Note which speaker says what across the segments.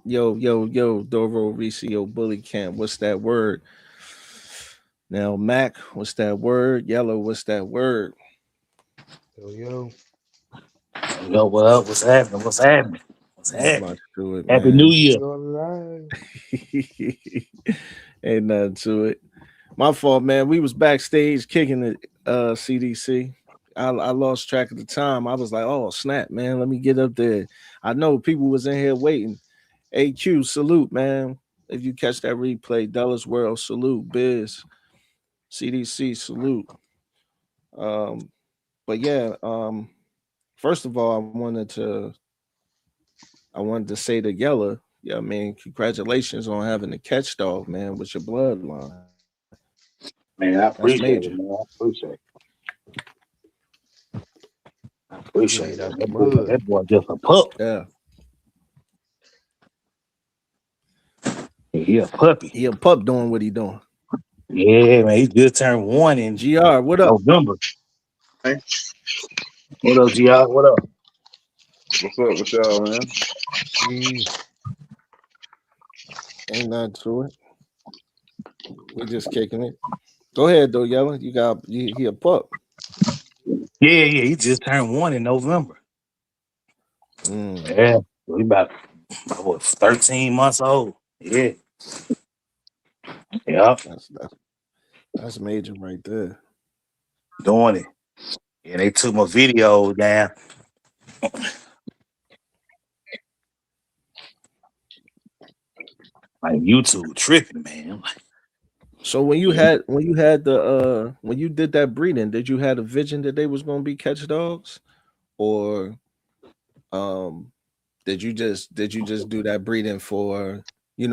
Speaker 1: Yo, Duro Ricio BullyCamp. What's that word? Now, Mac, what's that word? Yellow, what's that word?
Speaker 2: Yo, yo.
Speaker 3: Yo, what up? What's happening? What's happening? What's
Speaker 1: Ain't
Speaker 3: happening?
Speaker 1: much to it,
Speaker 3: Happy New
Speaker 1: man.
Speaker 3: Year.
Speaker 2: Still alive.
Speaker 1: Ain't nothing to it. My fault, man. We was backstage kicking it, CDC. I lost track of the time. I was like, oh snap, man. Let me get up there. I know people was in here waiting. AQ, salute, man. If you catch that replay, Dallas World, salute, Biz, CDC, salute. Um, but yeah, first of all, I wanted to say to Yella, yeah, I mean, congratulations on having a catch dog, man, with your bloodline.
Speaker 3: Man, I
Speaker 1: That's major.
Speaker 3: appreciate it, man. I appreciate it. I appreciate
Speaker 2: Yeah,
Speaker 3: it.
Speaker 2: that's
Speaker 3: That
Speaker 2: blood.
Speaker 3: boy just a pup.
Speaker 1: Yeah.
Speaker 3: He a puppy.
Speaker 1: He a pup doing what he doing.
Speaker 3: Yeah, man. He just turned one in
Speaker 1: GR, what up?
Speaker 3: November.
Speaker 4: Hey,
Speaker 3: What up, GR? What up?
Speaker 4: what's up with y'all, man?
Speaker 2: Jeez.
Speaker 1: Ain't nothing to it. We just kicking it. Go ahead though, Yella. He a pup.
Speaker 3: Yeah. He just turned one in November.
Speaker 1: Mm,
Speaker 3: Yeah. So he about what, 13 months old. Yeah. Yeah.
Speaker 1: that's major right there.
Speaker 3: Doing it. And they took my video down. Like YouTube tripping, man. I'm like,
Speaker 1: So when you did that breeding, did you have a vision that they was gonna be catch dogs? Or um did you just do that breeding for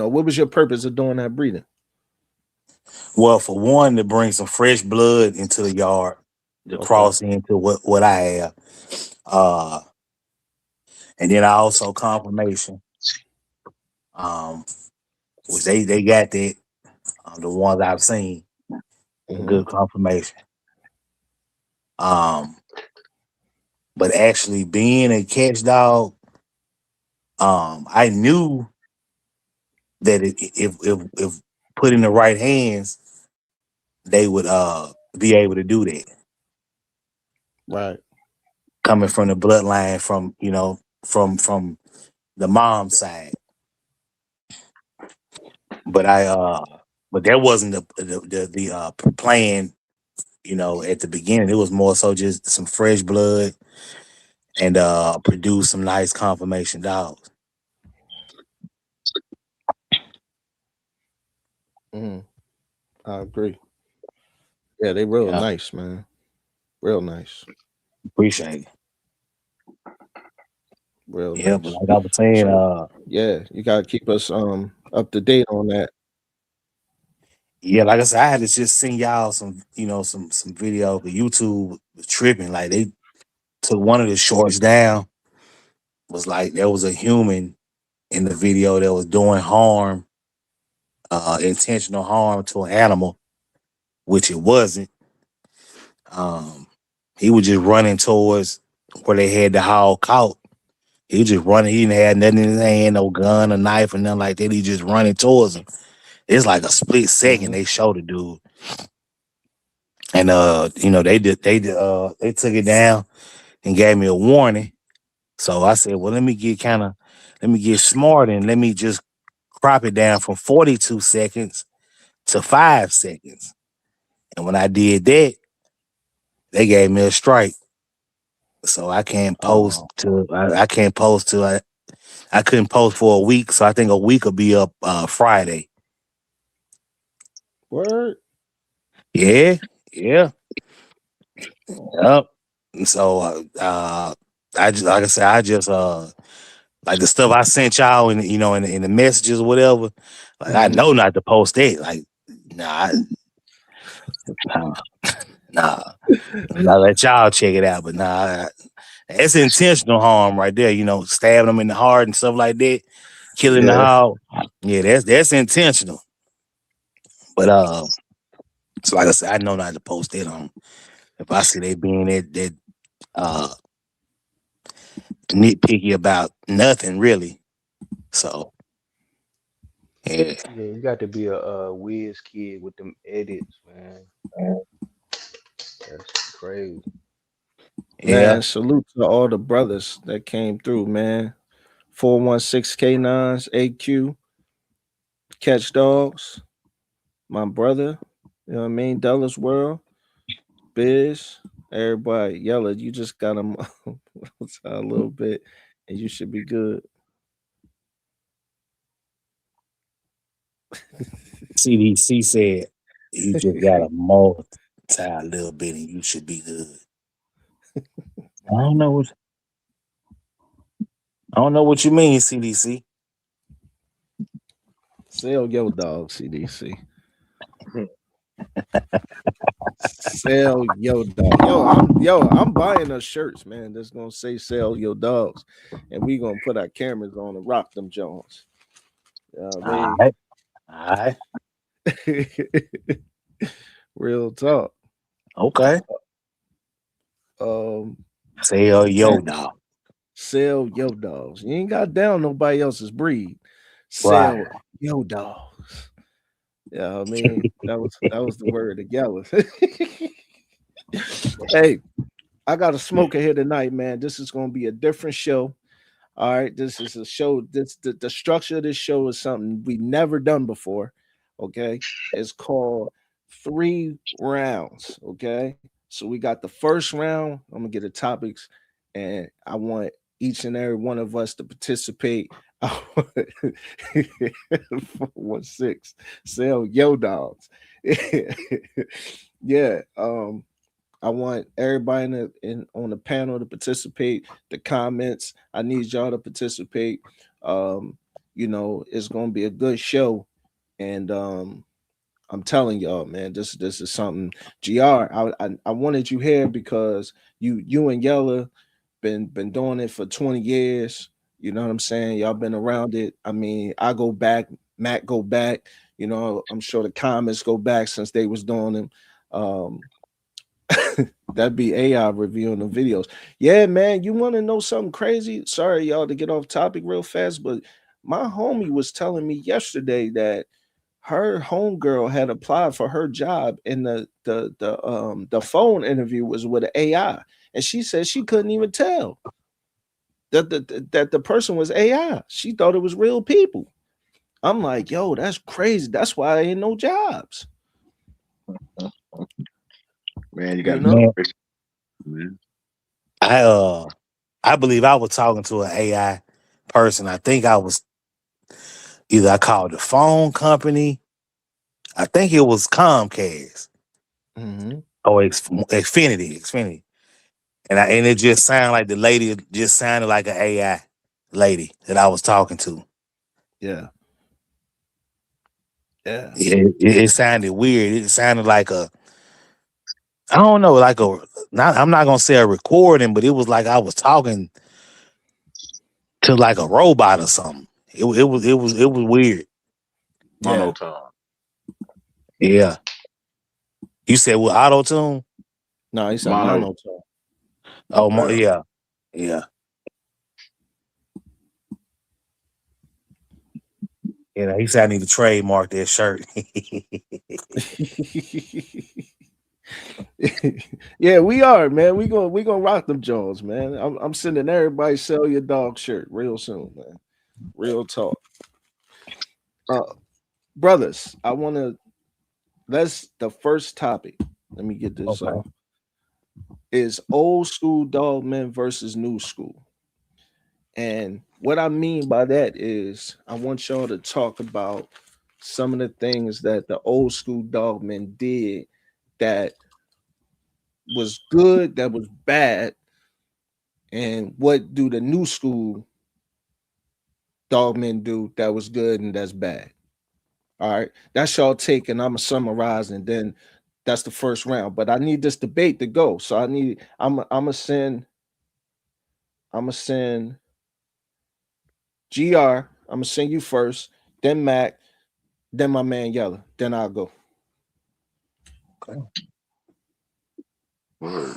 Speaker 1: what was your purpose of doing that breeding?
Speaker 3: well, for one, to bring some fresh blood into the yard, to
Speaker 1: Okay.
Speaker 3: cross into what I have. Uh, and then I also confirmation. Um, which they got that, the ones I've seen, a
Speaker 1: Hmm.
Speaker 3: good confirmation. Um, but actually being a catch dog, I knew that if put in the right hands, they would be able to do that.
Speaker 1: Right.
Speaker 3: Coming from the bloodline, from from the mom side. But but that wasn't the plan, at the beginning. It was more so just some fresh blood and produce some nice confirmation dogs.
Speaker 1: Hmm. I agree. Yeah, they real
Speaker 3: Yeah,
Speaker 1: nice, man. Real nice.
Speaker 3: appreciate it.
Speaker 1: Real
Speaker 3: Yeah, but
Speaker 1: nice.
Speaker 3: like I was saying,
Speaker 1: So yeah, you gotta keep us up to date on that.
Speaker 3: yeah, like I said, I had to just send y'all some, some video. But YouTube was tripping. Like they took one of the shorts down. Was like there was a human in the video that was doing harm, intentional harm to an animal, which it wasn't. Um, he was just running towards where they had the hog caught. He was just running. He didn't have nothing in his hand, no gun, a knife, or nothing like that. He just running towards him. It's like a split second
Speaker 1: Hmm.
Speaker 3: they showed the dude. And they took it down and gave me a warning. So I said, well, let me get smart and let me just crop it down from 42 seconds to 5 seconds. And when I did that, they gave me a strike. So I can't post
Speaker 1: Oh,
Speaker 3: to I can't post to I couldn't post for a week. So I think a week will be up Friday.
Speaker 1: word.
Speaker 3: Yeah, yeah, yep. And so I just, like I said, I just like the stuff I sent y'all in in the messages or whatever. Like I
Speaker 1: Hmm.
Speaker 3: know not to post that. Like nah, nah, nah. I let y'all check it out, but nah, it's intentional harm right there. Stabbing them in the heart and stuff like that, killing the
Speaker 4: Yeah.
Speaker 3: hog. Yeah, that's intentional. But so like I said, I know not to post that on. If I see they being that uh nitpicky about nothing really, so. Yeah,
Speaker 2: Yeah, you got to be a whiz kid with them edits, man. That's crazy.
Speaker 3: yeah.
Speaker 1: Man, salute to all the brothers that came through, man. 416K9s, AQ, Catch Dogs, my brother, you know what I mean? Dallas World, Biz, everybody. Yella, you just got them a little bit and you should be good.
Speaker 3: CDC said you just got a multi a little bit and you should be good. I don't know what I don't know what you mean, CDC.
Speaker 1: Sell your dog, CDC. Sell your dog. I'm buying us shirts, man. That's gonna say sell your dogs. And we gonna put our cameras on and rock them Jones.
Speaker 3: All
Speaker 1: I
Speaker 3: right, all right,
Speaker 1: mean real talk.
Speaker 3: okay.
Speaker 1: Um
Speaker 3: Sell
Speaker 1: man,
Speaker 3: yo dog.
Speaker 1: sell your dogs. You ain't got down nobody else's breed.
Speaker 3: Right.
Speaker 1: Sell your dogs. Yeah, I mean that was the word together. Hey, I got a smoker here tonight, man. This is gonna be a different show. All right, this is a show. The structure of this show is something we never done before. Okay, it's called 3 rounds. Okay, so we got the first round. I'm gonna get the topics, and I want each and every one of us to participate. 416 sell yo dogs. Yeah. I want everybody in on the panel to participate. The comments, I need y'all to participate. Um, it's gonna be a good show, and I'm telling y'all, man, this is something. Gr, I wanted you here because you and Yella been doing it for 20 years. You know what I'm saying? Y'all been around it. I mean, I go back, Matt go back. I'm sure the comments go back since they was doing them. Um, That'd be AI reviewing the videos. Yeah, man, you want to know something crazy? Sorry, y'all, to get off topic real fast, but my homie was telling me yesterday that her homegirl had applied for her job, and the phone interview was with an AI, and she said she couldn't even tell that the person was AI. She thought it was real people. I'm like, yo, that's crazy. That's why ain't no jobs.
Speaker 4: Man, you got
Speaker 1: You
Speaker 4: to
Speaker 1: know?
Speaker 3: Man,
Speaker 4: man.
Speaker 3: I I believe I was talking to an AI person. I think I was either I called the phone company. I think it was Comcast
Speaker 1: Hmm.
Speaker 3: or Xfinity. And it just sounded like the lady just sounded like an AI lady that I was talking to.
Speaker 1: Yeah, yeah,
Speaker 3: It sounded weird. It sounded like I don't know, like I'm not gonna say a recording, but it was like I was talking to like a robot or something. It was weird.
Speaker 1: yeah.
Speaker 4: Monotone.
Speaker 3: Yeah. You said with auto tune?
Speaker 1: No, he said
Speaker 4: Mono.
Speaker 1: monotone.
Speaker 3: Oh
Speaker 4: Yeah.
Speaker 3: yeah. Yeah. You know, he said I need to trademark that shirt.
Speaker 1: Yeah, we are, man. We gonna rock them Jones, man. I'm sending everybody sell your dog shirt real soon, man. Real talk. Uh brothers, I wanna that's the first topic. Let me get this
Speaker 3: Okay.
Speaker 1: off. Is old school dog men versus new school. And what I mean by that is I want y'all to talk about some of the things that the old school dog men did that was good, that was bad, and what do the new school dog men do that was good and that's bad. All right, that's y'all take, and I'm gonna summarize, and then that's the first round. But I need this debate to go, so I'm gonna send Gr. I'm gonna send you first, then Mac, then my man Yella, then I'll go.
Speaker 3: Okay.
Speaker 4: Word.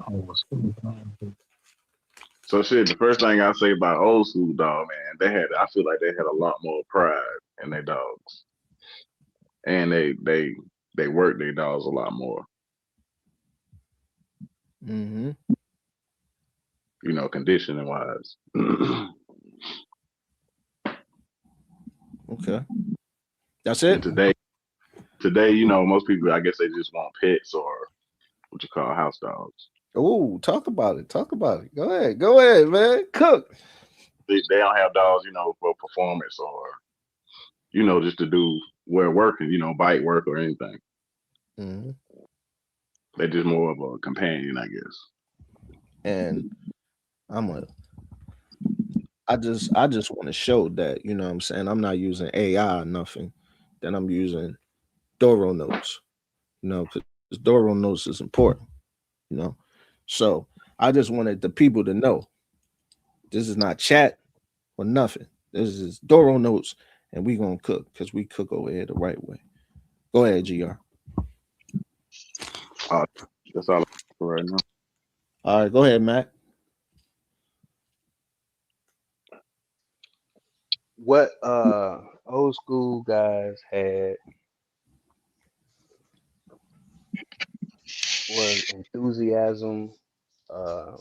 Speaker 3: Oh, what's good?
Speaker 4: So shit, the first thing I say about old school dog, man, they had I feel like they had a lot more pride.
Speaker 5: and their dogs, and they work their dogs a lot more.
Speaker 1: Mm-hmm.
Speaker 5: Conditioning wise.
Speaker 1: Okay. That's
Speaker 5: And
Speaker 1: it.
Speaker 5: today, most people, I guess they just want pets or what you call house dogs.
Speaker 1: Oh, talk about it. Talk about it. Go ahead. Go ahead, man. Cook.
Speaker 5: They don't have dogs, for performance or just to do where working, bite work or anything.
Speaker 1: Mm-hmm.
Speaker 5: They're just more of a companion, I guess.
Speaker 1: And I'm a I just want to show that, you know what I'm saying, I'm not using AI or nothing, that I'm using Doro notes, because Doro notes is important, you know. So I just wanted the people to know this is not chat or nothing. This is Doro notes, and we gonna cook because we cook over here the right way. Go ahead, GR.
Speaker 5: Uh, that's all for right now.
Speaker 1: All right, go ahead, Matt.
Speaker 2: What old school guys had was enthusiasm, uh,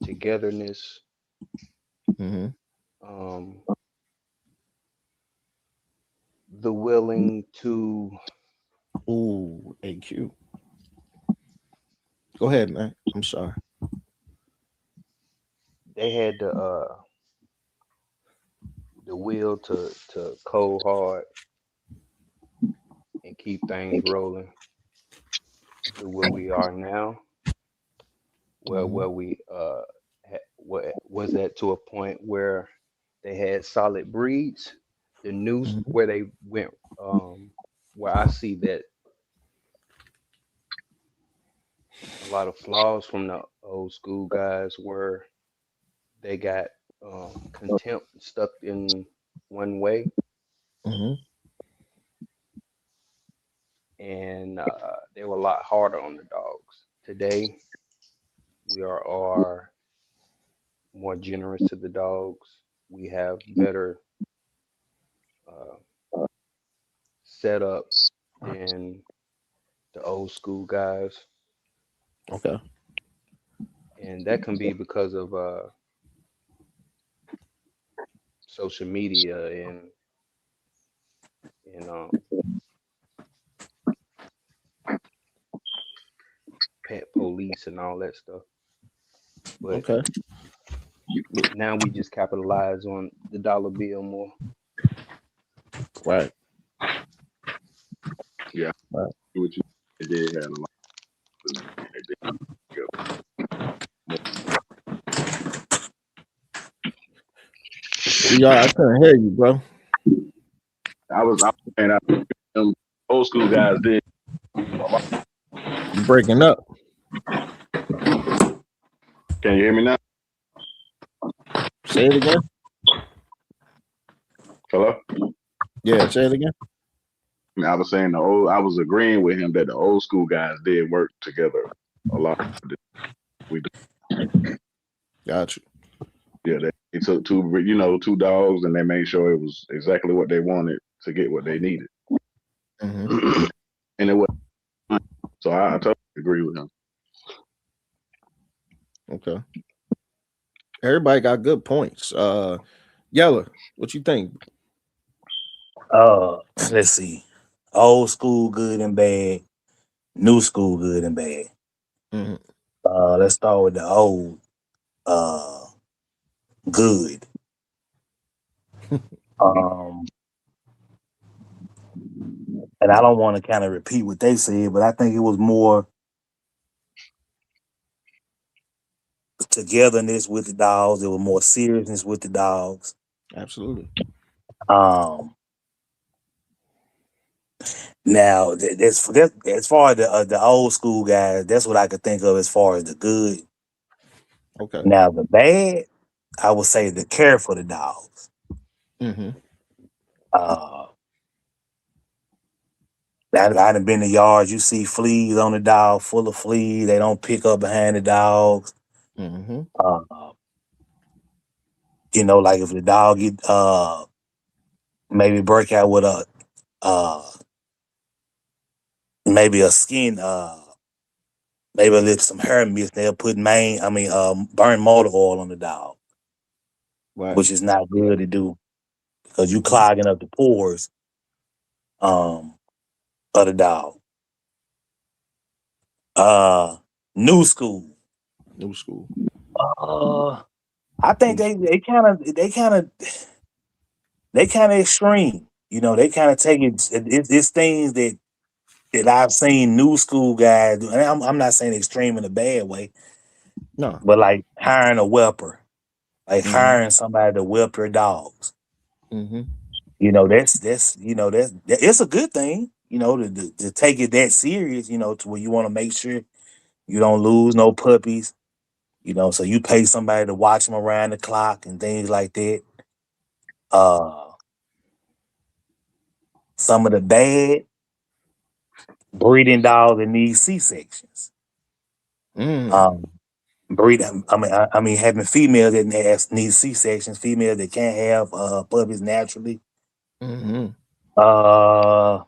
Speaker 2: togetherness,
Speaker 1: Mm-hmm.
Speaker 2: um, the willing to.
Speaker 1: Ooh, AQ. Go ahead, man. I'm sorry.
Speaker 2: They had the will to cold hard and keep things rolling to where we are now.
Speaker 1: Mm-hmm.
Speaker 2: Where we what was that to a point where they had solid breeds. The news
Speaker 1: Mm-hmm.
Speaker 2: where they went, where I see that a lot of flaws from the old school guys were they got contempt stuck in one way,
Speaker 1: Mm-hmm.
Speaker 2: and they were a lot harder on the dogs. Today, we are more generous to the dogs. We have better uh, setup than the old school guys,
Speaker 1: Okay.
Speaker 2: and that can be because of social media and pet police and all that stuff. But
Speaker 1: Okay.
Speaker 2: now we just capitalize on the dollar bill more.
Speaker 1: Right.
Speaker 5: Yeah,
Speaker 1: Right.
Speaker 5: what you they did have a lot. They did give more.
Speaker 1: GR, I couldn't hear you, bro.
Speaker 5: I was saying them old school guys did a lot.
Speaker 1: You breaking up.
Speaker 5: Can you hear me now?
Speaker 1: Say it again.
Speaker 5: Hello?
Speaker 1: Yeah, say it again.
Speaker 5: I was saying I was agreeing with him that the old school guys did work together a lot. We
Speaker 1: Got you.
Speaker 5: Yeah, they took two dogs and they made sure it was exactly what they wanted to get what they needed,
Speaker 1: Mm-hmm.
Speaker 5: and it was. So I totally agree with him.
Speaker 1: Okay. Everybody got good points. Yeller, what you think?
Speaker 3: Let's see. Old school good and bad, new school good and bad.
Speaker 1: Mm-hmm.
Speaker 3: Let's start with the old uh good. Um and I don't want to kind of repeat what they said, but I think it was more togetherness with the dogs, there was more seriousness with the dogs.
Speaker 1: Absolutely.
Speaker 3: Um Now, as far as the old school guys, that's what I could think of as far as the good.
Speaker 1: Okay.
Speaker 3: Now, the bad, I would say the care for the dogs.
Speaker 1: Mm-hmm.
Speaker 3: Uh, I done been to yards. You see fleas on the dog, full of fleas. They don't pick up behind the dogs.
Speaker 1: Mm-hmm.
Speaker 3: Uh, like if the dog get maybe break out with a maybe a skin maybe a little some hair mist. They'll put burn motor oil on the dog,
Speaker 1: Right.
Speaker 3: which is not good to do because you
Speaker 1: Mhm.
Speaker 3: clogging up the pores um of the dog. Uh New school.
Speaker 1: New school.
Speaker 3: Uh I think
Speaker 1: New
Speaker 3: they
Speaker 1: school.
Speaker 3: they kind of they kind of they kind of extreme. You know, they kind of take it's things that I've seen new school guys do. And I'm not saying extreme in a bad way,
Speaker 1: No.
Speaker 3: but like hiring a whelper, like
Speaker 1: Mm-hmm.
Speaker 3: hiring somebody to whelp your dogs.
Speaker 1: Mm-hmm.
Speaker 3: You know, that's it's a good thing. You know, to take it that serious. You know, to where you want to make sure you don't lose no puppies. You know, so you pay somebody to watch them around the clock and things like that. Uh, some of the bad breeding dogs that need C sections.
Speaker 1: Mm.
Speaker 3: Um, I mean, having females that need C sections, females that can't have puppies naturally.
Speaker 1: Mm-hmm.
Speaker 3: Uh,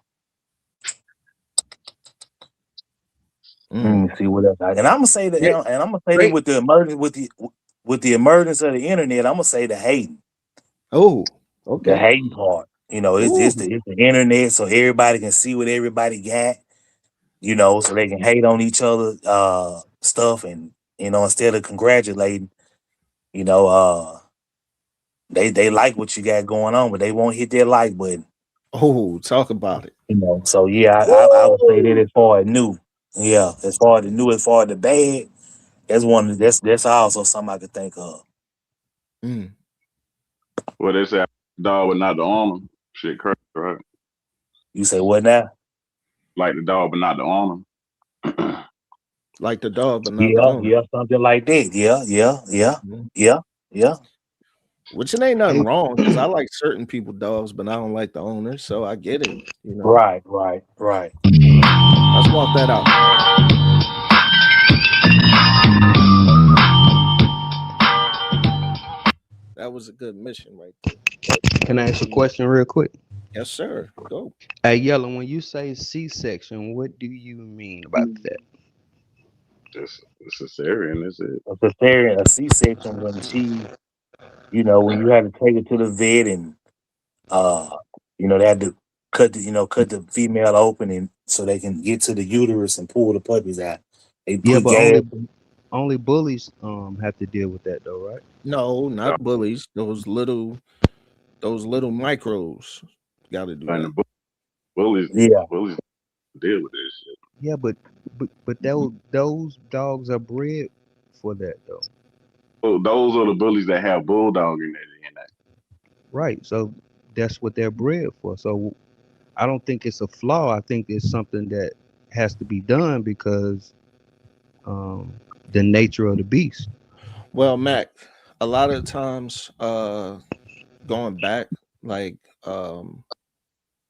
Speaker 3: Let
Speaker 1: Mm.
Speaker 3: me see what else. And I'm gonna say that,
Speaker 2: Great,
Speaker 3: and I'm gonna say that
Speaker 2: great.
Speaker 3: with the emergence of the internet, I'm gonna say
Speaker 1: Oh,
Speaker 3: the
Speaker 1: okay.
Speaker 3: hating part. You know,
Speaker 1: Ooh.
Speaker 3: it's the internet, so everybody can see what everybody got. You know, so they can hate on each other stuff, and instead of congratulating, you know, they like what you got going on, but they won't hit that like button.
Speaker 1: Oh, talk about it.
Speaker 3: You know, so yeah, I would say that
Speaker 1: Ooh.
Speaker 3: as far as new, yeah, as far as the bad, that's also something I could think of.
Speaker 1: Mm.
Speaker 5: Well, they say dog but not the owner. Shit crazy, right?
Speaker 3: You say what now?
Speaker 5: Like the dog but not the owner.
Speaker 1: Like the dog, but not the
Speaker 3: Yeah,
Speaker 1: owner.
Speaker 3: yeah, something like that. Yeah, yeah, yeah,
Speaker 1: Mhm.
Speaker 3: yeah, yeah.
Speaker 1: Which it ain't nothing
Speaker 2: Hey,
Speaker 1: wrong because I like certain people dogs, but I don't like the owner, so I get it.
Speaker 3: Right, right, right.
Speaker 1: Let's walk that out. That was a good mission right there.
Speaker 2: can I ask a question real quick?
Speaker 1: Yes, sir. Go.
Speaker 2: Hey, Yellow, when you say C-section, what do you mean about that?
Speaker 5: Just it's a cesarean, is it?
Speaker 3: A cesarean, a C-section when you had to take it to the vet and uh, they had to cut the female open and so they can get to the uterus and pull the puppies out. They
Speaker 2: Yeah,
Speaker 3: put
Speaker 2: but
Speaker 3: gas.
Speaker 2: only bullies have to deal with that though, right?
Speaker 1: No, not bullies. Those little micros got to do
Speaker 5: And
Speaker 1: that.
Speaker 5: the bullies,
Speaker 3: Yeah,
Speaker 5: bullies deal with this shit.
Speaker 2: Yeah, but those dogs are bred for that though,
Speaker 5: Oh, those are the bullies that have bulldog in their DNA.
Speaker 2: right? So that's what they're bred for. So I don't think it's a flaw. I think it's something that has to be done because um, the nature of the beast.
Speaker 1: Well, Mac, a lot of times, going back, like,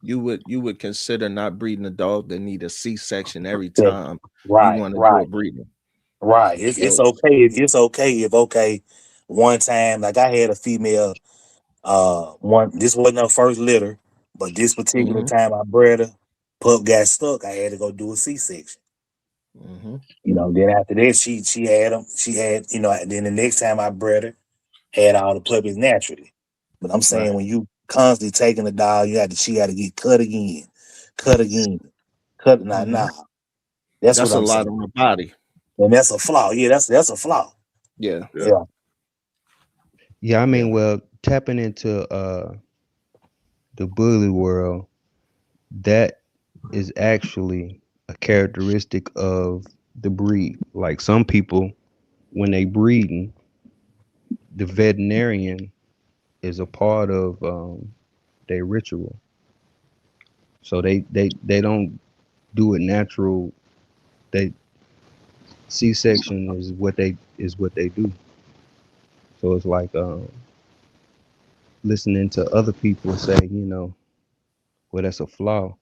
Speaker 1: you would consider not breeding a dog that need a C-section every
Speaker 3: yeah,
Speaker 1: time you
Speaker 3: right,
Speaker 1: want to do a
Speaker 3: right,
Speaker 1: breeding.
Speaker 3: right. It's
Speaker 1: So,
Speaker 3: okay. It's okay if one time like I had a female. One this wasn't her first litter, but this particular
Speaker 1: hmm
Speaker 3: time I bred her, pup got stuck. I had to go do a C-section.
Speaker 1: hmm
Speaker 3: Then after that, she had them. She had Then the next time I bred her, had all the puppies naturally. But I'm saying
Speaker 1: right.
Speaker 3: when you constantly taking the dog, she got to get cut again, cut again, cut.
Speaker 1: hmm
Speaker 3: Nah. That's what
Speaker 1: That's a
Speaker 3: I'm
Speaker 1: lot
Speaker 3: saying,
Speaker 1: on the body.
Speaker 3: and that's a flaw. Yeah, that's a flaw.
Speaker 1: Yeah,
Speaker 5: Yeah.
Speaker 3: Yeah,
Speaker 2: Yeah, I
Speaker 1: yeah.
Speaker 2: mean, well, tapping into the bully world, that is actually a characteristic of the breed. Like some people, when they breeding, the veterinarian is a part of their ritual. So they don't do it natural. They C-section is what they do. So it's like listening to other people say, well, that's a flaw.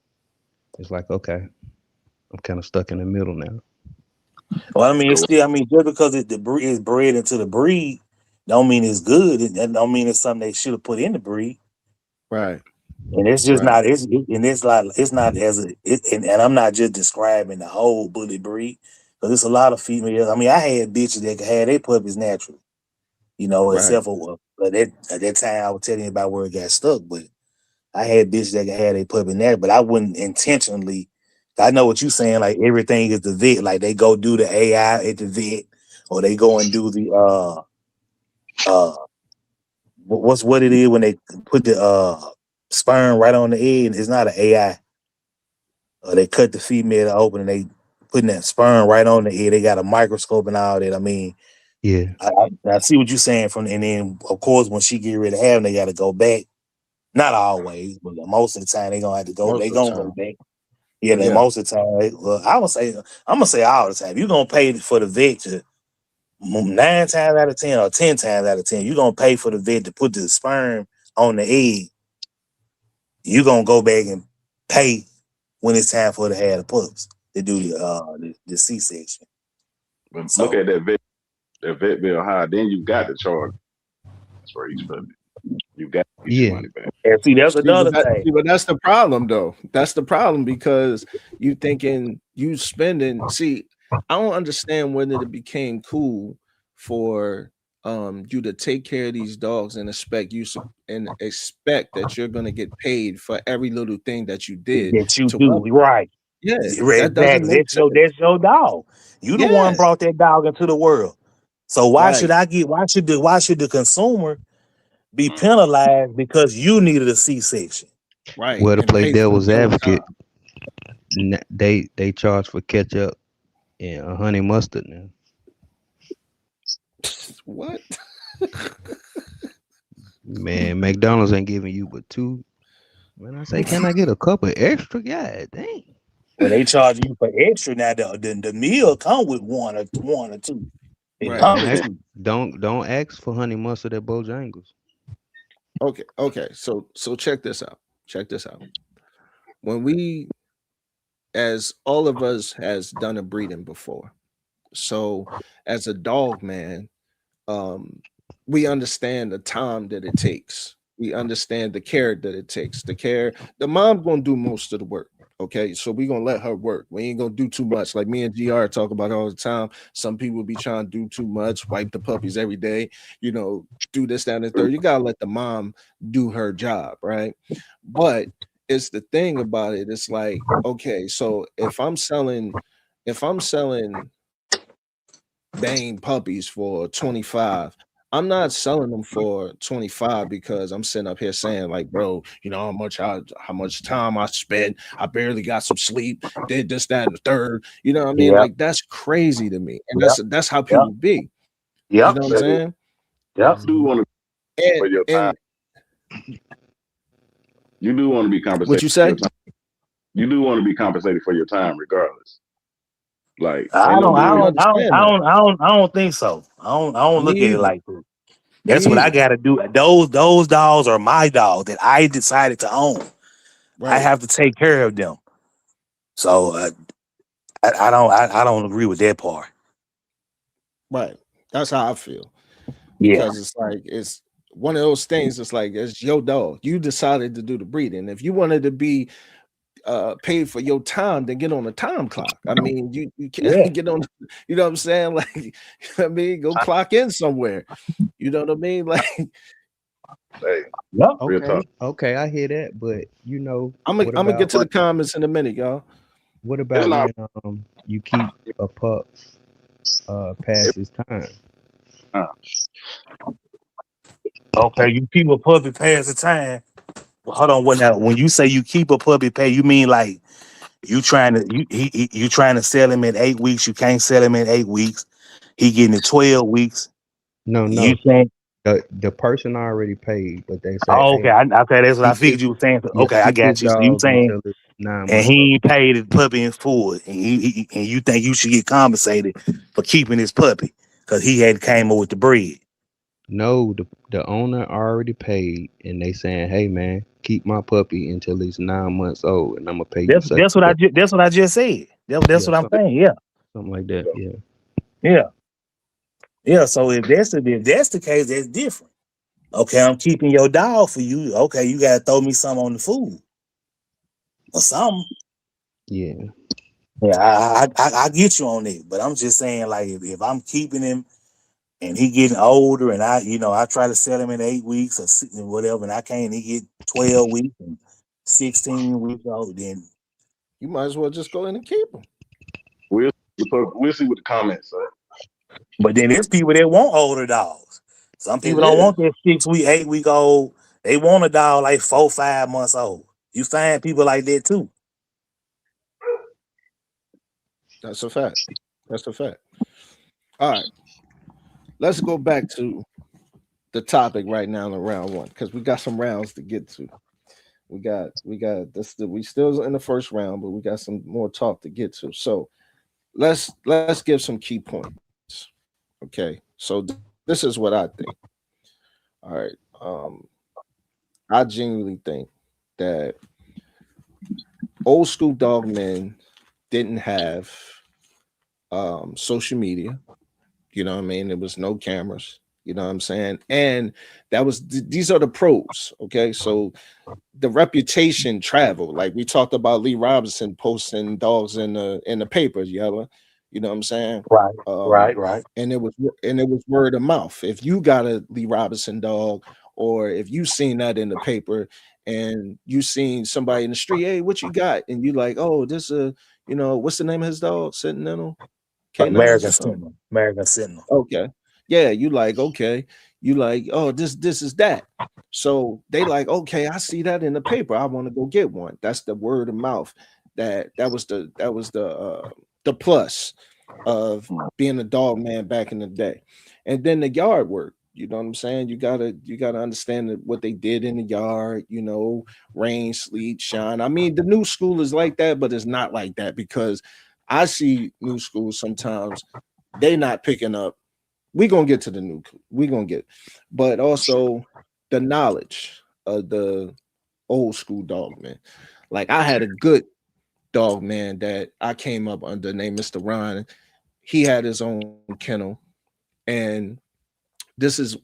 Speaker 2: It's like, okay, I'm kind of stuck in the middle now.
Speaker 3: well, I mean, it's
Speaker 5: So
Speaker 3: still. I mean, just because the breed is bred into the breed, don't mean it's good. That don't mean it's something they should have put in the breed.
Speaker 1: Right.
Speaker 3: And it's just
Speaker 1: Right.
Speaker 3: not. It's like it's not as a. And I'm not just describing the whole bully breed, because it's a lot of females. I mean, I had bitches that could have their puppies naturally,
Speaker 1: Right.
Speaker 3: except for but at that time I was telling you about where it got stuck. But I had bitches that could have their puppy natural, but I wouldn't intentionally. I know what you're saying. Like everything is the vet. Like they go do the AI at the vet, or they go and do the uh what it is when they put the sperm right on the egg. It's not an AI. They cut the female open and they putting that sperm right on the egg. They got a microscope and all that. I mean,
Speaker 6: Yeah.
Speaker 3: I see what you're saying and then of course when she get ready to have them, they got to go back. Not always, but most of the time they gonna have to go.
Speaker 1: Most
Speaker 3: They
Speaker 1: of the
Speaker 3: gonna go
Speaker 1: time.
Speaker 3: back. Yeah, they
Speaker 1: Yeah.
Speaker 3: most of the time. Well, I'm gonna say all the time. You gonna pay for the vet to 9 times out of 10 or 10 times out of 10. You gonna pay for the vet to put the sperm on the egg. You gonna go back and pay when it's time for her to have the pups to do the C-section.
Speaker 5: But look
Speaker 3: So
Speaker 5: at that vet bill high. Then you got to charge for each puppy. You got to get your
Speaker 6: Yeah.
Speaker 5: money back.
Speaker 3: and see that's
Speaker 1: See,
Speaker 3: another thing.
Speaker 1: but that's the problem, though. That's the problem because you thinking you spending. See, I don't understand when it became cool for you to take care of these dogs and expect that you're gonna get paid for every little thing that you did
Speaker 3: That you
Speaker 1: to
Speaker 3: do
Speaker 1: love.
Speaker 3: right.
Speaker 1: Yeah, that doesn't
Speaker 3: Exactly.
Speaker 1: make sense.
Speaker 3: That's your dog. You the one
Speaker 1: Yeah,
Speaker 3: brought that dog into the world. So
Speaker 1: right,
Speaker 3: why should the consumer be
Speaker 5: Mm.
Speaker 3: penalized because you needed a C-section?
Speaker 1: right,
Speaker 6: Well, to
Speaker 1: and
Speaker 6: play
Speaker 1: pay for
Speaker 6: devil's
Speaker 1: your
Speaker 6: advocate,
Speaker 1: time.
Speaker 6: they charge for ketchup and a honey mustard now.
Speaker 1: What?
Speaker 6: Man, McDonald's ain't giving you but two. When I say, can I get a couple extra? God dang.
Speaker 3: Well, they charge you for extra now. The meal come with one or two. It
Speaker 1: Right.
Speaker 3: come
Speaker 6: Don't
Speaker 3: with
Speaker 6: ask,
Speaker 3: two.
Speaker 6: don't ask for honey mustard at Bojangles.
Speaker 1: Okay. Okay. So check this out. Check this out. When we, as all of us, has done a breeding before. So as a dog man, um, we understand the time that it takes. We understand the care that it takes. The care, the mom gonna do most of the work. Okay, so we gonna let her work. We ain't gonna do too much. Like me and GR talk about all the time. Some people be trying to do too much, wipe the puppies every day, do this, that, and the third. You gotta let the mom do her job, right? But it's the thing about it, it's like, okay, so if I'm selling Bane puppies for 25. I'm not selling them for 25 because I'm sitting up here saying, like, bro, how much time I spent. I barely got some sleep, did this, that, and the third. You know what I mean?
Speaker 3: Yep,
Speaker 1: Like, that's crazy to me. And
Speaker 3: yep,
Speaker 1: that's how
Speaker 3: yep,
Speaker 1: people be. You
Speaker 3: yep,
Speaker 1: know what I'm
Speaker 5: But
Speaker 1: saying?
Speaker 3: yep.
Speaker 5: you do
Speaker 6: Mhm.
Speaker 5: want to
Speaker 1: And
Speaker 5: for your time.
Speaker 1: and
Speaker 5: You do want to be
Speaker 1: what
Speaker 5: compensated
Speaker 1: you
Speaker 5: for your
Speaker 1: say?
Speaker 5: time. You do want to be compensated for your time, regardless. Like,
Speaker 3: I
Speaker 5: ain't no
Speaker 3: don't, I
Speaker 1: I
Speaker 5: difference.
Speaker 3: don't, I don't,
Speaker 1: understand
Speaker 3: I
Speaker 1: that.
Speaker 3: don't, I don't, I don't think so. I don't
Speaker 1: Me
Speaker 3: look at it
Speaker 1: either.
Speaker 3: like that.
Speaker 1: Me
Speaker 3: That's what I
Speaker 1: either.
Speaker 3: got to do. Those dogs are my dogs that I decided to own. I
Speaker 1: Right.
Speaker 3: have to take care of them. So I don't agree with that part.
Speaker 1: Right. That's how I feel.
Speaker 3: Yeah,
Speaker 1: Because it's like it's one of those things. It's like it's your dog. You decided to do the breeding. If you wanted to be paid for your time, then get on a time clock. I mean, you can't
Speaker 3: yeah,
Speaker 1: get on. You know what I'm saying? Like, you know what I mean, go clock in somewhere. You know what I mean? Like,
Speaker 5: Hey,
Speaker 3: yep.
Speaker 5: real talk.
Speaker 6: Okay, I hear that, but
Speaker 1: I'm gonna
Speaker 6: what
Speaker 1: I'm gonna get
Speaker 6: about
Speaker 1: to the comments in a minute, y'all.
Speaker 6: what
Speaker 5: It's
Speaker 6: about
Speaker 5: not.
Speaker 6: when you keep a pup past his time?
Speaker 5: Uh,
Speaker 3: Okay, you keep a puppy past the time. Well, hold on, what now? When you say you keep a puppy pay, you mean like you trying to sell him in 8 weeks? You can't sell him in 8 weeks. He getting it 12 weeks.
Speaker 6: No,
Speaker 3: You
Speaker 6: no.
Speaker 3: saying?
Speaker 6: The person already paid, but they say,
Speaker 3: Oh,
Speaker 6: hey,
Speaker 3: okay, okay, that's what I
Speaker 6: keep this
Speaker 3: figured you were saying.
Speaker 6: yeah,
Speaker 3: Okay, I
Speaker 6: keep this
Speaker 3: got you. So you
Speaker 6: dog
Speaker 3: saying,
Speaker 6: until it's nine
Speaker 3: and
Speaker 6: months old.
Speaker 3: he ain't paid his puppy in full, and you think you should get compensated for keeping his puppy because he had came up with the bread.
Speaker 6: No, the owner already paid, and they saying, "Hey man, keep my puppy until he's 9 months old, and I'm gonna pay you
Speaker 3: That's
Speaker 6: such
Speaker 3: that's
Speaker 6: and
Speaker 3: what
Speaker 6: such."
Speaker 3: that's what I just said. That's
Speaker 6: Yeah,
Speaker 3: what I'm saying. Yeah,
Speaker 6: something like that. Yeah.
Speaker 3: yeah, yeah. So if that's the case, that's different. Okay, I'm keeping your dog for you. Okay, you gotta throw me some on the food or something.
Speaker 6: Yeah.
Speaker 3: Yeah, I get you on it, but I'm just saying, like, if I'm keeping him and he getting older, and I try to sell him in 8 weeks or whatever, and I can't, he get 12 weeks and 16 weeks old, then.
Speaker 1: You might as well just go in and keep them.
Speaker 5: We'll see what the comments say.
Speaker 3: But then there's people that want older dogs. Some
Speaker 1: It
Speaker 3: people don't
Speaker 1: is.
Speaker 3: want that 6 week, 8 week old. They want a dog like 4, 5 months old. You find people like that too.
Speaker 1: That's a fact. That's a fact. All right. Let's go back to the topic right now in round one because we got some rounds to get to. We got this. We still in the first round, but we got some more talk to get to. So let's give some key points. Okay. So this is what I think. All right. I genuinely think that old school dog men didn't have social media. You know what I mean? There was no cameras. You know what I'm saying? And that was these are the pros. Okay. So the reputation traveled. Like we talked about Lee Robinson posting dogs in the papers, yellow. You know what I'm saying?
Speaker 3: Right, right,
Speaker 1: Um,
Speaker 3: right.
Speaker 1: and it was word of mouth. If you got a Lee Robinson dog, or if you seen that in the paper and you seen somebody in the street, hey, what you got? And you like, oh, this what's the name of his dog? Sentinel, canines or
Speaker 3: American
Speaker 1: something.
Speaker 3: Sentinel. American Sentinel.
Speaker 1: Okay. Yeah, you like, okay. You like, oh, this is that. So they like, okay, I see that in the paper. I want to go get one. That's the word of mouth. That was the plus of being a dog man back in the day. And then the yard work. You know what I'm saying? You gotta understand what they did in the yard, rain, sleet, shine. I mean, the new school is like that, but it's not like that because I see new schools sometimes they not picking up. We gonna get to the new. We gonna get, but also the knowledge of the old school dog man. Like I had a good dog man that I came up under named Mr. Ron. He had his own kennel, and this is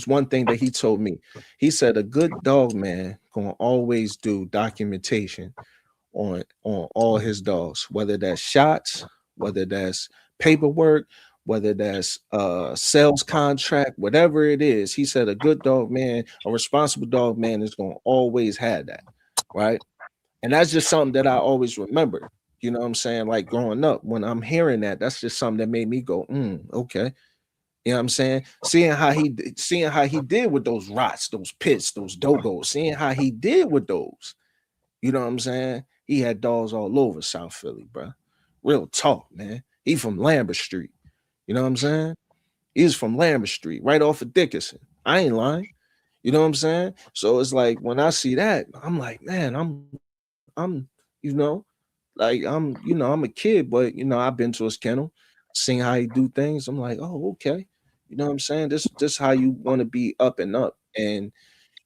Speaker 1: one thing that he told me. He said a good dog man gonna always do documentation on all his dogs, whether that's shots, whether that's paperwork, whether that's sales contract, whatever it is. He said a good dog man, a responsible dog man is going to always have that, right? And that's just something that I always remember. You know what I'm saying? Like growing up, when I'm hearing that, that's just something that made me go, okay. You know what I'm saying? Seeing how he did with those rots, those pits, those dogos, seeing how he did with those. You know what I'm saying? He had dogs all over South Philly, bro. Real talk, man. He from Lambert Street. You know what I'm saying? He's from Lambert Street, right off of Dickinson. I ain't lying. You know what I'm saying? So it's like when I see that, I'm like, man, I'm, I'm a kid, but I've been to his kennel, seen how he do things. I'm like, oh, okay. You know what I'm saying? This how you want to be up and up. And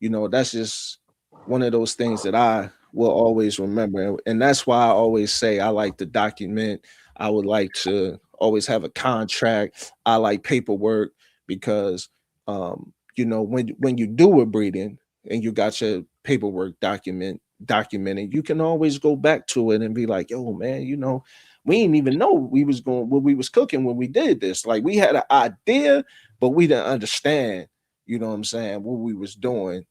Speaker 1: that's just one of those things that I will always remember. And that's why I always say I like to document. I would like to always have a contract. I like paperwork because when you do a breeding and you got your paperwork documented, you can always go back to it and be like, yo, man, we didn't even know we was going what we was cooking when we did this. Like we had an idea, but we didn't understand, what I'm saying, what we was doing,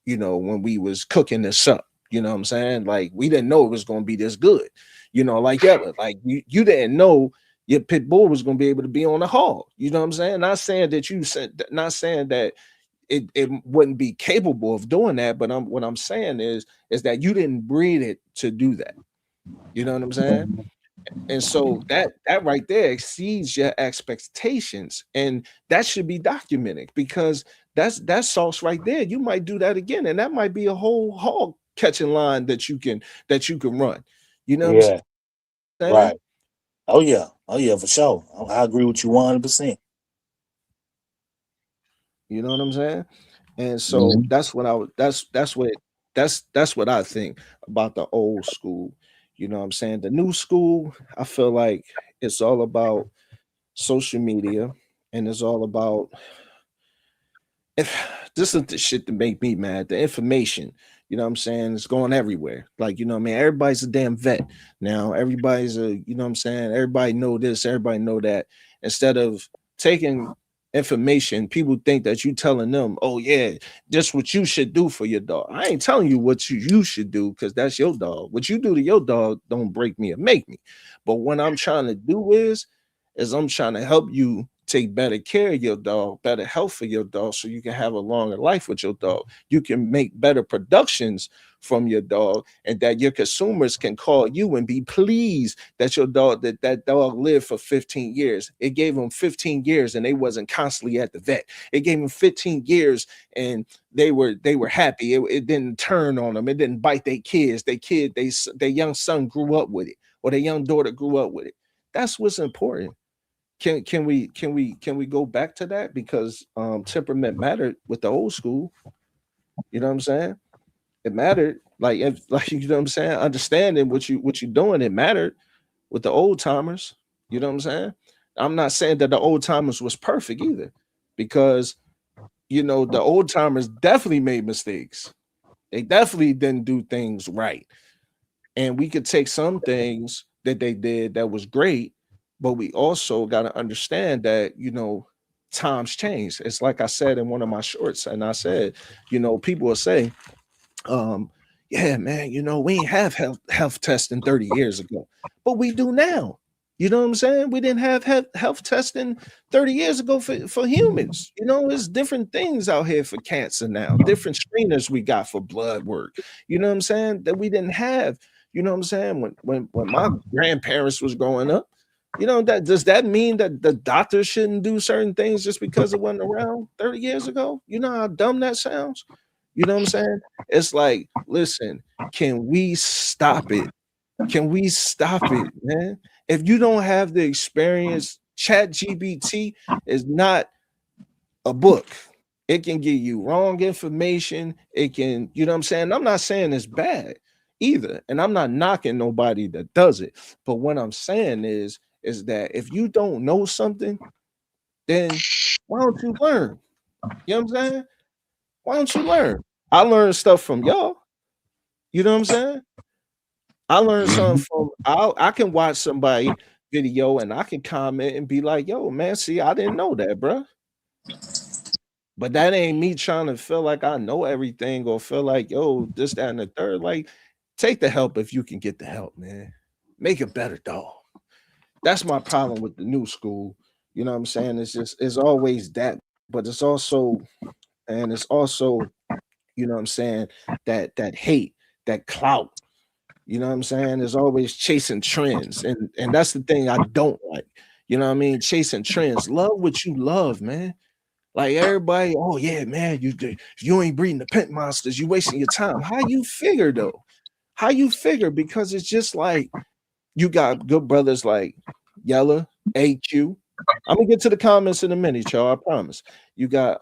Speaker 1: when we was cooking this up. You know what I'm saying? Like we didn't know it was gonna be this good. Like ever. Like you didn't know your pit bull was gonna be able to be on the hog. You know what I'm saying? Not saying that you said not saying that it wouldn't be capable of doing that, but what I'm saying is that you didn't breed it to do that. You know what I'm saying? And so that right there exceeds your expectations, and that should be documented because that's sauce right there. You might do that again, and that might be a whole hog catching line that you can run. You know what I'm
Speaker 3: Yeah,
Speaker 1: saying?
Speaker 3: right. Oh yeah, for sure. I agree with you 100%.
Speaker 1: You know what I'm saying? And so
Speaker 3: Mhm.
Speaker 1: that's what I would that's what I think about the old school. You know what I'm saying? The new school, I feel like it's all about social media and it's all about if This is the shit that make me mad. The information, you know what I'm saying, it's going everywhere. Like, you know what I mean? Everybody's a damn vet now. Everybody's a, you know what I'm saying? Everybody know this, everybody know that. Instead of taking information, people think that you telling them, oh yeah, this what you should do for your dog. I ain't telling you what you should do because that's your dog. What you do to your dog don't break me or make me. But what I'm trying to do is I'm trying to help you take better care of your dog, better health for your dog, so you can have a longer life with your dog. You can make better productions from your dog, and that your consumers can call you and be pleased that your dog, that dog lived for 15 years. It gave them 15 years and they wasn't constantly at the vet. It gave them 15 years and they were happy. It didn't turn on them. It didn't bite their kids. Their young son grew up with it, or their young daughter grew up with it. That's what's important. Can we go back to that? Because temperament mattered with the old school. You know what I'm saying? It mattered. Like, if, like, you know what I'm saying? Understanding what you doing, it mattered with the old timers. You know what I'm saying? I'm not saying that the old timers was perfect either, because you know the old timers definitely made mistakes. They definitely didn't do things right. And we could take some things that they did that was great, but we also got to understand that, you know, times change. It's like I said in one of my shorts, and I said, you know, people will say, um, yeah, man, you know, we ain't have health testing 30 years ago, but we do now. You know what I'm saying? We didn't have health testing 30 years ago for humans. You know, it's different things out here for cancer now, different screeners we got for blood work. You know what I'm saying? That we didn't have. You know what I'm saying? When my grandparents was growing up, you know, that does that mean that the doctors shouldn't do certain things just because it wasn't around 30 years ago? You know how dumb that sounds? You know what I'm saying? It's like, listen, can we stop it? Can we stop it, man? If you don't have the experience, Chat GBT is not a book. It can give you wrong information. It can, you know what I'm saying? I'm not saying it's bad either. And I'm not knocking nobody that does it. But what I'm saying is that if you don't know something, then why don't you learn? You know what I'm saying? Why don't you learn? I learned stuff from y'all. You know what I'm saying? I learned
Speaker 3: Mhm.
Speaker 1: something from I can watch somebody video and I can comment and be like, yo, man, see, I didn't know that, bro. But that ain't me trying to feel like I know everything or feel like, yo, this, that, and the third. Like, take the help if you can get the help, man. Make a better dog. That's my problem with the new school. You know what I'm saying? It's always that, but it's also, you know what I'm saying, that hate, that clout. You know what I'm saying? Is always chasing trends. And that's the thing I don't like. You know what I mean? Chasing trends. Love what you love, man. Like everybody, oh yeah, man, you ain't breeding the pit monsters, you wasting your time. How you figure though? How you figure? Because it's just like you got good brothers like Yella, AQ. I'm gonna get to the comments in a minute, y'all. I promise. You got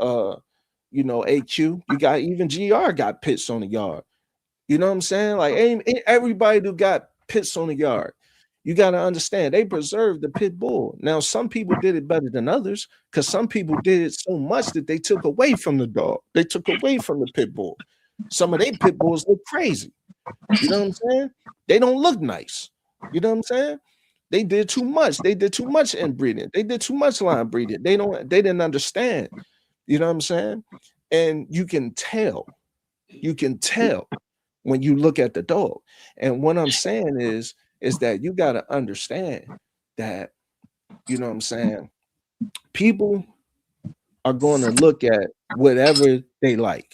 Speaker 1: you know, AQ, you got even GR got pits on the yard. You know what I'm saying? Like ain't everybody who got pits on the yard. You got to understand they preserved the pit bull. Now, some people did it better than others because some people did it so much that they took away from the dog. They took away from the pit bull. Some of their pit bulls look crazy. You know what I'm saying? They don't look nice. You know what I'm saying? They did too much. They did too much inbreeding. They did too much line breeding. They didn't understand. You know what I'm saying? And you can tell. You can tell when you look at the dog. And what I'm saying is that you got to understand that, you know what I'm saying, people are going to look at whatever they like.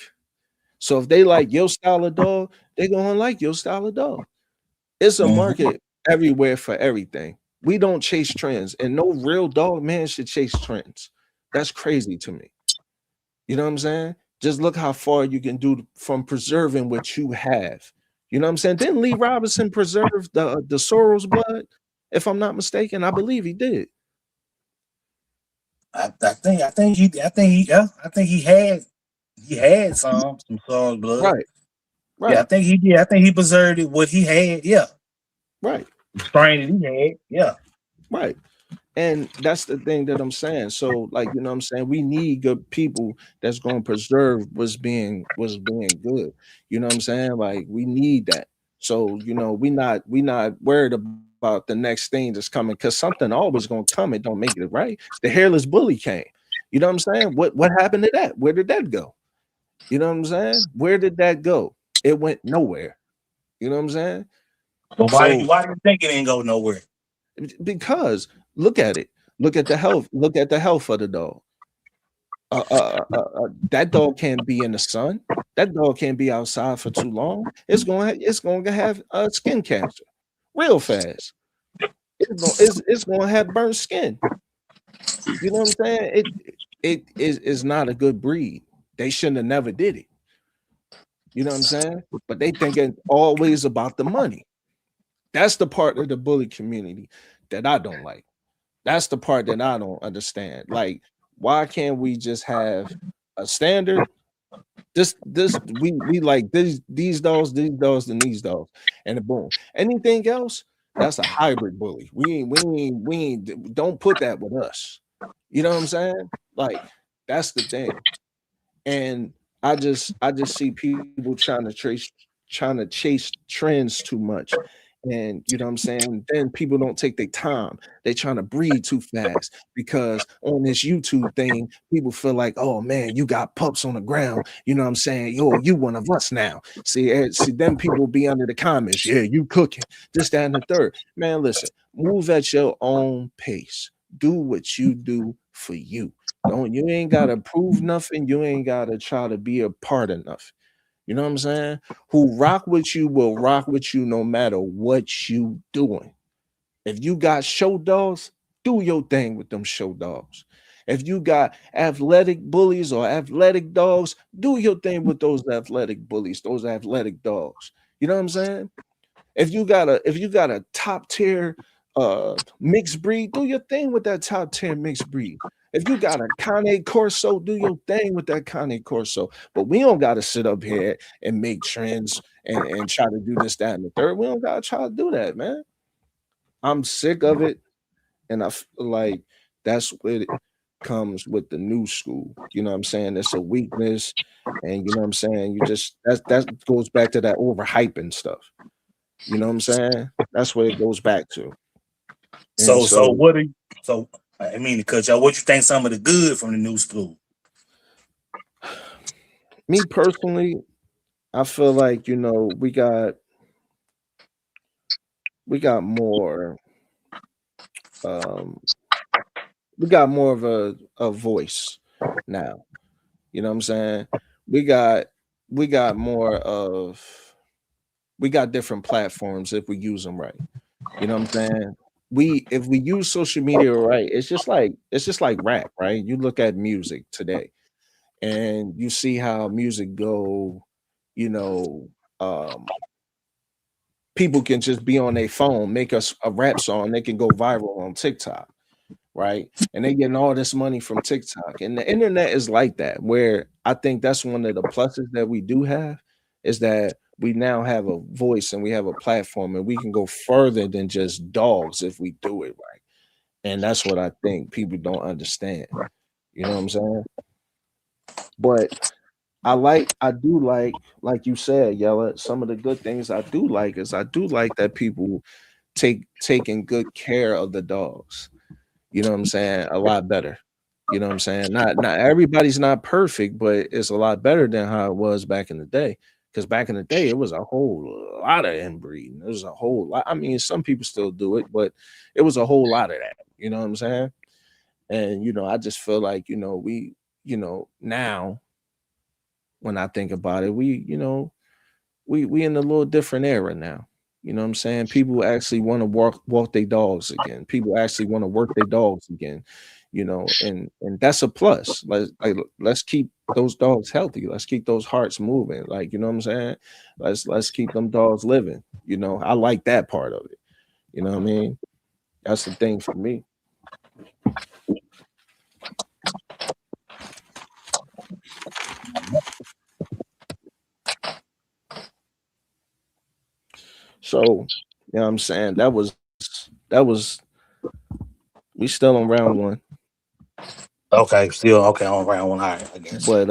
Speaker 1: So if they like your style of dog, they're going to like your style of dog. It's a
Speaker 3: Mhm.
Speaker 1: market everywhere for everything. We don't chase trends, and no real dog man should chase trends. That's crazy to me. You know what I'm saying? Just look how far you can do from preserving what you have. You know what I'm saying? Didn't Lee Robinson preserve the Soros blood? If I'm not mistaken, I believe he did.
Speaker 3: I think he had some song blood.
Speaker 1: Right,
Speaker 3: Yeah, I
Speaker 1: right,
Speaker 3: think he did. I think he preserved it what he had. Yeah,
Speaker 1: right,
Speaker 3: the strain that he had. Yeah.
Speaker 1: right. And that's the thing that I'm saying. So, like, you know what I'm saying? We need good people that's gonna preserve what's being good. You know what I'm saying? Like, we need that. So, we not worried about the next thing that's coming because something always gonna come. It don't make it right. The hairless bully came. You know what I'm saying? What happened to that? Where did that go? You know what I'm saying? Where did that go? It went nowhere. You know what I'm saying?
Speaker 3: But
Speaker 1: So
Speaker 3: why do you think it didn't go nowhere?
Speaker 1: because look at it. Look at the health. Look at the health of the dog. That dog can't be in the sun. That dog can't be outside for too long. It's going to have skin cancer real fast. It's going to have burnt skin. You know what I'm saying? It is not a good breed. They shouldn't have never did it. You know what I'm saying? But they think it's always about the money. That's the part of the bully community that I don't like. That's the part that I don't understand. Like, why can't we just have a standard? This we like these dogs, and these dogs, and boom. Anything else, that's a hybrid bully. We ain't don't put that with us. You know what I'm saying? Like, that's the thing. And I just see people trying to chase trends too much. And you know what I'm saying? Then people don't take their time. They trying to breed too fast because on this YouTube thing, people feel like, oh man, you got pups on the ground. You know what I'm saying? Yo, you one of us now. See, then people be under the comments. Yeah, you cooking this, that, and the third. Man, listen, move at your own pace. Do what you do for you. Don't You ain't gotta prove nothing. You ain't gotta try to be a part of nothing. You know what I'm saying? Who rock with you will rock with you no matter what you doing. If you got show dogs, do your thing with them show dogs. If you got athletic bullies or athletic dogs, do your thing with those athletic bullies, those athletic dogs. You know what I'm saying? If you got a top tier mixed breed, do your thing with that top tier mixed breed. If you got a Cane Corso, do your thing with that Cane Corso. But we don't got to sit up here and make trends and try to do this, that, and the third. We don't got to try to do that, man. I'm sick of it, and I feel like that's what it comes with the new school. You know what I'm saying? It's a weakness, and you know what I'm saying. That goes back to that overhyping stuff. You know what I'm saying? That's what it goes back to. And
Speaker 3: So
Speaker 1: so,
Speaker 3: what are you, so I mean to cut y'all, what you think some of the good from the new school?
Speaker 1: me personally, I feel like we got more um we got more of a voice now. You know what I'm saying? We got we got more of we got different platforms if we use them right. You know what I'm saying? We If we use social media right, it's just like rap, right? You look at music today and you see how music go, you know, um, people can just be on their phone, make us a rap song, they can go viral on TikTok, right? And they getting all this money from TikTok. And the internet is like that, where I think that's one of the pluses that we do have is that we now have a voice and we have a platform and we can go further than just dogs if we do it right. And that's what I think people don't understand. You know what I'm saying? But I do like you said, Yella, some of the good things I do like is I do like that people taking good care of the dogs. You know what I'm saying? A lot better. You know what I'm saying? Not everybody's not perfect, but it's a lot better than how it was back in the day. Because back in the day, it was a whole lot of inbreeding. It was a whole lot. I mean, some people still do it, but it was a whole lot of that. You know what I'm saying? And I just feel like, now when I think about it, we in a little different era now. You know what I'm saying? People actually want to walk their dogs again. People actually want to work their dogs again. And that's a plus. Let's keep those dogs healthy. Let's keep those hearts moving. Like, you know what I'm saying? Let's keep them dogs living. I like that part of it. You know what I mean? That's the thing for me. So, you know what I'm saying? That was We still on round one,
Speaker 3: Okay, still okay on round one. All right, I guess.
Speaker 1: but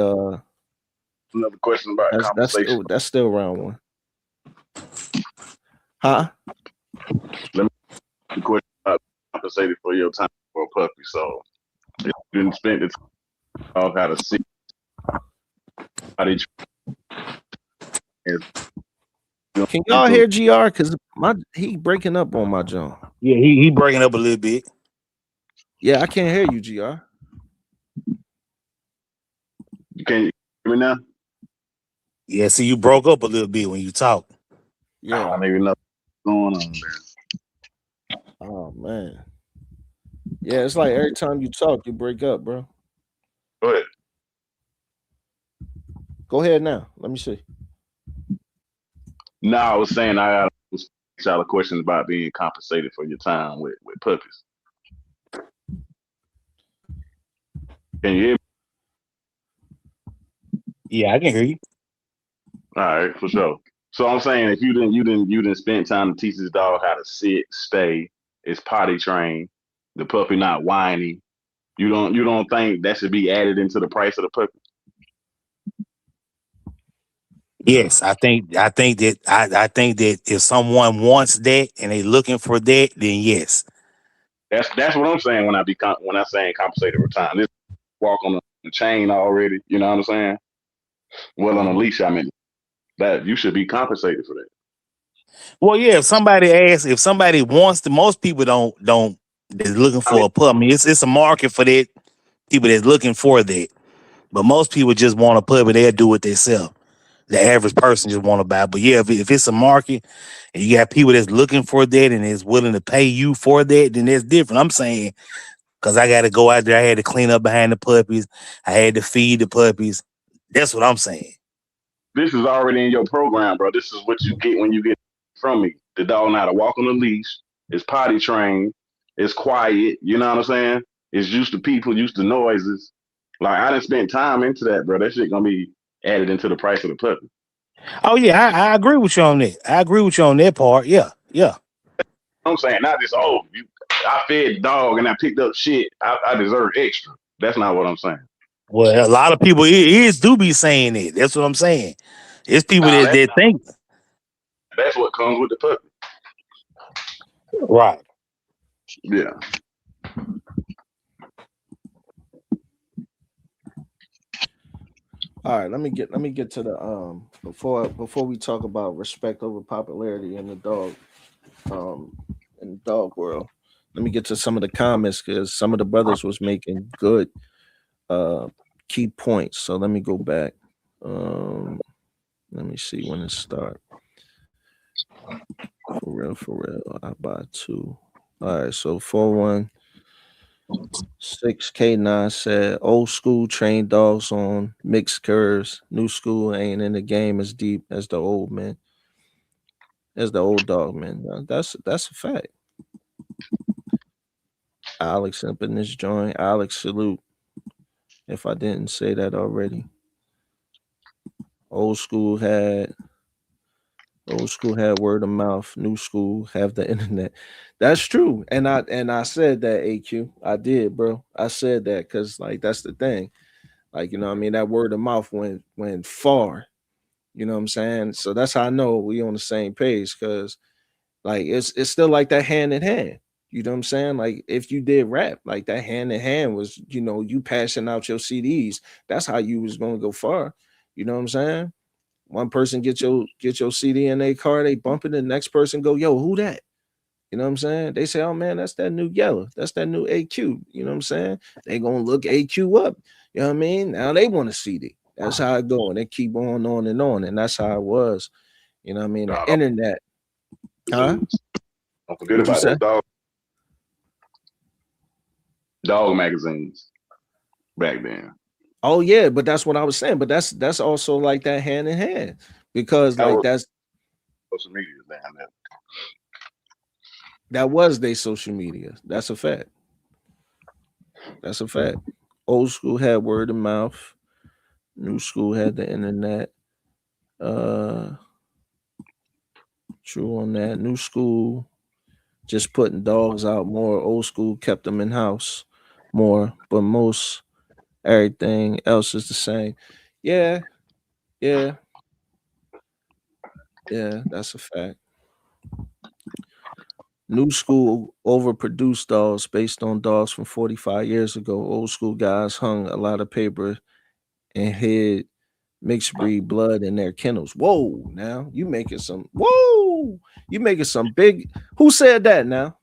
Speaker 5: Another question about compensation.
Speaker 1: that's still round one, huh?
Speaker 5: Let me ask you a question about compensated for your time for a puppy. So if you didn't spend the time, dog how to see how they
Speaker 1: Can y'all hear Gr? Cause he breaking up on my John.
Speaker 3: Yeah, he breaking up a little bit.
Speaker 1: Yeah, I can't hear you, Gr.
Speaker 5: Can you hear me now?
Speaker 3: Yeah, see, you broke up a little bit when you talk.
Speaker 1: Yeah.
Speaker 5: I don't even know what's going on there.
Speaker 1: Oh man. Yeah, it's like every time you talk, you break up, bro.
Speaker 5: Go ahead.
Speaker 1: Go ahead now. Let me see.
Speaker 5: No, I was saying I was y'all a question about being compensated for your time with puppies. Can you hear me?
Speaker 3: Yeah, I can hear you.
Speaker 5: All right, for sure. So I'm saying if you didn't spend time to teach this dog how to sit, stay, it's potty trained, the puppy not whiny. You don't think that should be added into the price of the puppy?
Speaker 3: Yes, I think that if someone wants that and they looking for that, then yes.
Speaker 5: That's what I'm saying when when I'm saying compensated for time. This walk on the chain already. You know what I'm saying? Well, on a leash, I mean that you should be compensated for that.
Speaker 3: Well, yeah, if somebody wants to, most people don't that's looking
Speaker 5: I mean,
Speaker 3: for a pup. I mean, it's a market for that. People that's looking for that. But most people just want a puppy, they'll do it themselves. The average person just want to buy. But yeah, if it's a market and you got people that's looking for that and is willing to pay you for that, then that's different. I'm saying because I got to go out there, I had to clean up behind the puppies, I had to feed the puppies. That's what I'm saying.
Speaker 5: this is already in your program, bro. This is what you get when you get from me. The dog know how to walk on a leash. It's potty trained. It's quiet. You know what I'm saying? It's used to people, used to noises. Like I didn't spend time into that, bro. That shit gonna be added into the price of the puppy.
Speaker 3: Oh yeah, I agree with you on that. I agree with you on that part. Yeah, yeah.
Speaker 5: I'm saying not just I fed the dog and I picked up shit. I deserve extra. That's not what I'm saying.
Speaker 3: Well, a lot of people do be saying it. That's what I'm saying. It's people
Speaker 5: Nah,
Speaker 3: that think
Speaker 5: that's what comes with the puppy.
Speaker 3: right.
Speaker 5: Yeah.
Speaker 1: All right, let me get to the before we talk about respect over popularity um in the dog world. Let me get to some of the comments because some of the brothers was making good uh key points. So let me go back. Um Let me see when it start. For real. I buy two. All right, so 416K9 said old school trained dogs on mixed curves. New school ain't in the game as deep as the old man, as the old dog man. That's a fact. Alex up in this joint. Alex salute. If I didn't say that already. Old school had Old school had word of mouth. New school have the internet. That's true. And I said that AQ. I did, bro. I said that because like that's the thing. Like, you know what I mean? That word of mouth went far. You know what I'm saying? So that's how I know we on the same page because like it's still like that hand in hand. You know what I'm saying? Like if you did rap, like that hand in hand was, you passing out your CDs. That's how you was gonna go far. You know what I'm saying? One person get your CD in their car, they bump it, the next person go, yo, who that? You know what I'm saying? They say, oh man, that's that new yellow. That's that new AQ. You know what I'm saying? They gonna look AQ up. You know what I mean? Now they want a CD. That's how it go. And they keep on and on. And that's how it was. You know what I mean? The
Speaker 5: Nah,
Speaker 1: internet. Huh?
Speaker 5: don't forget
Speaker 1: What you
Speaker 5: about
Speaker 1: say?
Speaker 5: those dog magazines back then.
Speaker 1: Oh yeah, but that's what I was saying. But that's also like that hand in hand. Because
Speaker 5: That
Speaker 1: like
Speaker 5: was
Speaker 1: that's
Speaker 5: social media down there.
Speaker 1: that was their social media. That's a fact. That's a fact. Old school had word of mouth. New school had the internet. Uh True on that. New school just putting dogs out more. Old school kept them in house more, but most everything else is the same. Yeah, yeah, yeah, that's a fact. New school overproduced dogs based on dogs from 45 years ago. Old school guys hung a lot of paper and hid mixed breed blood in their kennels. Whoa, now you making some whoa, you making some big who said that now?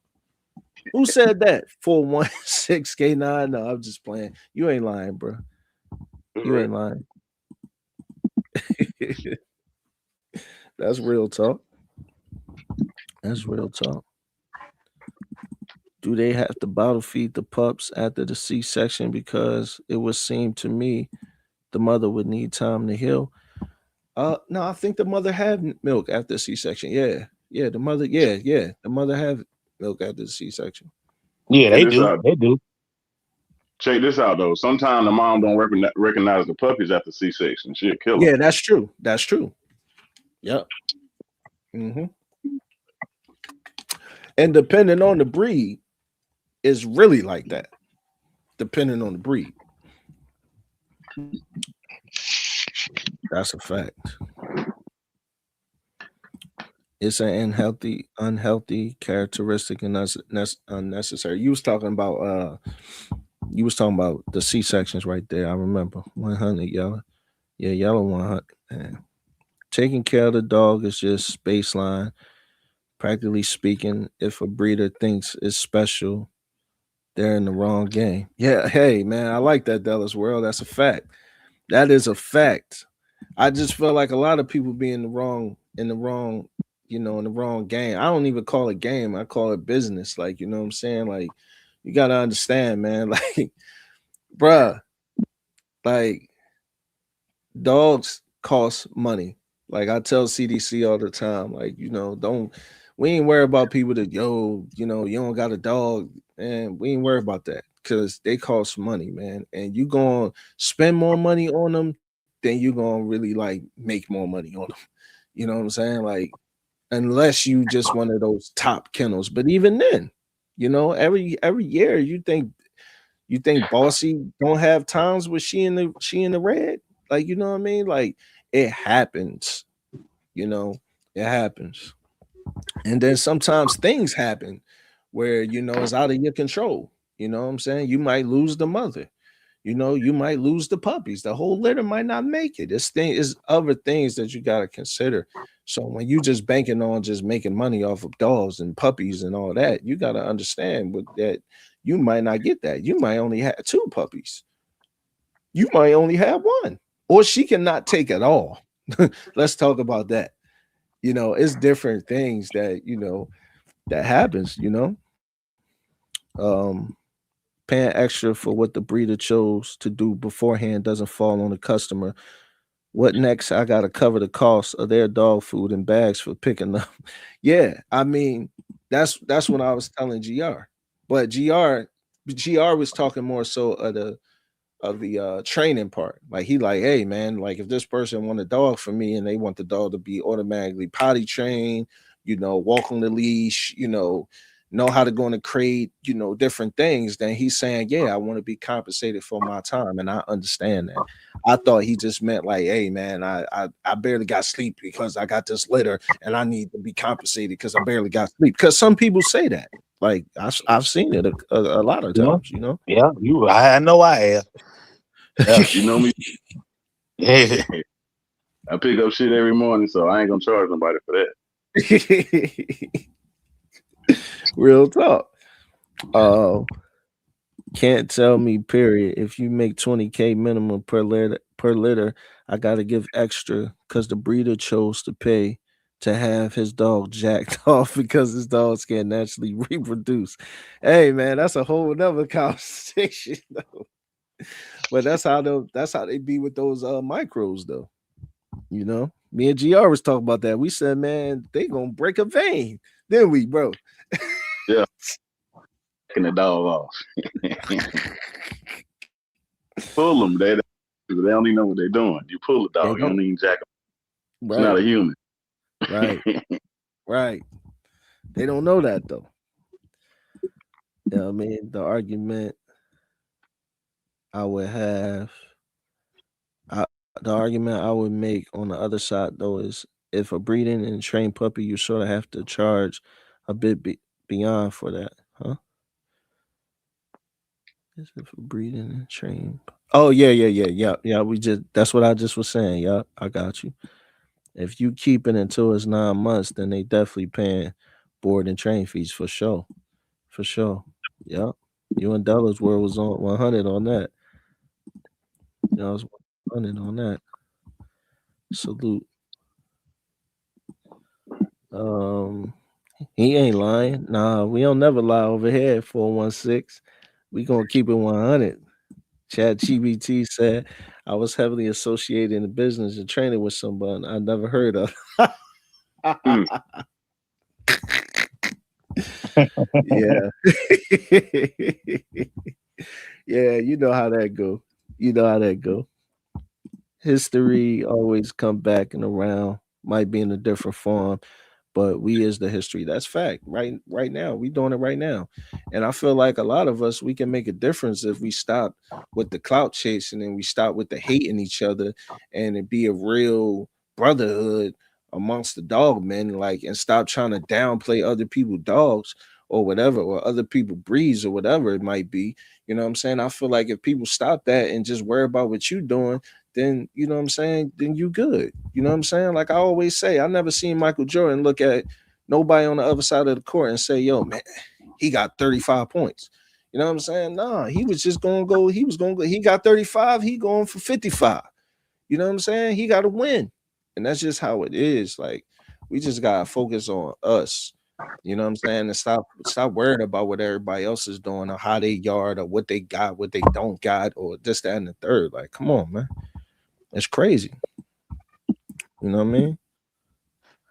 Speaker 1: Who said that? 416K9. No, I'm just playing. You ain't lying, bro. You
Speaker 5: Right.
Speaker 1: ain't lying. That's real talk. That's real talk. Do they have to bottle feed the pups after the C-section? Because it would seem to me the mother would need time to heal. No, I think the mother had milk after C-section. Yeah, yeah, the mother. Yeah, yeah, the mother have milk after the C-section.
Speaker 3: Yeah,
Speaker 5: Check
Speaker 3: they
Speaker 5: this
Speaker 3: do.
Speaker 5: out.
Speaker 3: They do.
Speaker 5: Check this out though. Sometimes the mom don't recognize the puppies after C-section. She'll kill them.
Speaker 1: Yeah, that's true. That's true. Yep. Hmm. And depending on the breed, it's really like that. Depending on the breed, that's a fact. It's an unhealthy characteristic and that's unnecessary. You was talking about the C sections right there. I remember 100 yellow. Yeah, yellow 100. Man. Taking care of the dog is just baseline. Practically speaking, if a breeder thinks it's special, they're in the wrong game. Yeah, hey man, I like that Dallas World. That's a fact. That is a fact. I just feel like a lot of people be in the wrong game. I don't even call it game. I call it business. Like, you know what I'm saying? Like, you gotta understand, man. Like, bruh, like dogs cost money. Like I tell CDC all the time, like, don't we ain't worry about people that you don't got a dog, and we ain't worry about that because they cost money, man. And you gonna spend more money on them then you gonna really like make more money on them. You know what I'm saying? Like, unless you just one of those top kennels. But even then, every year you think Bossy don't have times where she in the red? Like, you know what I mean? Like it happens, you know, it happens. And then sometimes things happen where it's out of your control. You know what I'm saying? You might lose the mother. You might lose the puppies. The whole litter might not make it. This thing is other things that you got to consider. So when you just banking on just making money off of dogs and puppies and all that, you got to understand that you might not get that. You might only have two puppies. You might only have one, or she cannot take it all. Let's talk about that. It's different things that happens. Um, Paying extra for what the breeder chose to do beforehand doesn't fall on the customer. What next? I gotta cover the cost of their dog food and bags for picking up. Yeah, I mean, that's what I was telling GR. But GR was talking more so of the training part. Like he like, hey man, like if this person want a dog for me and they want the dog to be automatically potty trained, walk on the leash, know how to go in the crate, different things, then he's saying, yeah, I want to be compensated for my time. And I understand that. I thought he just meant like, hey man, I barely got sleep because I got this litter and I need to be compensated because I barely got sleep. Because some people say that. Like I've seen it a lot of
Speaker 3: Yeah,
Speaker 1: times.
Speaker 3: yeah. I know I have. Yeah,
Speaker 5: You know me.
Speaker 3: yeah.
Speaker 5: I pick up shit every morning, so I ain't gonna charge nobody for that.
Speaker 1: Real talk. Uh, can't tell me period. If you make 20K minimum per litter, I gotta give extra because the breeder chose to pay to have his dog jacked off because his dogs can't naturally reproduce. Hey man, that's a whole nother conversation though. But that's how they be with those micros though. Me and GR was talking about that. We said, man, they gonna break a vein. Then we, bro.
Speaker 5: Yeah, taking the dog off. Pull them. They don't even know what they're doing. You pull the
Speaker 1: They
Speaker 5: dog. You
Speaker 1: don't.
Speaker 5: don't even jack him. It's
Speaker 1: Right,
Speaker 5: not a human.
Speaker 1: right, right. They don't know that though. Yeah, I mean, the argument I would have, the argument I would make on the other side though is if a breeding and trained puppy, you sort of have to charge a bit beyond for that, huh? Is if a breeding and trained. Oh yeah. We just that's what I just was saying. Yeah, I got you. If you keep it until it's 9 months, then they definitely paying board and train fees for sure, for sure. Yeah, you and Della's word was on 100 on that. You know, I was 100 on that. Salute. Um, he ain't lying. Nah, we don't never lie over here at 416. We gonna keep it 100. Chad GBT said I was heavily associated in the business and training with someone I never heard of.
Speaker 5: Mm.
Speaker 1: Yeah. Yeah, you know how that go. You know how that go. History always come back and around, might be in a different form, but we is the history. That's fact. Right now. We doing it right now. And I feel like a lot of us we can make a difference if we stop with the clout chasing and we stop with the hating each other and it be a real brotherhood amongst the dog men, like and stop trying to downplay other people dogs or whatever, or other people breeds or whatever it might be. You know what I'm saying? I feel like if people stop that and just worry about what you doing, then you know what I'm saying, then you good. You know what I'm saying? Like I always say, I never seen Michael Jordan look at nobody on the other side of the court and say, yo, man, he got 35 points. You know what I'm saying? Nah, he was just gonna go, he was gonna go, he got 35, he going for 55. You know what I'm saying? He gotta win. And that's just how it is. Like we just gotta focus on us. You know what I'm saying? And stop worrying about what everybody else is doing or how they yard or what they got, what they don't got, or this, that, and the third. Like, come on, man. It's crazy. You know what I mean?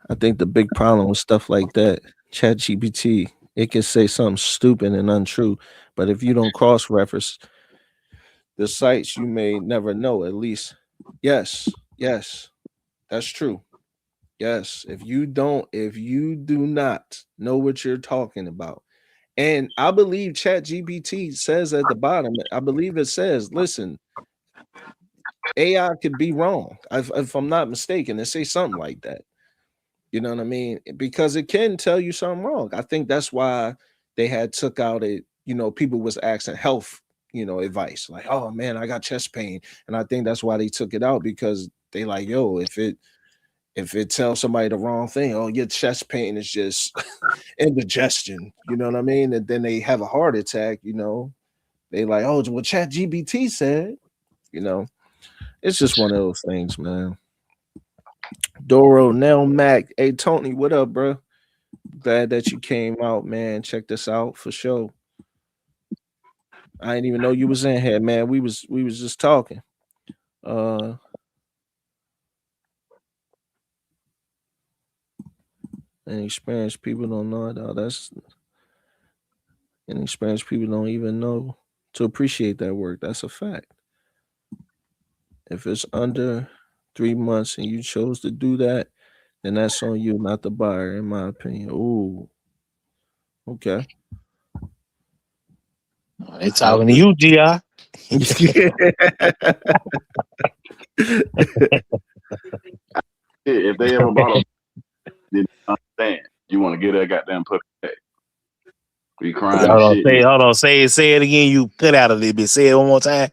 Speaker 1: I think the big problem with stuff like that, Chat GPT, it can say something stupid and untrue, but if you don't cross reference the sites, you may never know. At least, yes, that's true. Yes, if you do not know what you're talking about, and I believe Chat GPT says at the bottom, I believe it says, listen, AI could be wrong. If I'm not mistaken, it say something like that. You know what I mean? Because it can tell you something wrong. I think that's why they had took out it, people was asking health, advice. Like, oh man, I got chest pain. And I think that's why they took it out because they like, yo, if it tells somebody the wrong thing, oh, your chest pain is just indigestion, you know what I mean? And then they have a heart attack, they like, oh, what Chat GBT said, you know. It's just one of those things, man. Doro, Nell Mac. Hey Tony, what up, bro? Glad that you came out, man. Check this out for sure. I didn't even know you was in here, man. We was just talking. Uh and experienced people don't know it. Oh, that's inexperienced people don't even know to appreciate that work. That's a fact. If it's under 3 months and you chose to do that, then that's on you, not the buyer, in my opinion. Ooh, okay.
Speaker 3: They
Speaker 1: That's
Speaker 3: talking to you, Gr.
Speaker 5: If they ever bought a, didn't understand. You want to get that goddamn puppy back. Be crying and shit.
Speaker 3: Hold on, say it again. You cut out a little bit. Say it one more time.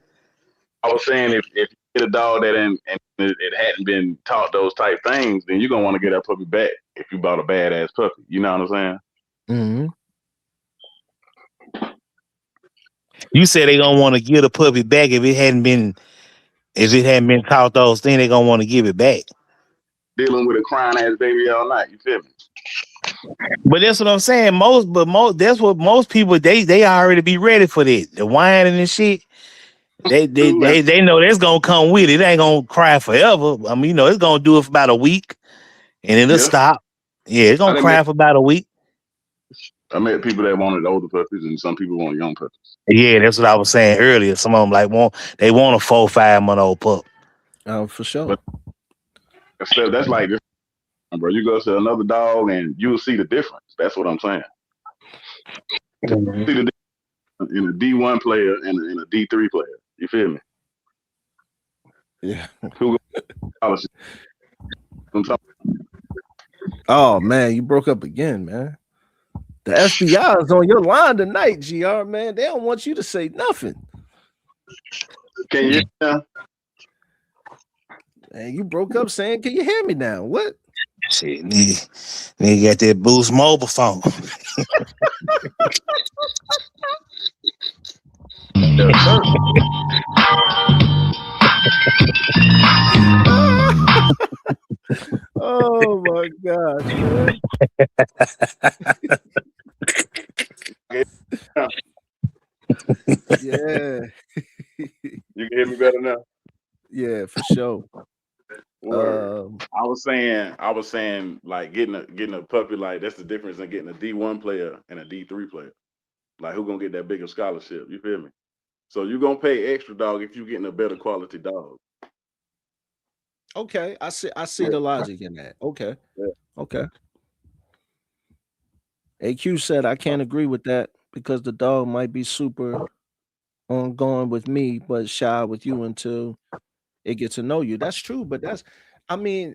Speaker 5: I was saying if you get a dog that and it hadn't been taught those type things, then you're gonna want to get that puppy back if you bought a badass puppy. You know what I'm saying?
Speaker 1: Mm-hmm.
Speaker 3: You said they gonna want to give the puppy back if it hadn't been taught those things. They gonna want to give it back.
Speaker 5: Dealing with a crying ass baby all night. You feel me?
Speaker 3: But that's what I'm saying. That's what most people they already be ready for that. The whining and shit. They they
Speaker 5: Too, and
Speaker 3: they they know that's gonna come with it. It ain't gonna cry forever. I mean, it's gonna do it for about a week and it'll
Speaker 5: yeah,
Speaker 3: stop. Yeah, it's
Speaker 5: I
Speaker 3: gonna
Speaker 5: done met
Speaker 3: cry for about a week.
Speaker 5: I met people that wanted older puppies, and some people want young puppies.
Speaker 3: Yeah, that's what I was saying earlier. Some of them want a 4-5 month old pup.
Speaker 1: For sure.
Speaker 5: But that's like this, bro. You go to another dog, and you'll see the difference. That's what I'm saying. See the difference. and a D1 player and a D3 player. You feel me?
Speaker 1: Yeah.
Speaker 5: Who got scholarship? I'm talking-
Speaker 1: Oh man, you broke up again, man. The FBI is on your line tonight, GR, man. They don't want you to say nothing.
Speaker 5: Can you?
Speaker 1: And you broke up saying, "Can you hear me now?" What?
Speaker 3: Shit, nigga got that Boost mobile phone.
Speaker 1: Oh my gosh, man. Yeah.
Speaker 5: You can hear me better now.
Speaker 1: Yeah, for sure.
Speaker 5: Word. I was saying, like getting a puppy, like that's the difference in getting a D1 player and a D3 player. Like who gonna get that bigger scholarship? You feel me? So you gonna pay extra, dog, if you getting a better quality dog.
Speaker 1: Okay, I see the logic in that. Okay.
Speaker 5: Yeah.
Speaker 1: Okay. AQ said I can't agree with that because the dog might be super ongoing with me, but shy with you until it gets to know you. That's true, but I mean,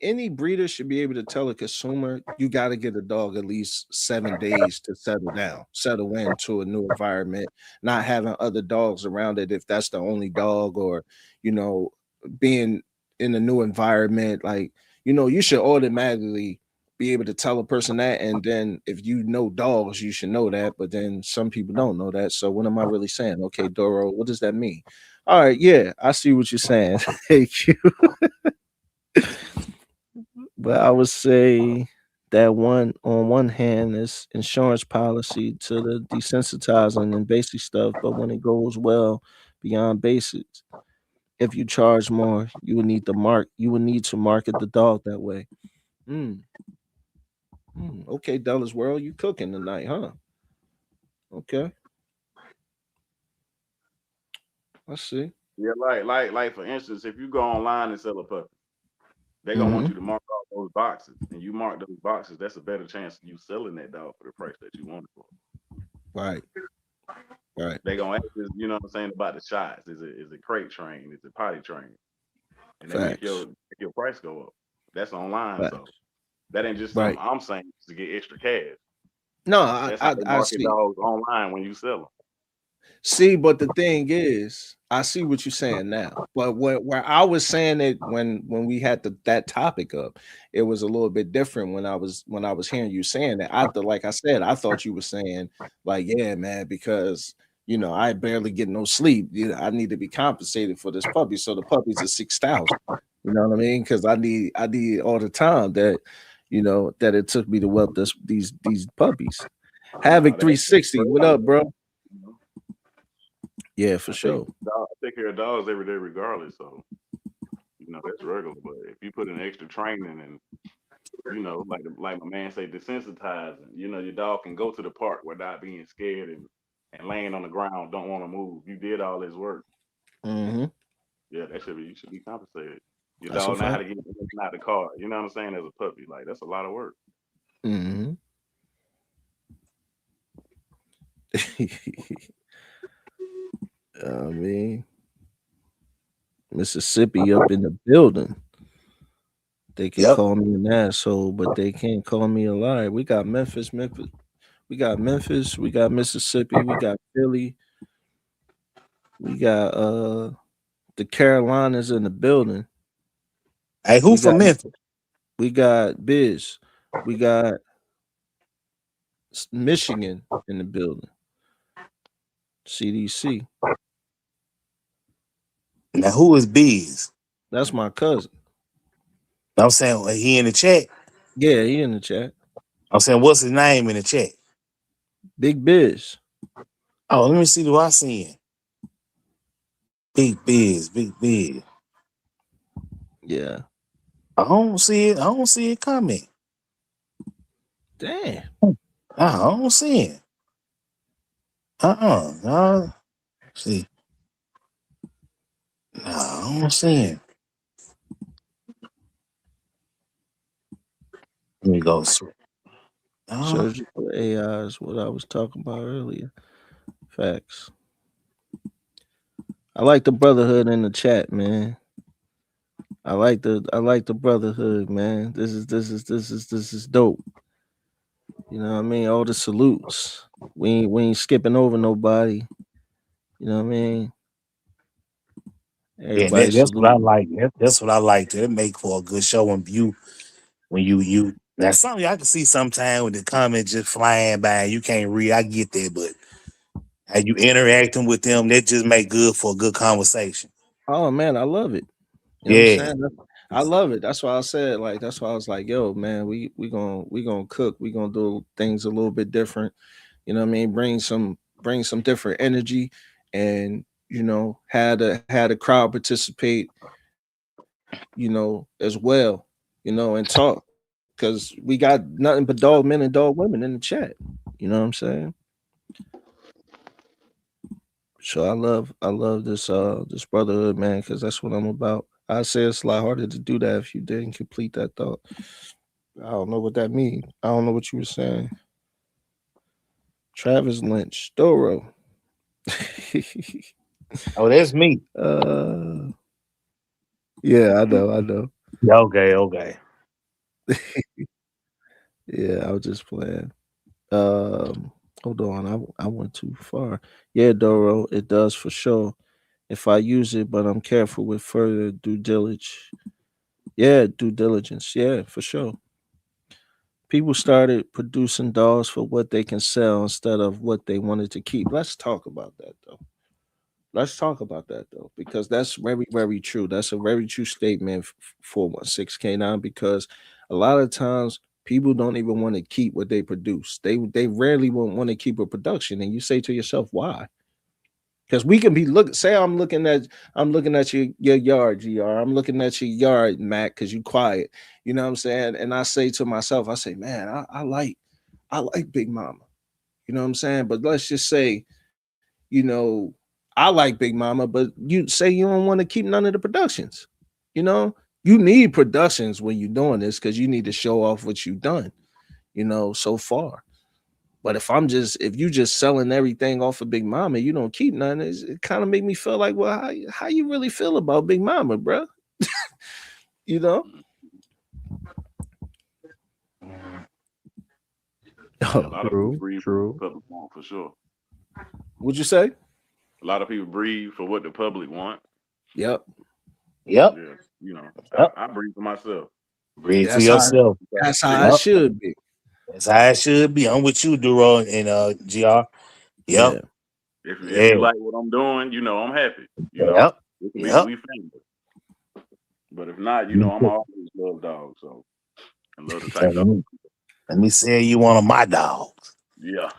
Speaker 1: any breeder should be able to tell a consumer you got to get a dog at least 7 days to settle down, settle into a new environment, not having other dogs around it if that's the only dog, or you know, being in a new environment. Like, you should automatically be able to tell a person that, and then if you know dogs, you should know that. But then some people don't know that. So what am I really saying? Okay, Doro, what does that mean? All right, yeah, I see what you're saying. Thank you. But I would say that on one hand is insurance policy to the desensitizing and basic stuff, but when it goes well beyond basics, if you charge more, you would need to market the dog that way. Mm, okay, Dallas World, you cooking tonight, huh? Okay, I see.
Speaker 5: Yeah, like for instance, if you go online and sell a puppy, they're gonna want
Speaker 1: Hmm.
Speaker 5: you to mark off those boxes. And you mark those boxes, that's a better chance of you selling that dog for the price that you want it for.
Speaker 1: Right, right.
Speaker 5: They're gonna ask you, you know what I'm saying, about the shots. Is it crate trained? Is it potty trained? And they
Speaker 1: Facts,
Speaker 5: make your price go up. That's online, so
Speaker 1: facts.
Speaker 5: that ain't just something
Speaker 1: Right.
Speaker 5: I'm saying to get extra cash.
Speaker 1: No,
Speaker 5: That's how they
Speaker 1: I
Speaker 5: market
Speaker 1: see.
Speaker 5: dogs online when you sell them.
Speaker 1: See, but the thing is, I see what you're saying now. But where I was saying it when we had that topic up, it was a little bit different when I was hearing you saying that. Like I said, I thought you were saying like, yeah, man, because I barely get no sleep. I need to be compensated for this puppy. So the puppy's a 6,000. You know what I mean? Because I need all the time that it took me to whelp these puppies.
Speaker 5: Nah,
Speaker 1: Havoc
Speaker 5: that's
Speaker 1: 360, what
Speaker 5: regular,
Speaker 1: up, bro?
Speaker 5: you know.
Speaker 1: Yeah, for sure.
Speaker 5: I take care of dogs every day regardless. So, that's regular. But if you put in extra training and like my man say, desensitizing, your dog can go to the park without being scared and laying on the ground, don't want to move. You did all this work.
Speaker 1: Hmm.
Speaker 5: Yeah, you should be compensated. Your
Speaker 1: That's a
Speaker 5: dog know how
Speaker 1: fact.
Speaker 5: to get in and out the car. You know what I'm saying? As a puppy, like that's a lot of work.
Speaker 1: Hmm. I mean, Mississippi up in the building. They can
Speaker 3: Yep.
Speaker 1: call me an asshole, but they can't call me a liar. We got Memphis. We got Memphis. We got Mississippi. We got Philly. We got the Carolinas in the building.
Speaker 3: Hey, who
Speaker 1: We got
Speaker 3: from Memphis?
Speaker 1: we got Biz. We got Michigan in the building. CDC.
Speaker 3: Now, who is Biz?
Speaker 1: That's my cousin.
Speaker 3: I'm saying he in the chat.
Speaker 1: Yeah, he in the chat.
Speaker 3: I'm saying what's his name in the chat?
Speaker 1: Big Biz.
Speaker 3: Oh, let me see who I see. Big Biz, Big Biz.
Speaker 1: Yeah.
Speaker 3: I don't see it. I don't see it coming.
Speaker 1: Damn.
Speaker 3: I don't see it. No. See. No, I don't see it. Let me go. Oh,
Speaker 1: Surgical AI is what I was talking about earlier. Facts. I like the brotherhood in the chat, man. I like the brotherhood, man. This is dope. You know what I mean? All the salutes. We ain't skipping over nobody. You know what I mean?
Speaker 3: yeah,
Speaker 1: Everybody
Speaker 3: that's what I
Speaker 1: salute.
Speaker 3: like. That's what I like. It make for a good show when you that's something I can see sometime when the comments just flying by and you can't read. I get that, but how you interacting with them, that just make good for a good conversation.
Speaker 1: Oh man, I love it. You know what I'm
Speaker 3: Yeah.
Speaker 1: saying? I love it. That's why I said like that's why I was like, yo, man, we gonna cook. We gonna do things a little bit different. You know what I mean? Bring some different energy and had the crowd participate, as well, and talk. Cause we got nothing but dog men and dog women in the chat. You know what I'm saying? So I love this brotherhood, man, because that's what I'm about. I say it's a lot harder to do that if you didn't complete that thought. I don't know what that means. I don't know what you were saying. Travis Lynch, Doro.
Speaker 3: Oh, that's me.
Speaker 1: uh, yeah, I know.
Speaker 3: Yeah, okay, okay.
Speaker 1: Yeah, I was just playing. Hold on, I went too far. Yeah, Doro, it does for sure. If I use it, but I'm careful with further due diligence. Yeah, due diligence. Yeah, for sure. People started producing dolls for what they can sell instead of what they wanted to keep. Let's talk about that though. Let's talk about that though, because that's very, very true. That's a very true statement for 16K9 because a lot of times people don't even want to keep what they produce. They rarely want to keep a production, and you say to yourself, why? Because we can be look. Say I'm looking at your yard, Gr. I'm looking at your yard, Mac, because you quiet. You know what I'm saying? And I say to myself, I say, man, I like Big Mama. You know what I'm saying? But let's just say, you know, I like Big Mama, but you say you don't want to keep none of the productions. You know, you need productions when you're doing this because you need to show off what you've done. So far. But if you just selling everything off of Big Mama, you don't keep none. It kind of make me feel like, well, how you really feel about Big Mama, bro? You know?
Speaker 3: Mm.
Speaker 5: Yeah, a
Speaker 1: Oh,
Speaker 5: lot of people
Speaker 6: True,
Speaker 5: breathe for what the
Speaker 6: true.
Speaker 5: public want for sure.
Speaker 1: would you say?
Speaker 5: A lot of people breathe for what the public want.
Speaker 1: Yep.
Speaker 3: Yep,
Speaker 5: Yeah, I,
Speaker 3: yep.
Speaker 5: I breathe for myself.
Speaker 3: Breathe for
Speaker 1: That's how
Speaker 3: yourself.
Speaker 1: that's
Speaker 5: If
Speaker 1: how it
Speaker 3: Yep.
Speaker 1: should be.
Speaker 3: That's how it should be. I'm with you, Duro and GR. Yep.
Speaker 1: Yeah.
Speaker 5: if
Speaker 3: Yeah.
Speaker 5: you like what I'm doing, I'm happy.
Speaker 3: Yep.
Speaker 5: We
Speaker 3: Yep.
Speaker 5: family. But if not,
Speaker 3: Me
Speaker 5: I'm
Speaker 3: too.
Speaker 5: always love dogs. So I love the
Speaker 3: So
Speaker 5: type dog.
Speaker 3: let me say you one of my dogs.
Speaker 5: Yeah.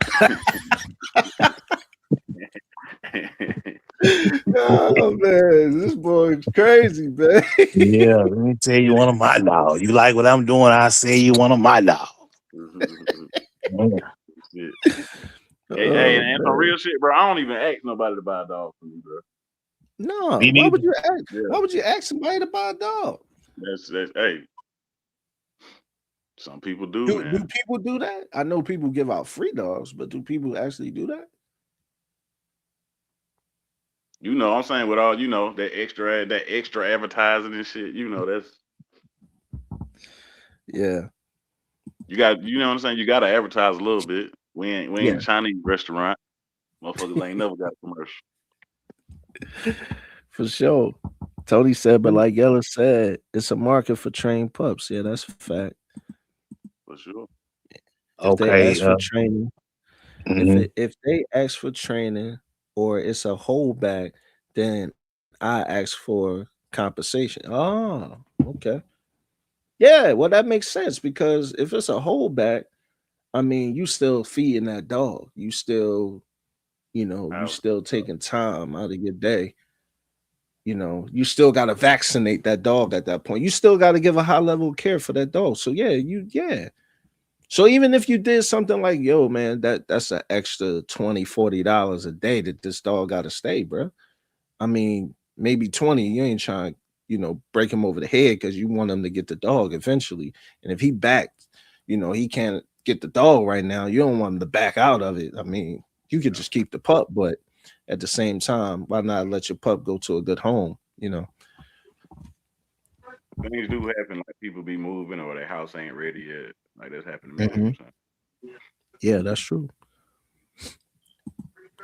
Speaker 1: Oh man, this boy's crazy, man.
Speaker 3: Yeah, let me tell you one of my dogs. You like what I'm doing, I say you one of my dogs. Yeah.
Speaker 5: Shit. Hey,
Speaker 1: Oh
Speaker 5: and some
Speaker 1: man.
Speaker 5: real shit, bro. I don't even ask nobody to buy a dog for me, bro.
Speaker 1: No,
Speaker 3: Me
Speaker 1: why
Speaker 3: neither.
Speaker 1: would you ask?
Speaker 5: Yeah,
Speaker 1: Why would you ask somebody to buy a dog?
Speaker 5: that's hey. Some people do,
Speaker 1: Do
Speaker 5: man.
Speaker 1: people do that? I know people give out free dogs, but do people actually do that?
Speaker 5: I'm saying with all that extra advertising and shit. That's
Speaker 1: Yeah.
Speaker 5: you got. You know what I'm saying. You got to advertise a little bit. We ain't
Speaker 1: Yeah.
Speaker 5: a Chinese restaurant. Motherfuckers ain't never got a commercial
Speaker 1: For sure. Tony said, but like Yella said, it's a market for trained pups. Yeah, that's a fact.
Speaker 5: for sure.
Speaker 1: If they
Speaker 3: Okay.
Speaker 1: ask for training,
Speaker 3: Mhm.
Speaker 1: if they ask for training or it's a holdback, then I ask for compensation. Oh, okay. Yeah, well, that makes sense because if it's a holdback, I mean, you still feeding that dog. You
Speaker 5: How,
Speaker 1: still taking time out of your day. You still got to vaccinate that dog at that point. You still got to give a high level of care for that dog. So yeah. So even if you did something like, yo, man, that's an extra $20-$40 a day that this dog got to stay, bro. I mean, maybe 20, you ain't trying, break him over the head because you want him to get the dog eventually. And if he back, he can't get the dog right now. You don't want him to back out of it. I mean, you could just keep the pup, but at the same time, why not let your pup go to a good home?
Speaker 5: Things do happen, like people be moving or their house ain't ready yet. Like that's happened to me a
Speaker 1: Hmm.
Speaker 5: few times.
Speaker 1: Yeah, that's true.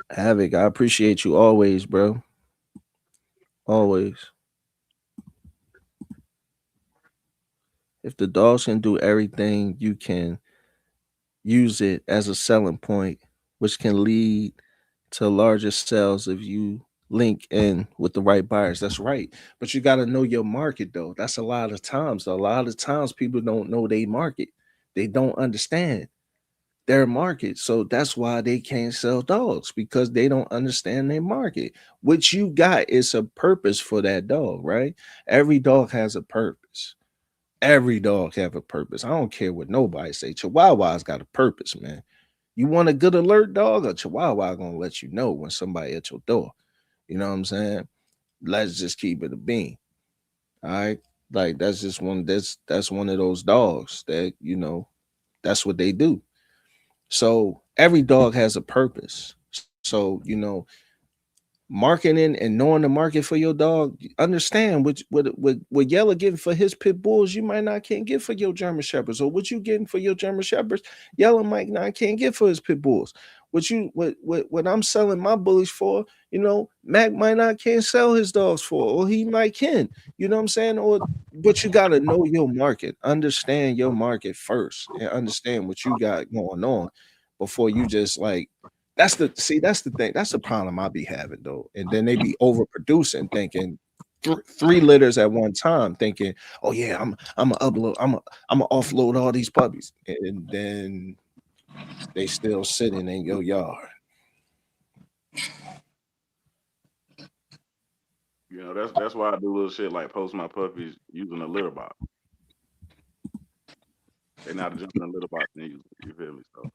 Speaker 1: Havoc, I appreciate you always, bro. Always. If the dogs can do everything, you can use it as a selling point, which can lead to larger sales if you link in with the right buyers. That's right. But you got to know your market, though. That's a lot of times. A lot of times people don't know their market. They don't understand their market. So that's why they can't sell dogs because they don't understand their market. What you got is a purpose for that dog, right? Every dog has a purpose. Every dog have a purpose. I don't care what nobody say. Chihuahua's got a purpose, man. You want a good alert dog? A Chihuahua gonna let you know when somebody at your door. You know what I'm saying? Let's just keep it a bean. All right. Like that's just one that's one of those dogs that, that's what they do. So every dog has a purpose. So, marketing and knowing the market for your dog, understand what Yella getting for his pit bulls, you might not can't get for your German shepherds, or what you getting for your German shepherds, Yella might not can't get for his pit bulls. What I'm selling my bullies for, Mac might not can't sell his dogs for, or he might can. You know what I'm saying? Or but you gotta know your market, understand your market first, and understand what you got going on before you just like that's the thing. That's the problem I be having though. And then they be overproducing, thinking three litters at one time, thinking, oh yeah, I'm gonna upload, I'm gonna offload all these puppies, and then they still sitting in your yard.
Speaker 5: That's why I do little shit like post my puppies using a litter box. They not jumping in a litter box and use it. You feel me? So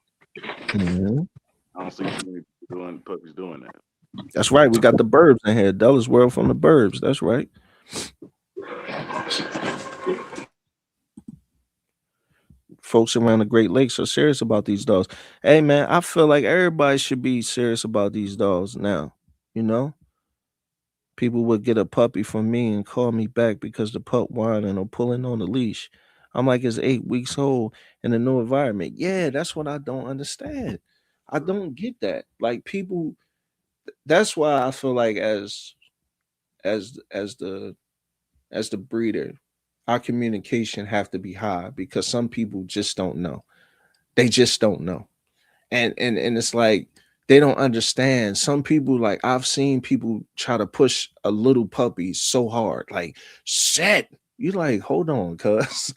Speaker 1: Mhm.
Speaker 5: I don't see too many people doing puppies doing that.
Speaker 1: That's right. We got the burbs in here. Della's World from the Burbs. That's right. Folks around the Great Lakes are serious about these dogs. Hey man, I feel like everybody should be serious about these dogs now. You know, people would get a puppy from me and call me back because the pup whining or pulling on the leash. I'm like, it's 8 weeks old in a new environment. Yeah, that's what I don't understand. I don't get that. Like people, that's why I feel like as as the as the breeder, our communication have to be high because some people just don't know. They just don't know. And it's like they don't understand. Some people, like I've seen people try to push a little puppy so hard, like set. You like, hold on, cuz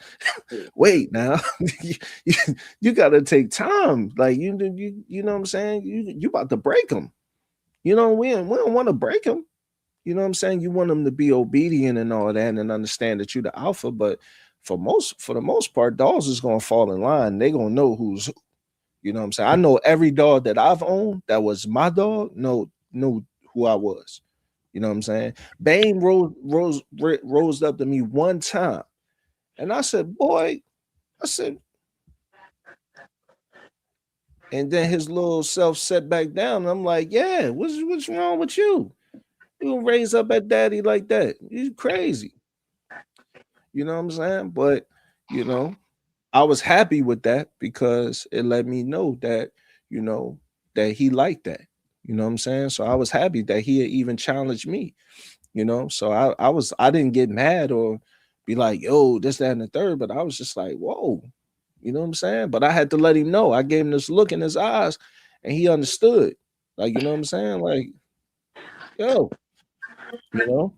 Speaker 1: wait now. you, you, you gotta take time. Like you know what I'm saying? You about to break them. We don't want to break them. You know what I'm saying? You want them to be obedient and all that and understand that you're the alpha, but for the most part, dogs is gonna fall in line. They gonna know who's, you know what I'm saying? I know every dog that I've owned that was my dog, know who I was. You know what I'm saying? Bane rose up to me one time, and I said, "Boy," I said, and then his little self set back down. And I'm like, "Yeah, what's wrong with you? You gonna raise up at daddy like that? You crazy?" You know what I'm saying? But you know, I was happy with that because it let me know that, you know, that he liked that. You know what I'm saying? So I was happy that he had even challenged me. So I didn't get mad or be like, yo, this, that, and the third, but I was just like, whoa, you know what I'm saying? But I had to let him know. I gave him this look in his eyes and he understood. Like, you know what I'm saying? Like, yo, you know,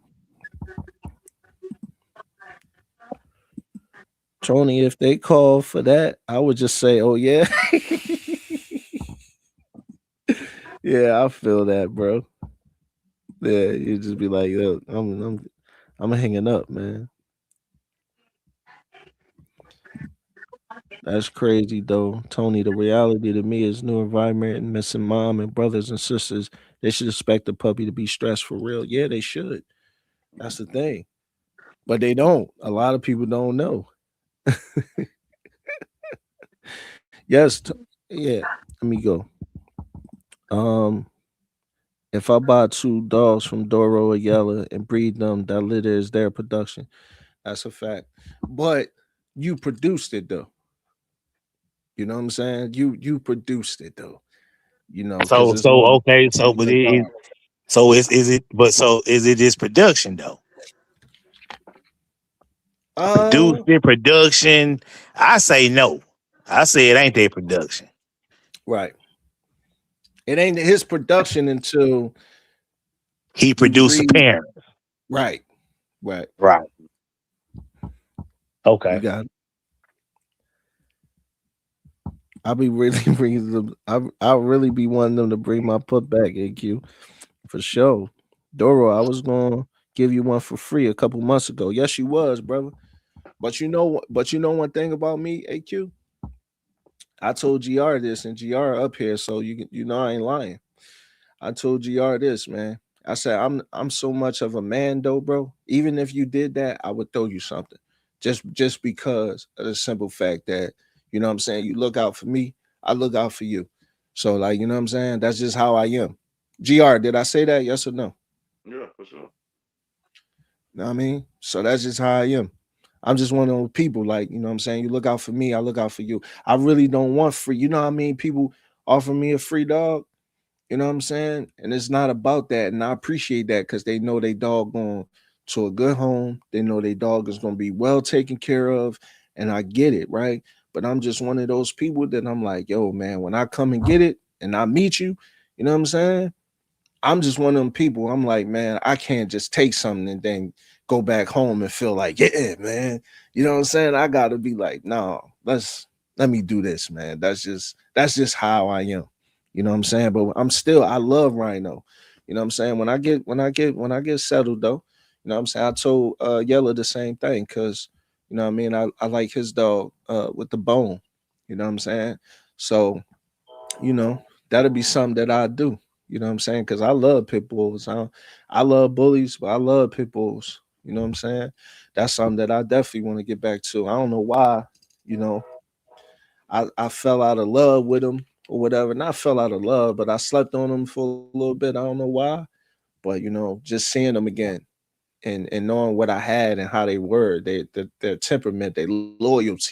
Speaker 1: Tony, if they call for that, I would just say, oh yeah. Yeah, I feel that, bro. Yeah, you just be like, look, I'm hanging up, man. That's crazy though, Tony. The reality to me is new environment and missing mom and brothers and sisters. They should expect the puppy to be stressed for real. Yeah, they should. That's the thing, but they don't. A lot of people don't know. Yes, yeah. Let me go. Um, if I buy two dogs from Doro or Yella and breed them, that litter is their production. That's a fact. But you produced it though. You know what I'm saying? You produced it though. You know, because
Speaker 3: So
Speaker 1: it's
Speaker 3: so
Speaker 1: more
Speaker 3: okay, so
Speaker 1: than
Speaker 3: but
Speaker 1: a
Speaker 3: it
Speaker 1: dog.
Speaker 3: so is it but so is it just production though?
Speaker 1: Uh,
Speaker 3: Produced it, production. I say no. I say it ain't their production.
Speaker 1: right. It ain't his production until
Speaker 3: He
Speaker 1: you
Speaker 3: produced a
Speaker 1: breed.
Speaker 3: parent.
Speaker 1: Right. Right.
Speaker 3: Right.
Speaker 1: You
Speaker 3: Okay.
Speaker 1: got. I'll be really bringing them. I'll really be wanting them to bring my pup back, AQ, for sure. Doro, I was gonna give you one for free a couple months ago. Yes, you was, brother. But you know one thing about me, AQ. I told GR this, and GR up here, so you know I ain't lying. I told GR this, man. I said I'm so much of a man though, bro. Even if you did that, I would throw you something. Just because of the simple fact that, you know what I'm saying, you look out for me, I look out for you. So like, you know what I'm saying? That's just how I am. GR, did I say that? Yes or no?
Speaker 5: Yeah, for sure.
Speaker 1: Know what I mean? So that's just how I am. I'm just one of those people, like, you know what I'm saying? You look out for me, I look out for you. I really don't want free. You know what I mean? People offer me a free dog. You know what I'm saying? And it's not about that. And I appreciate that because they know they dog going to a good home. They know their dog is going to be well taken care of. And I get it, right? But I'm just one of those people that I'm like, yo, man, when I come and get it and I meet you, you know what I'm saying? I'm just one of them people. I'm like, man, I can't just take something and then go back home and feel like, yeah, man. You know what I'm saying? I gotta be like, no, let me do this, man. That's just how I am. You know what I'm saying? But I love Rhino. You know what I'm saying? When I get settled though, you know what I'm saying? I told Yella the same thing because you know what I mean, I like his dog with the bone. You know what I'm saying? So you know, that'll be something that I do. You know what I'm saying? Because I love pit bulls. I love bullies, but I love pit bulls. You know what I'm saying? That's something that I definitely want to get back to. I don't know why, you know, I fell out of love with them or whatever. Not fell out of love, but I slept on them for a little bit. I don't know why. But you know, just seeing them again and knowing what I had and how they were, their temperament, their loyalty,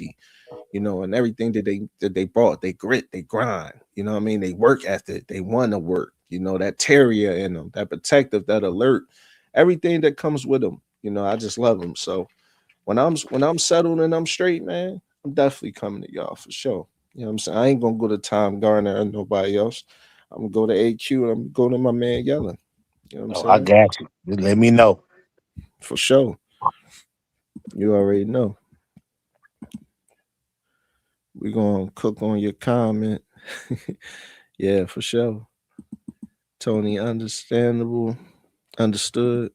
Speaker 1: you know, and everything that they brought, they grit, they grind, you know what I mean? They work ethic, they want to work, you know, that terrier in them, that protective, that alert, everything that comes with them. You know, I just love them. So when I'm settled and I'm straight, man, I'm definitely coming to y'all for sure. You know what I'm saying? I ain't gonna go to Tom Garner or nobody else. I'm gonna go to AQ and I'm gonna go to my man Yellen. You know what I'm
Speaker 3: Oh, I
Speaker 1: saying?
Speaker 3: got you. Just let me know.
Speaker 1: For sure. You already know. We gonna cook on your comment. Yeah, for sure. Tony, understandable, understood.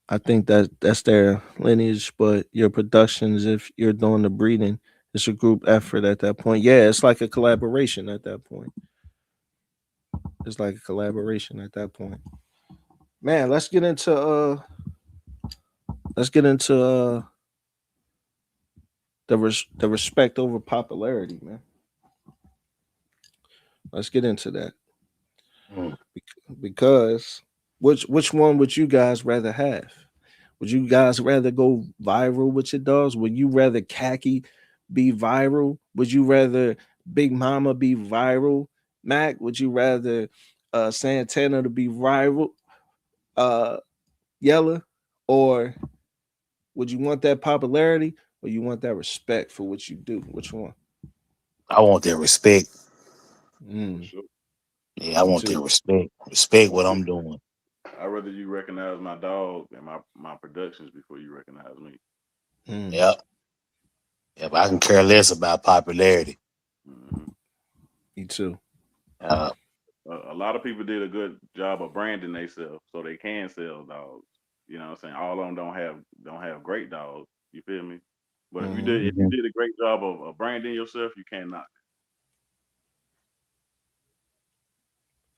Speaker 1: I think that's their lineage, but your productions, if you're doing the breeding, it's a group effort at that point. Yeah, it's like a collaboration at that point. It's like a collaboration at that point. Man, let's get into the respect over popularity, man. Let's get into that
Speaker 3: Mm.
Speaker 1: because which one would you guys rather have? Would you guys rather go viral with your dogs? Would you rather Khaki be viral? Would you rather Big Mama be viral? Mac, would you rather Santana to be viral? Uh Yella? Or would you want that popularity or you want that respect for what you do? Which one?
Speaker 3: I want their respect.
Speaker 5: For
Speaker 1: Mm,
Speaker 5: sure.
Speaker 3: Yeah, I
Speaker 1: me
Speaker 3: want their
Speaker 1: too.
Speaker 3: respect. Respect what
Speaker 5: I
Speaker 3: I'm doing.
Speaker 5: I rather you recognize my dog and my productions before you recognize me.
Speaker 1: Mm,
Speaker 3: Yep. Yep. I can care less about popularity.
Speaker 5: Hmm.
Speaker 1: me too.
Speaker 3: Uh,
Speaker 5: A lot of people did a good job of branding themselves so they can sell dogs. You know what I'm saying? All of them don't have great dogs. You feel me? But if you
Speaker 1: Hmm.
Speaker 5: did if you
Speaker 3: mhm.
Speaker 5: did a great job of branding yourself, you cannot.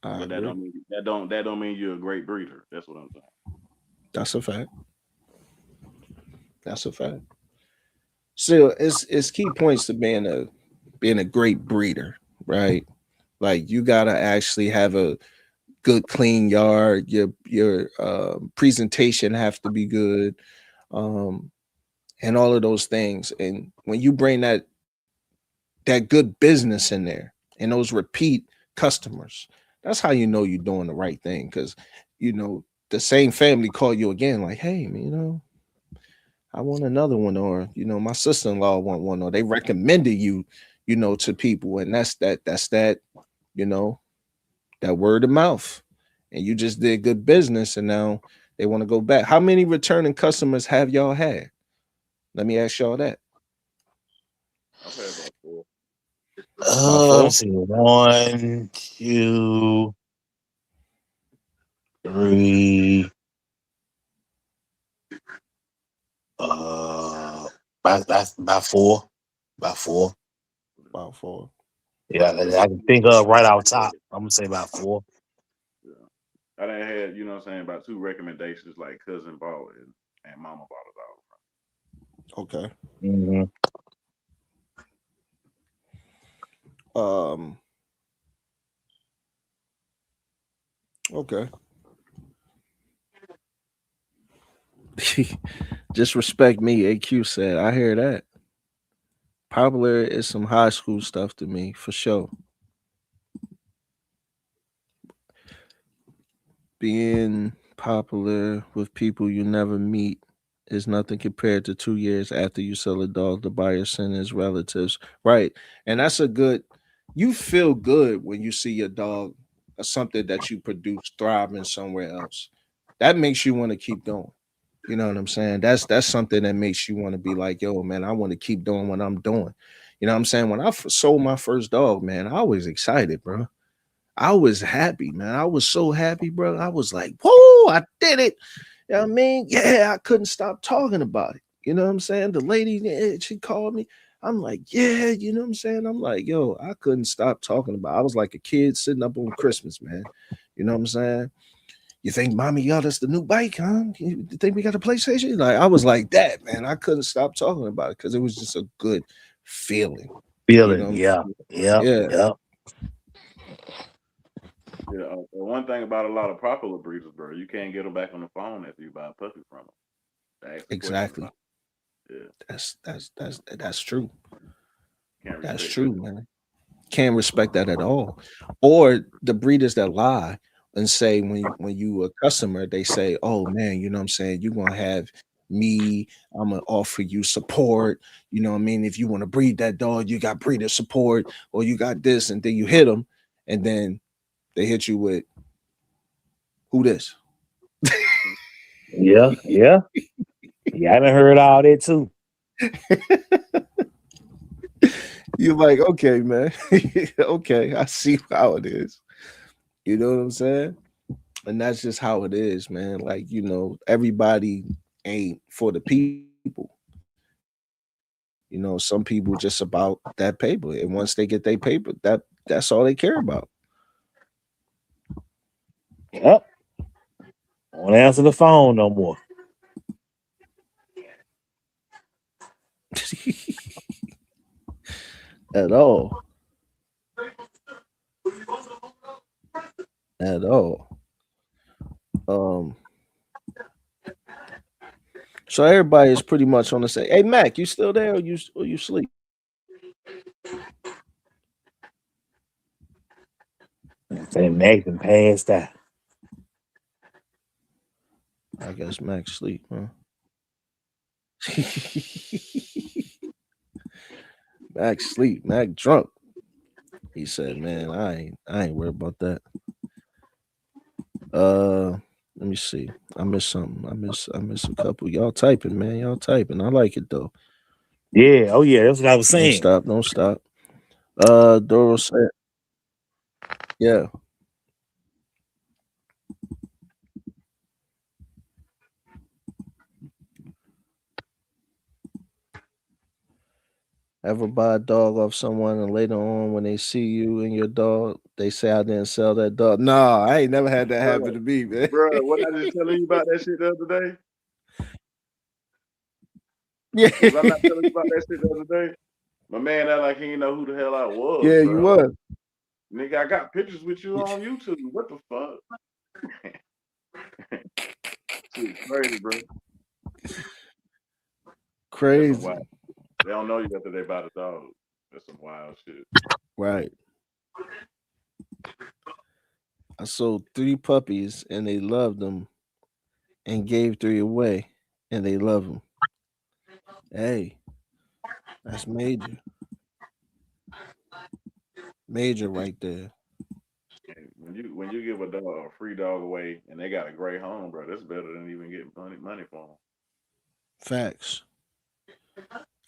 Speaker 1: I
Speaker 5: But that
Speaker 1: agree.
Speaker 5: don't mean that don't mean you're a great breeder. That's what I'm saying.
Speaker 1: That's a fact. That's a fact. So it's key points to being a great breeder, right? Like you gotta actually have a good clean yard. Your presentation have to be good, um, and all of those things. And when you bring that good business in there and those repeat customers, that's how you know you're doing the right thing. Because the same family call you again, like, hey, man, I want another one, or my sister-in-law want one, or they recommended you, to people, and that's that, you know, that word of mouth, and you just did good business, and now they want to go back. How many returning customers have y'all had? Let me ask y'all that.
Speaker 5: I've had about four.
Speaker 1: About
Speaker 3: Let's
Speaker 1: four?
Speaker 3: see. One, two, three. Uh, by four. By four.
Speaker 1: About four.
Speaker 3: Yeah,
Speaker 5: Yeah,
Speaker 3: I can think of right off top. I'm gonna say about four.
Speaker 5: yeah. I done had, you know what I'm saying, about two recommendations like cousin bought and mama bought a dog.
Speaker 1: Okay.
Speaker 3: Hmm.
Speaker 1: Um. Okay. Just respect me. AQ said. I hear that. Popular is some high school stuff to me, for sure. Being popular with people you never meet is nothing compared to 2 years after you sell a dog. The buyer send his relatives. Right. And that's a good, you feel good when you see your dog or something that you produce thriving somewhere else. That makes you want to keep going. You know what I'm saying? That's something that makes you want to be like, yo, man, I want to keep doing what I'm doing. You know what I'm saying? When I sold my first dog, man, I was excited, bro. I was happy, man. I was so happy, bro. I was like, whoa, I did it. You know what I mean? Yeah, I couldn't stop talking about it. You know what I'm saying? The lady, she called me. I'm like, yeah, you know what I'm saying? I'm like, yo, I couldn't stop talking about it. I was like a kid sitting up on Christmas, man. You know what I'm saying? You think mommy got us the new bike, huh? You think we got a PlayStation? Like, I was like that, man. I couldn't stop talking about it because it was just a good feeling. You
Speaker 3: Feeling.
Speaker 1: know?
Speaker 3: Yeah. Yep.
Speaker 1: Yeah,
Speaker 3: Yep.
Speaker 5: Yeah, one thing about a lot of popular breeders, bro, you can't get them back on the phone after you buy a puppy from them. They ask a question
Speaker 1: exactly.
Speaker 5: about it. Yeah,
Speaker 1: That's true.
Speaker 5: can't
Speaker 1: That's
Speaker 5: respect
Speaker 1: true,
Speaker 5: that.
Speaker 1: man. Can't respect that at all. Or the breeders that lie and say when you a customer, they say, "Oh man, you know what I'm saying, you're gonna have me, I'm gonna offer you support. You know what I mean? If you want to breed that dog, you got breeder support, or you got this, and then you hit them, and then they hit you with who this?
Speaker 3: Yeah. Yeah. Yeah. I done heard all that too.
Speaker 1: You're like, okay, man. Okay, I see how it is. You know what I'm saying? And that's just how it is, man. Like, everybody ain't for the people. Some people just about that paper. And once they get their paper, that's all they care about.
Speaker 3: Yep. Won't answer the phone no more.
Speaker 1: At all. At all. Um, so everybody is pretty much on the same. Hey Mac, you still there, or you sleep?
Speaker 3: Say Nathan passed that.
Speaker 1: I guess Mac sleep, huh? Mac sleep. Mac drunk. He said, "Man, I ain't worried about that." Uh, Let me see. I missed something. I miss a couple. Y'all typing, man. Y'all typing. I like it though.
Speaker 3: Yeah. Oh yeah. That's what I was
Speaker 1: Don't
Speaker 3: saying.
Speaker 1: stop. Don't stop. Doro said, "Yeah, ever buy a dog off someone and later on when they see you and your dog, they say I didn't sell that dog." No, I ain't never had that
Speaker 5: Bro,
Speaker 1: happen to me, man.
Speaker 5: bro, what I just telling you about that shit the other day?
Speaker 1: Yeah,
Speaker 5: Was I not telling you about that shit the other day? My man act like he didn't know who the hell I was,
Speaker 1: yeah, you
Speaker 5: bro.
Speaker 1: was
Speaker 5: Nigga, I got pictures with you on YouTube. What the fuck? Shit crazy, bro. That's some
Speaker 1: crazy,
Speaker 5: wild. They don't know you after they buy the dog. That's some wild shit.
Speaker 1: right? I sold 3 puppies and they loved them, and gave 3 away and they love them. Hey, that's major, major right there.
Speaker 5: And when you give a free dog away and they got a great home, bro, that's better than even getting money for them.
Speaker 1: Facts.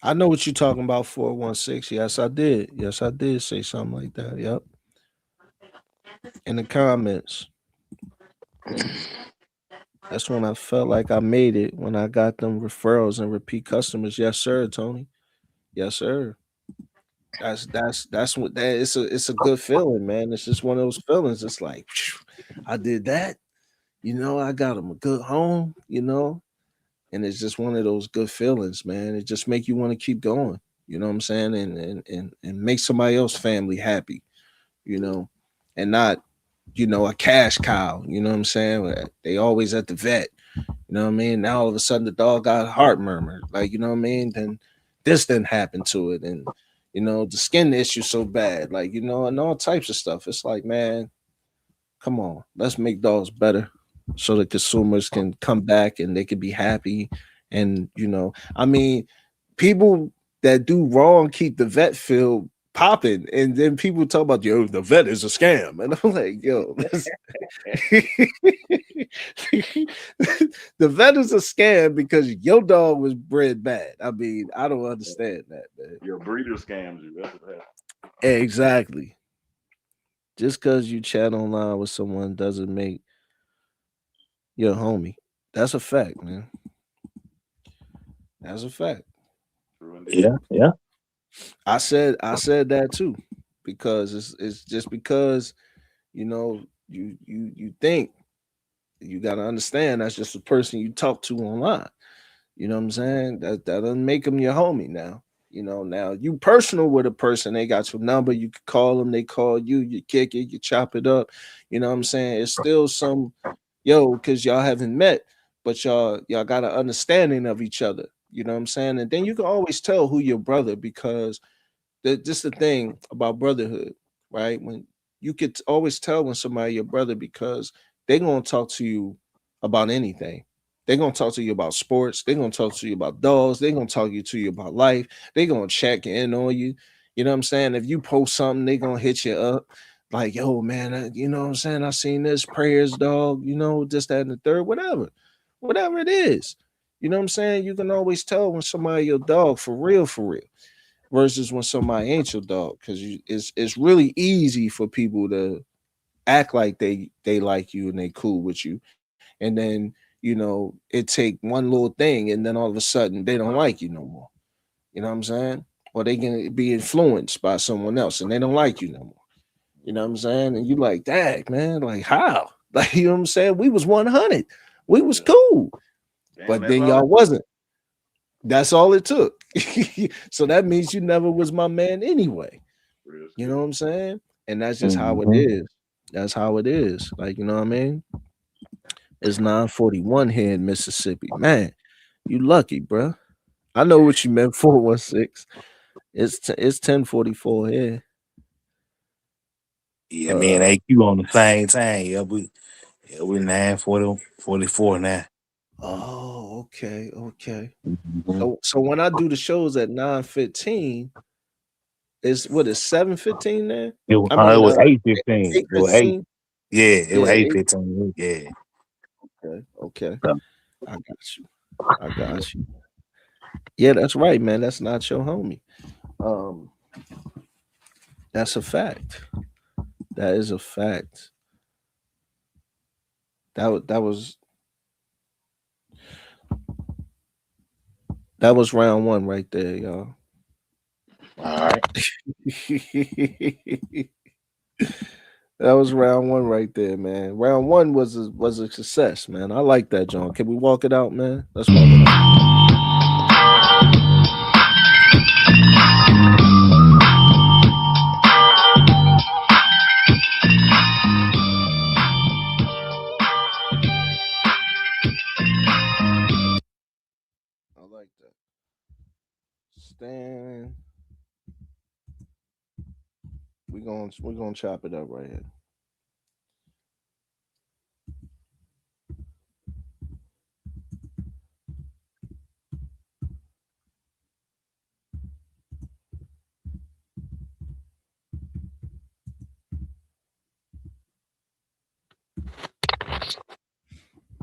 Speaker 1: I know what you're talking about. 416. Yes, I did. Yes, I did say something like that. Yep. In the comments. That's when I felt like I made it when I got them referrals and repeat customers. Yes, sir, Tony. Yes, sir. That's what that it's a good feeling, man. It's just one of those feelings. It's like phew, I did that, I got them a good home, and it's just one of those good feelings, man. It just make you want to keep going. You know what I'm saying? And make somebody else family happy, you know, and not, a cash cow. You know what I'm saying? Where they always at the vet. You know what I mean? Now all of a sudden the dog got heart murmur. Like, you know what I mean? Then this didn't happen to it. And, the skin issue so bad. Like, and all types of stuff. It's like, man, come on, let's make dogs better so the consumers can come back and they can be happy. And, I mean, people that do wrong keep the vet field popping. And then people talk about, yo, the vet is a scam. And I'm like, yo, the vet is a scam because your dog was bred bad. I mean, I don't understand that, man.
Speaker 5: Your breeder scams you. That's what happened.
Speaker 1: Exactly. Just because you chat online with someone doesn't make your homie. That's a fact, man. That's a fact.
Speaker 5: True
Speaker 3: Yeah,
Speaker 5: indeed.
Speaker 3: yeah.
Speaker 1: I said that too, because it's just because you think you got to understand that's just a person you talk to online. You know what I'm saying? That doesn't make them your homie now. Now you personal with a person, they got your number, you can call them, they call you, you kick it, you chop it up. You know what I'm saying? It's still some because y'all haven't met, but y'all got an understanding of each other. You know what I'm saying? And then you can always tell who your brother because just the thing about brotherhood, right? When you could always tell when somebody your brother because they're gonna talk to you about anything. They're gonna talk to you about sports. They're gonna talk to you about dogs. They're gonna talk to you about life. They're gonna check in on you. You know what I'm saying? If you post something, they're gonna hit you up like, yo, man, you know what I'm saying? I seen this prayers, dog, this, that, and the third, whatever it is. You know what I'm saying? You can always tell when somebody your dog for real, versus when somebody ain't your dog, because it's really easy for people to act like they like you and they cool with you, and then it take one little thing and then all of a sudden they don't like you no more. You know what I'm saying? Or they can be influenced by someone else and they don't like you no more. You know what I'm saying? And you like, dang, man, like how? Like, you know what I'm saying? We was 100. We was
Speaker 5: Yeah.
Speaker 1: cool.
Speaker 5: Damn,
Speaker 1: But
Speaker 5: that's
Speaker 1: then
Speaker 5: all
Speaker 1: y'all
Speaker 5: it took.
Speaker 1: wasn't. That's all it took. So that means you never was my man anyway.
Speaker 5: Real
Speaker 1: You know
Speaker 5: shit.
Speaker 1: what I'm saying? And that's just how it
Speaker 3: Hmm.
Speaker 1: is. That's how it is. Like, you know what I mean? It's 9:41 here in Mississippi. Man, you lucky, bro. I know what you meant, 416. It's 10:44 here.
Speaker 3: Yeah, me and
Speaker 1: Uh
Speaker 3: AQ on the same time. Yeah, we 9:44 now.
Speaker 1: okay, okay.
Speaker 3: Mhm.
Speaker 1: So when I do the shows at 9:15, it's what is 7:15 there? I
Speaker 3: It
Speaker 1: mean
Speaker 3: was 8:15.
Speaker 1: eight
Speaker 3: It was eight.
Speaker 1: fifteen.
Speaker 3: Yeah, it was
Speaker 1: Yeah,
Speaker 3: 8:15. Yeah.
Speaker 1: okay. I got you. I got you. Yeah, that's right, man. That's not your homie. Um, that's a fact. That is a fact. That was round one right there, y'all.
Speaker 3: All right.
Speaker 1: That was round one right there, man. Round one was a success, man. I like that, John. Can we walk it out, man? Let's walk it out. like that. Stand. We're gonna chop it up right here.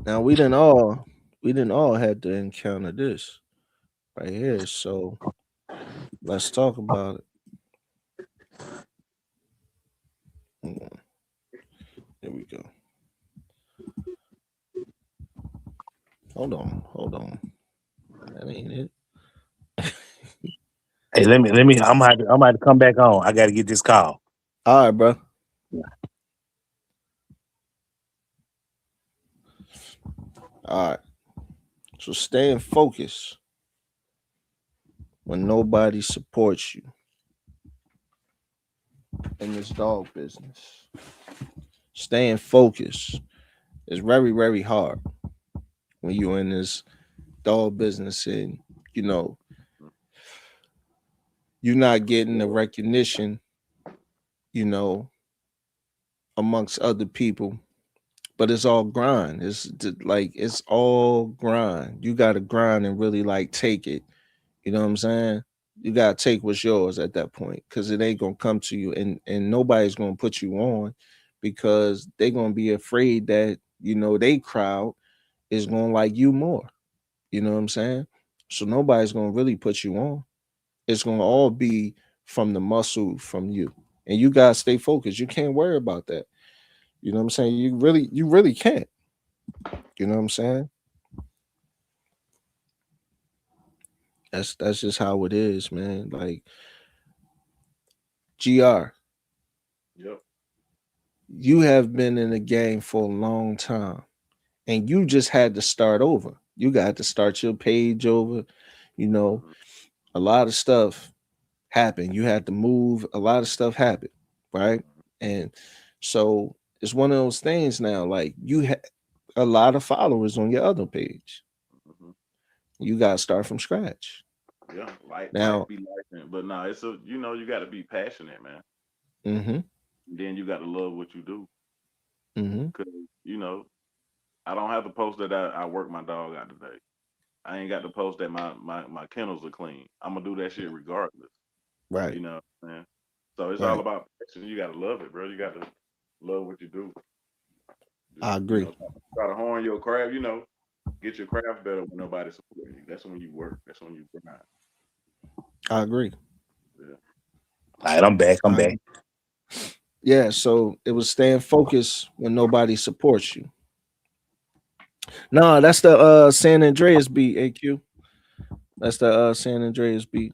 Speaker 1: Now we didn't all had to encounter this right here. So let's talk about it. Hold on. Here we go. Hold on. That ain't it.
Speaker 3: Hey, I'm gonna have to come back on. I gotta get this call.
Speaker 1: All right, bro. All right. So staying focused when nobody supports you in this dog business. Staying focused is very, very hard when you're in this dog business and you know you're not getting the recognition, you know, amongst other people. But it's all grind. Like it's all grind. You gotta grind and really like take it. You know what I'm saying? You gotta take what's yours at that point because it ain't gonna come to you, and nobody's gonna put you on because they're gonna be afraid that they crowd is gonna like you more. You know what I'm saying? So nobody's gonna really put you on. It's gonna all be from the muscle from you, and you gotta stay focused. You can't worry about that. You know what I'm saying? You really can't. You know what I'm saying? That's just how it is, man. Like Gr,
Speaker 5: Yep.
Speaker 1: you have been in the game for a long time, and you just had to start over. You got to start your page over. You know,
Speaker 5: Mhm.
Speaker 1: a lot of stuff happened. You had to move. A lot of stuff happened, right? And so it's one of those things now. Like you had a lot of followers on your other page.
Speaker 5: Mhm.
Speaker 1: You got to start from scratch.
Speaker 5: Yeah. Life
Speaker 1: Now,
Speaker 5: be life, but no, it's a you got to be passionate, man.
Speaker 1: mm-hmm,
Speaker 5: And then you got to love what you do,
Speaker 1: mm-hmm,
Speaker 5: cause you know I don't have to post that I work my dog out today. I ain't got to post that my kennels are clean. I'm gonna do that shit regardless.
Speaker 1: right,
Speaker 5: You know what I'm saying? So it's all
Speaker 1: right.
Speaker 5: about passion. You gotta love it, bro. You gotta love what you do. Just
Speaker 1: I agree.
Speaker 5: try to hone your craft. Get your craft better when nobody's supporting you. That's when you work. That's when you grind.
Speaker 1: I agree.
Speaker 5: Yeah.
Speaker 3: All right, I'm back. I'm
Speaker 1: I
Speaker 3: back.
Speaker 1: agree. Yeah, so it was staying focused when nobody supports you. No, that's the San Andreas beat, AQ. That's the San Andreas beat.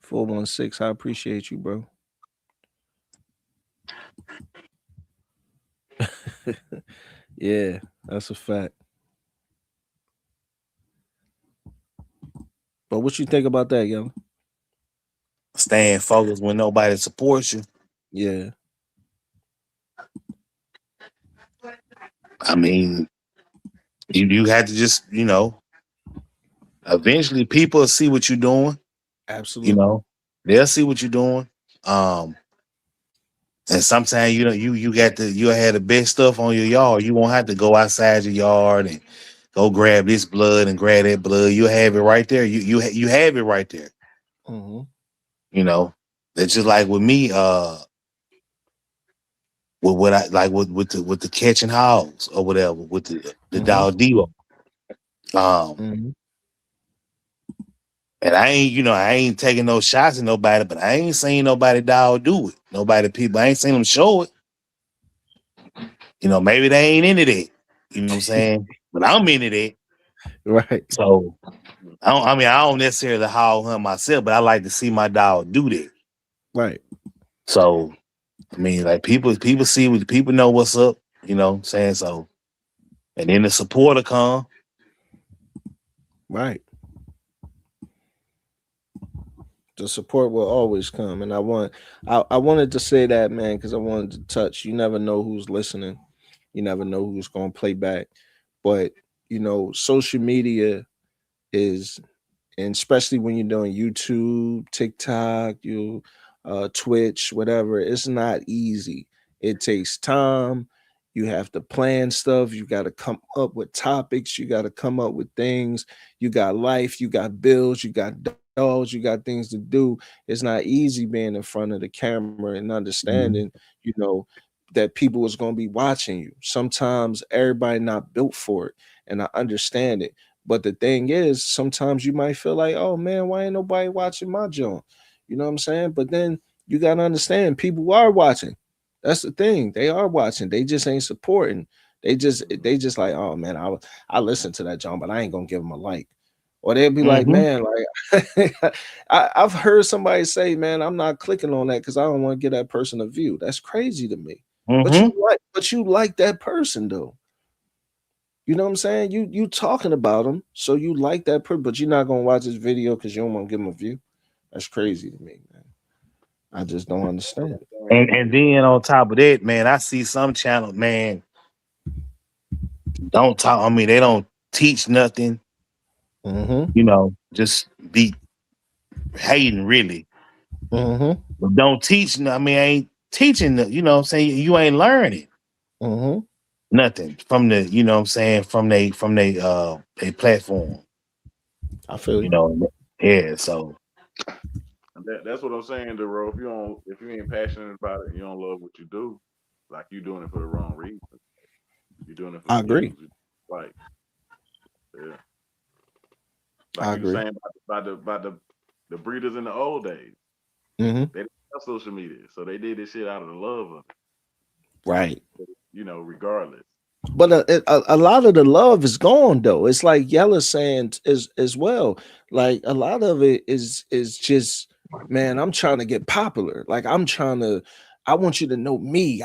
Speaker 1: 416. I appreciate you, bro. Yeah, that's a fact. But what you think about that, yo?
Speaker 3: Staying focused when nobody supports you.
Speaker 1: Yeah,
Speaker 3: I mean, you had to just, eventually people will see what you're doing. You
Speaker 1: absolutely.
Speaker 3: know, they'll see what you're doing. Um, and sometimes you had the best stuff on your yard. You won't have to go outside your yard and go grab this blood and grab that blood. You have it right there. You have it right there.
Speaker 1: Hmm.
Speaker 3: You know, it's just like with me. With what I like with the catching hogs or whatever with the
Speaker 1: Hmm.
Speaker 3: dog Devo. Um,
Speaker 1: Hmm.
Speaker 3: and I ain't taking no shots at nobody, but I ain't seen nobody dog do it. Nobody people, I ain't seen them show it. Maybe they ain't into that. You know what I'm saying? But I'm into that.
Speaker 1: Right,
Speaker 3: So I don't necessarily hog hunt myself, but I like to see my dog do that.
Speaker 1: right,
Speaker 3: So I mean, like people see what people know what's up. You know what I'm saying? So and then the supporter come.
Speaker 1: right. The support will always come, and I wanted to say that, man, because I wanted to touch. You never know who's listening. You never know who's going to play back. But social media is, and especially when you're doing YouTube, TikTok, Twitch, whatever, it's not easy. It takes time. You have to plan stuff. You got to come up with topics. You got to come up with things. You got life. You got bills. You got dogs. You got things to do. It's not easy being in front of the camera and understanding,
Speaker 3: Mhm.
Speaker 1: you know, that people is going to be watching you. Sometimes everybody not built for it, and I understand it. But the thing is, sometimes you might feel like, oh man, why ain't nobody watching my joint? You know what I'm saying? But then you gotta understand, people are watching. That's the thing. They are watching. They just ain't supporting. They just like, oh man, I listen to that joint, but I ain't gonna give them a like. Or they'll be like,
Speaker 3: Mhm.
Speaker 1: man, like I've heard somebody say, man, I'm not clicking on that because I don't want to give that person a view. That's crazy to me.
Speaker 3: Mhm.
Speaker 1: But you like that person though. You know what I'm saying? You talking about them, so you like that person, but you're not gonna watch this video because you don't want to give them a view. That's crazy to me, man. I just don't understand.
Speaker 3: And then on top of that, man, I see some channels, man, don't talk. I mean, they don't teach nothing.
Speaker 1: Mm-hmm.
Speaker 3: Just be hating really,
Speaker 1: Mm-hmm.
Speaker 3: but don't teach. I mean, ain't teaching. What I'm saying, you ain't learning
Speaker 1: Mm-hmm.
Speaker 3: nothing from the. What I'm saying, from they platform.
Speaker 1: I feel
Speaker 3: You
Speaker 1: you.
Speaker 3: know, yeah. So
Speaker 5: And that's what I'm saying, Duro. If you ain't passionate about it, and you don't love what you do, like you doing it for the wrong reason. You're doing it for
Speaker 1: I
Speaker 5: the
Speaker 1: agree.
Speaker 5: views. Like, yeah, like
Speaker 1: I
Speaker 5: you were
Speaker 1: agree.
Speaker 5: saying about the breeders in the old days.
Speaker 1: Mm-hmm.
Speaker 5: They didn't have social media, so they did this shit out of the love of
Speaker 1: Right.
Speaker 5: it. Regardless.
Speaker 1: But a lot of the love is gone though. It's like Yella saying as well. Like a lot of it is just, man, I'm trying to get popular. Like I want you to know me.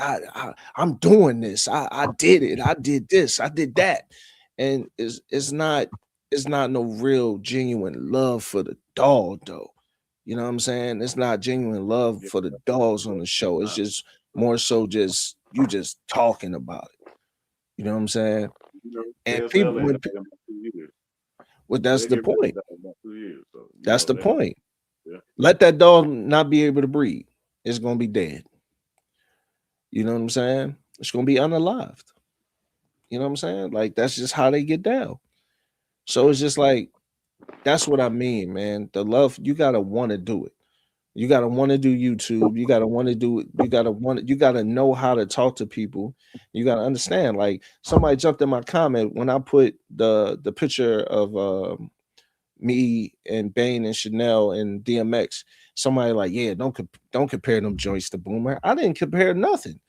Speaker 1: I'm doing this. I did it. I did this. I did that. And it's not no real genuine love for the dog though. You know what I'm saying? It's not genuine love
Speaker 5: Yeah,
Speaker 1: for the dogs on
Speaker 5: bro.
Speaker 1: the show. It's
Speaker 5: Nah,
Speaker 1: just more so just you just talking about it. You know what I'm saying? And
Speaker 5: they'll sell
Speaker 1: people,
Speaker 5: their dog in about 2 years.
Speaker 1: well, that's
Speaker 5: They'll
Speaker 1: the
Speaker 5: get rid of their
Speaker 1: point.
Speaker 5: dog in about 2 years. So
Speaker 1: That's the
Speaker 5: they don't.
Speaker 1: point.
Speaker 5: Yeah,
Speaker 1: Let that dog not be able to breathe. It's gonna be dead. You know what I'm saying? It's gonna be unalived. You know what I'm saying? Like that's just how they get down. So it's just like that's what I mean, man. The love you gotta want to do it. You gotta want to do YouTube. You gotta want to do it. You gotta know how to talk to people. You gotta understand. Like somebody jumped in my comment when I put the picture of me and Bane and Chanel and DMX. Somebody like, yeah, don't compare them joints to Boomer. I didn't compare nothing.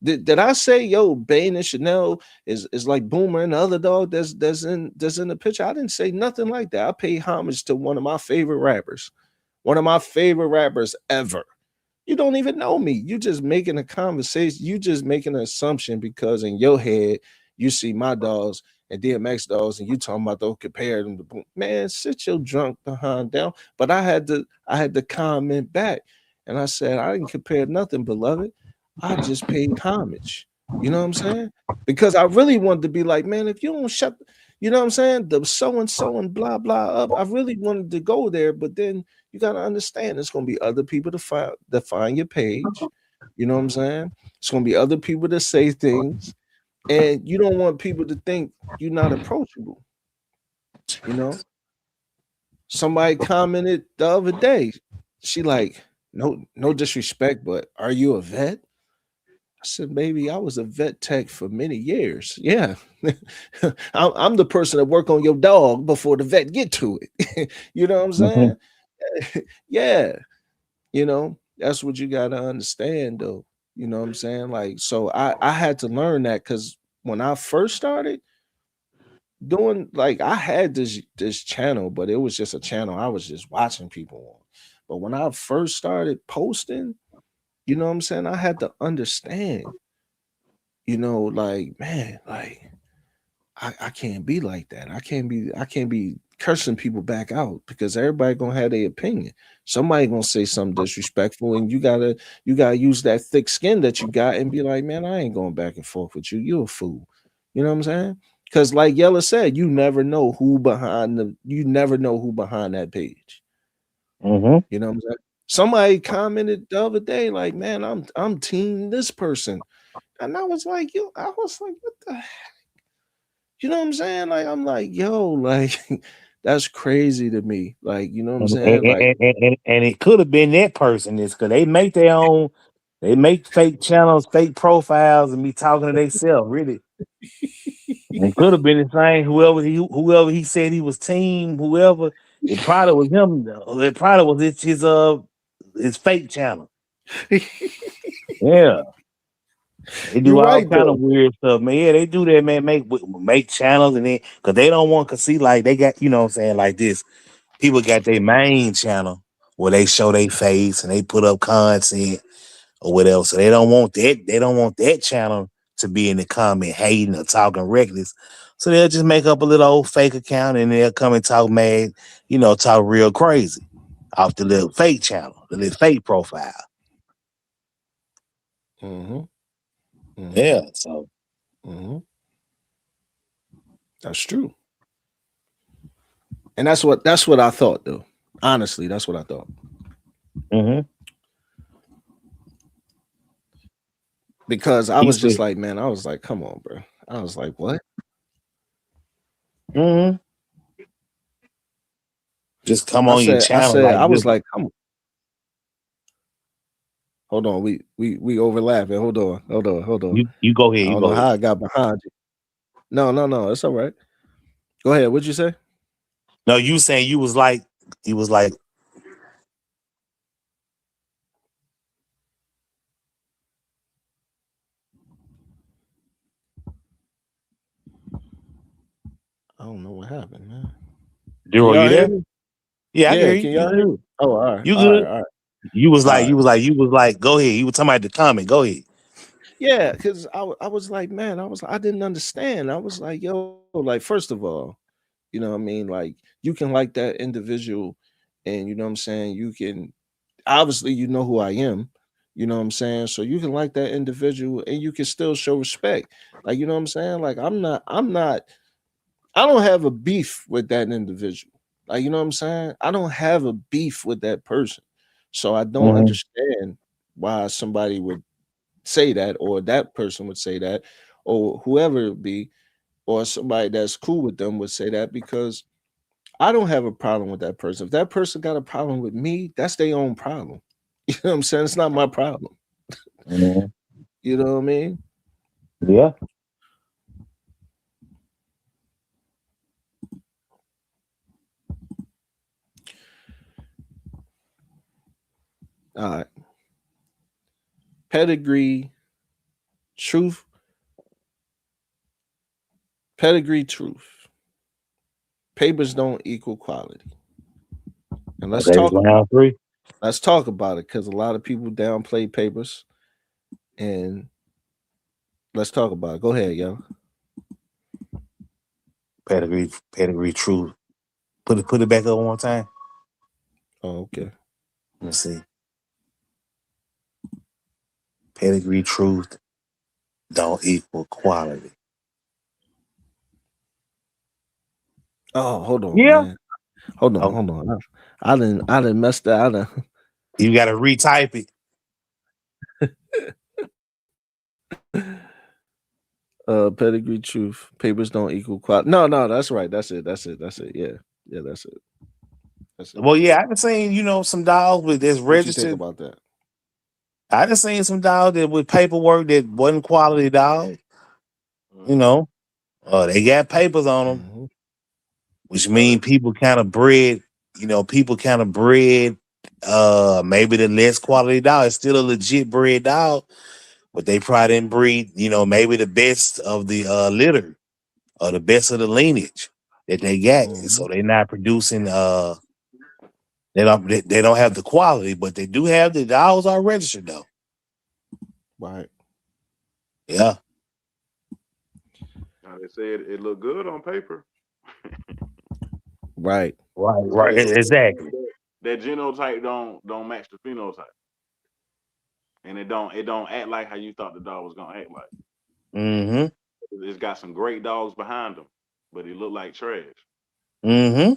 Speaker 1: Did I say, yo, Bane and Chanel is like Boomer and the other dog that's in the picture? I didn't say nothing like that. I paid homage to one of my favorite rappers ever. You don't even know me. You just making a conversation. You just making an assumption because in your head you see my dogs and DMX dogs, and you talking about don't compare them to Boom. Man, sit your drunk behind down. But I had to comment back, and I said I didn't compare nothing, beloved. I just paid homage. You know what I'm saying? Because I really wanted to be like, man, if you don't shut, you know what I'm saying, the so and blah blah up. I really wanted to go there, but then you got to understand there's going to be other people to find your page. You know what I'm saying? It's going to be other people to say things, and you don't want people to think you're not approachable. You know, somebody commented the other day. She like, no disrespect, but are you a vet? I said, baby, I was a vet tech for many years. Yeah, I'm the person that work on your dog before the vet get to it. You know what I'm
Speaker 3: mhm.
Speaker 1: saying? Yeah, that's what you got to understand though. You know what I'm saying? Like, so I had to learn that because when I first started doing, like, I had this channel, but it was just a channel I was just watching people on. But when I first started posting, you know what I'm saying, I had to understand, like, man, like I can't be like that. I can't be cursing people back out because everybody gonna have their opinion. Somebody gonna say something disrespectful, and you gotta use that thick skin that you got and be like, man, I ain't going back and forth with you. You're a fool. You know what I'm saying? Because like Yella said, you never know who behind that page.
Speaker 3: Mm-hmm.
Speaker 1: You know what I'm saying? Somebody commented the other day, like, man, I'm team this person. And I was like, what the, you know what I'm saying? Like, I'm like, yo, like, that's crazy to me. Like, you know what I'm
Speaker 3: And,
Speaker 1: saying? Like,
Speaker 3: and it could have been that person. It's because they make their own. They make fake channels, fake profiles, and be talking to themselves. Really, and it could have been the same. Whoever he said he was team, whoever it probably was him. It probably was his fake channel. Yeah, they do
Speaker 1: you're
Speaker 3: all
Speaker 1: right
Speaker 3: kind of
Speaker 1: though.
Speaker 3: weird stuff, man. Yeah, they do that, man. Make channels and then because they don't want to see like they got what I'm saying like this. People got their main channel where they show their face and they put up content or whatever. So they don't want that. They don't want that channel to be in the comment hating or talking reckless. So they'll just make up a little old fake account and they'll come and talk mad, talk real crazy off the little fake channel, the little fake profile.
Speaker 1: Mm-hmm. Mm-hmm.
Speaker 3: Yeah. So
Speaker 1: Mm-hmm. That's true. And that's what I thought though. Honestly, that's what I thought.
Speaker 3: mm-hmm.
Speaker 1: Because I
Speaker 3: He
Speaker 1: was just
Speaker 3: said,
Speaker 1: like, man, I was like, come on, bro. I was like, what?
Speaker 3: mm-hmm. Just come
Speaker 1: I
Speaker 3: on your
Speaker 1: said, I
Speaker 3: channel
Speaker 1: said,
Speaker 3: like
Speaker 1: I
Speaker 3: this.
Speaker 1: was like, come on. Hold on. We overlapping. Hold on. Hold on. Hold on.
Speaker 3: You go ahead.
Speaker 1: I
Speaker 3: You
Speaker 1: don't
Speaker 3: go
Speaker 1: know
Speaker 3: ahead.
Speaker 1: how I got behind you. No, no, no. It's all right. Go ahead. What'd you say?
Speaker 3: No, you saying you was like
Speaker 1: I don't know what happened, man. Can
Speaker 3: Duro,
Speaker 1: y'all
Speaker 3: you
Speaker 1: hear
Speaker 3: there?
Speaker 1: me?
Speaker 3: Yeah, I can
Speaker 1: Yeah,
Speaker 3: hear you.
Speaker 1: can
Speaker 3: You
Speaker 1: y'all hear me?
Speaker 3: good.
Speaker 1: Oh, all right.
Speaker 3: You
Speaker 1: All right.
Speaker 3: good.
Speaker 1: All right.
Speaker 3: You was
Speaker 1: All
Speaker 3: like,
Speaker 1: right.
Speaker 3: go ahead. You were talking about the comment. Go ahead.
Speaker 1: Yeah, because I was like, man, I didn't understand. I was like, yo, like, first of all, you know what I mean? Like, you can like that individual, and you know what I'm saying? You can obviously you know who I am, you know what I'm saying? So you can like that individual and you can still show respect. Like, you know what I'm saying? Like, I don't have a beef with that individual. Like, you know what I'm saying? I don't have a beef with that person. So I don't
Speaker 3: Mm-hmm.
Speaker 1: understand why somebody would say that, or that person would say that, or whoever it be, or somebody that's cool with them would say that, because I don't have a problem with that person. If that person got a problem with me, that's their own problem. You know what I'm saying? It's not my problem.
Speaker 3: Mm-hmm.
Speaker 1: You know what I mean?
Speaker 3: Yeah.
Speaker 1: All right. Pedigree, truth, pedigree, truth. Papers don't equal quality. And
Speaker 3: Okay, it's round three.
Speaker 1: let's talk about it, because a lot of people downplay papers. And let's talk about it. Go ahead, yo.
Speaker 3: Pedigree truth. Put it back up one more time.
Speaker 1: Oh, okay.
Speaker 3: Let's see. Pedigree truth don't equal quality.
Speaker 1: Oh, hold on,
Speaker 3: Yeah.
Speaker 1: man. Hold on,
Speaker 3: Oh,
Speaker 1: hold on. I didn't mess that.
Speaker 3: you gotta retype it.
Speaker 1: Pedigree truth. Papers don't equal quality. No, no, that's right. That's it. That's it. That's it. Yeah. Yeah, that's it. That's it.
Speaker 3: Well, yeah, I been seen, some dogs with that's
Speaker 1: What you think
Speaker 3: registered.
Speaker 1: about that?
Speaker 3: I just seen some dogs that with paperwork that wasn't quality dog, you
Speaker 1: Mm-hmm.
Speaker 3: know. They got papers on them,
Speaker 1: Mm-hmm.
Speaker 3: which
Speaker 1: Right.
Speaker 3: mean people kind of bred maybe the less quality dog. It's still a legit bred dog, but they probably didn't breed, maybe the best of the litter or the best of the lineage that they got. And
Speaker 1: Mm-hmm.
Speaker 3: so they're not producing they don't have the quality, but they do have the dogs are registered though.
Speaker 1: Right.
Speaker 3: Yeah.
Speaker 7: They say it look good on paper.
Speaker 1: Right.
Speaker 3: Right, exactly.
Speaker 5: That genotype don't match the phenotype, and it don't act like how you thought the dog was gonna act like.
Speaker 3: Mm-hmm.
Speaker 5: It's got some great dogs behind him, but he look like trash.
Speaker 3: Mm-hmm.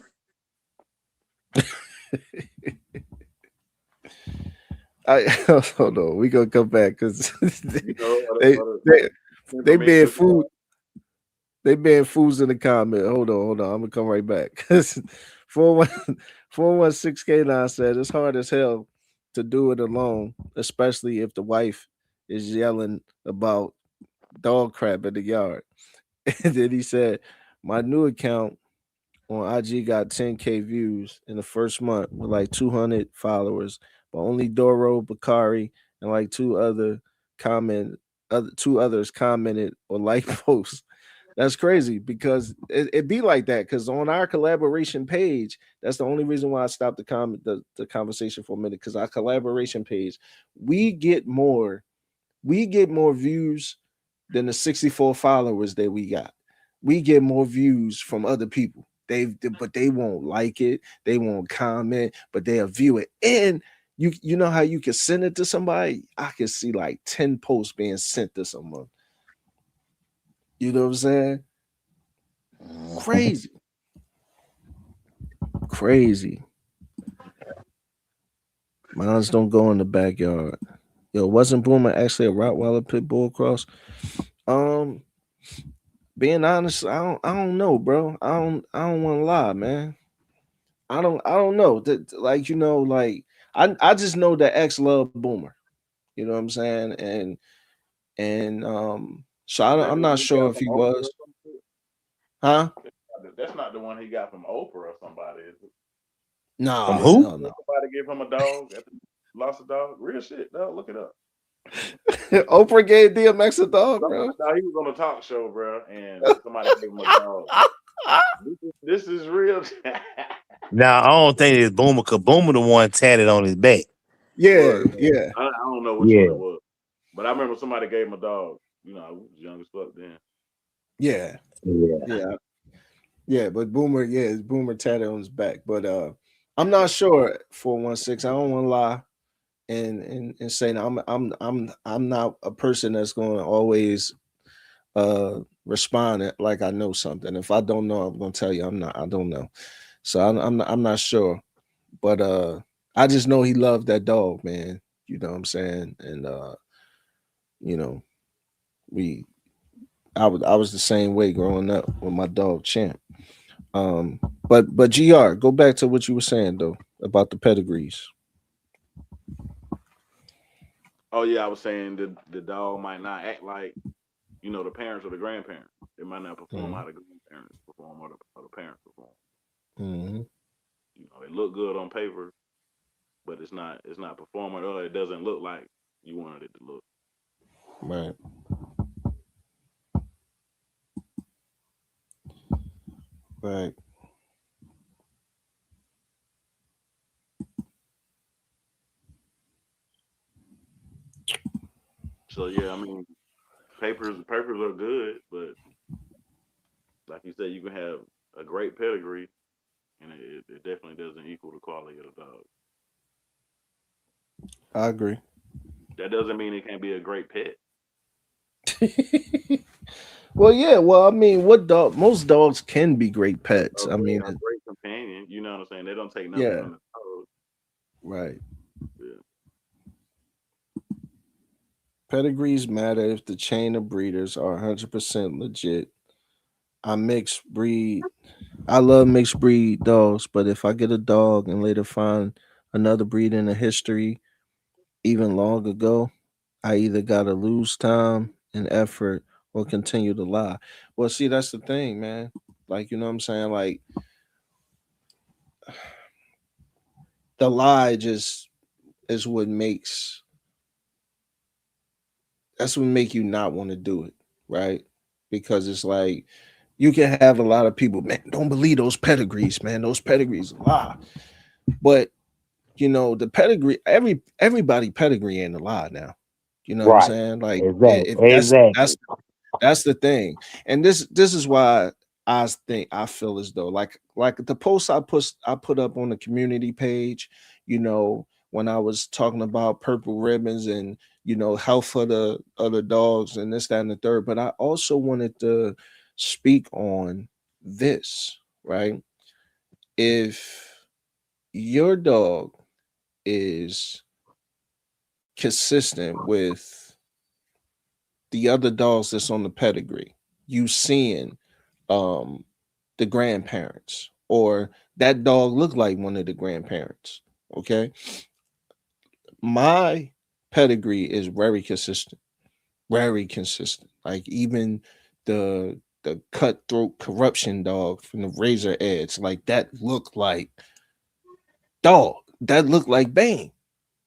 Speaker 1: I hold on. We gonna come back because
Speaker 5: You know,
Speaker 1: they they they
Speaker 5: information
Speaker 1: being
Speaker 5: is
Speaker 1: food. They being fools in the comment. Hold on. I'm gonna come right back. 'Cause 416K9 said it's hard as hell to do it alone, especially if the wife is yelling about dog crap in the yard. And then he said, my new account on IG got 10K views in the first month with like 200 followers, but only Doro, Bakari, and like two others commented or like posts. That's crazy because it be like that. Because on our collaboration page, that's the only reason why I stopped the conversation for a minute. Because our collaboration page, we get more views than the 64 followers that we got. We get more views from other people. But they won't like it, they won't comment, but they'll view it. And you know how you can send it to somebody? I can see like 10 posts being sent to someone. You know what I'm saying? Crazy. Crazy. Mines don't go in the backyard. Yo, wasn't Boomer actually a Rottweiler pit bull cross? Um, being honest, I don't know, bro. I don't want to lie, man. I don't know. Like like I just know that X loved Boomer. You know what I'm saying? And so
Speaker 5: Is that
Speaker 1: I'm
Speaker 5: the one
Speaker 1: not
Speaker 5: he
Speaker 1: sure
Speaker 5: got
Speaker 1: if
Speaker 5: from
Speaker 1: he
Speaker 5: Oprah or
Speaker 1: was,
Speaker 5: something?
Speaker 1: huh?
Speaker 5: That's not the one he got from Oprah or somebody. Is it?
Speaker 3: From
Speaker 1: Nah,
Speaker 3: who?
Speaker 1: hell no.
Speaker 5: Somebody gave him a dog after he lost a dog. Real shit, dog. Look it up.
Speaker 1: Oprah gave DMX a dog, bro.
Speaker 5: No, he was on a talk show, bro, and somebody gave him a dog. This is real.
Speaker 3: Now I don't think it's Boomer, cause Boomer the one tatted on his back.
Speaker 1: Yeah,
Speaker 5: Word.
Speaker 1: yeah,
Speaker 5: I don't know which one
Speaker 3: Yeah.
Speaker 5: it was, but I remember somebody gave him a dog. You know, I was young as fuck then.
Speaker 1: yeah,
Speaker 3: Yeah.
Speaker 1: yeah, yeah. But Boomer, yeah, it's Boomer tatted on his back. But I'm not sure 416. I don't want to lie and say no, I'm not a person that's going to always respond like I know something. If I don't know, I'm going to tell you I don't know. So I'm not sure. But I just know he loved that dog, man. You know what I'm saying? And you know, we I was the same way growing up with my dog Champ. Um, but GR, go back to what you were saying though about the pedigrees.
Speaker 5: Oh yeah, I was saying the dog might not act like the parents or the grandparents. It might not perform
Speaker 1: Mm-hmm.
Speaker 5: how the grandparents perform or the parents perform.
Speaker 1: Mm-hmm.
Speaker 5: It look good on paper, but it's not performing, or it doesn't look like you wanted it to look.
Speaker 1: Right. Right.
Speaker 5: So yeah, I mean, papers are good, but like you said, you can have a great pedigree, and it definitely doesn't equal the quality of the dog.
Speaker 1: I agree.
Speaker 5: That doesn't mean it can't be a great pet.
Speaker 1: Well, yeah. Well, I mean, what dog? Most dogs can be great pets. I mean,
Speaker 5: A great companion. You know what I'm saying? They don't take nothing
Speaker 1: yeah.
Speaker 5: from the dog.
Speaker 1: Right.
Speaker 5: Yeah.
Speaker 1: Pedigrees matter if the chain of breeders are 100% legit. I mix breed. I love mixed breed dogs, but if I get a dog and later find another breed in the history even long ago, I either gotta lose time and effort or continue to lie. Well, see, that's the thing, man. Like, you know what I'm saying? Like, the lie just is what makes that's what make you not want to do it, right? Because it's like you can have a lot of people, man, don't believe those pedigrees, man. Those pedigrees lie. But the pedigree, everybody pedigree ain't a lie now. You know what I'm
Speaker 3: Right.
Speaker 1: saying? Like
Speaker 3: Exactly.
Speaker 1: if
Speaker 3: Exactly.
Speaker 1: that's the thing. And this is why I feel as though like the post I put up on the community page, when I was talking about purple ribbons and health of the dogs and this, that, and the third. But I also wanted to speak on this, right? If your dog is consistent with the other dogs that's on the pedigree, you seeing um the grandparents, or that dog look like one of the grandparents. Okay, my pedigree is very consistent. Like even the cutthroat corruption dog from the Razor Edge, like that looked like dog. That looked like Bane.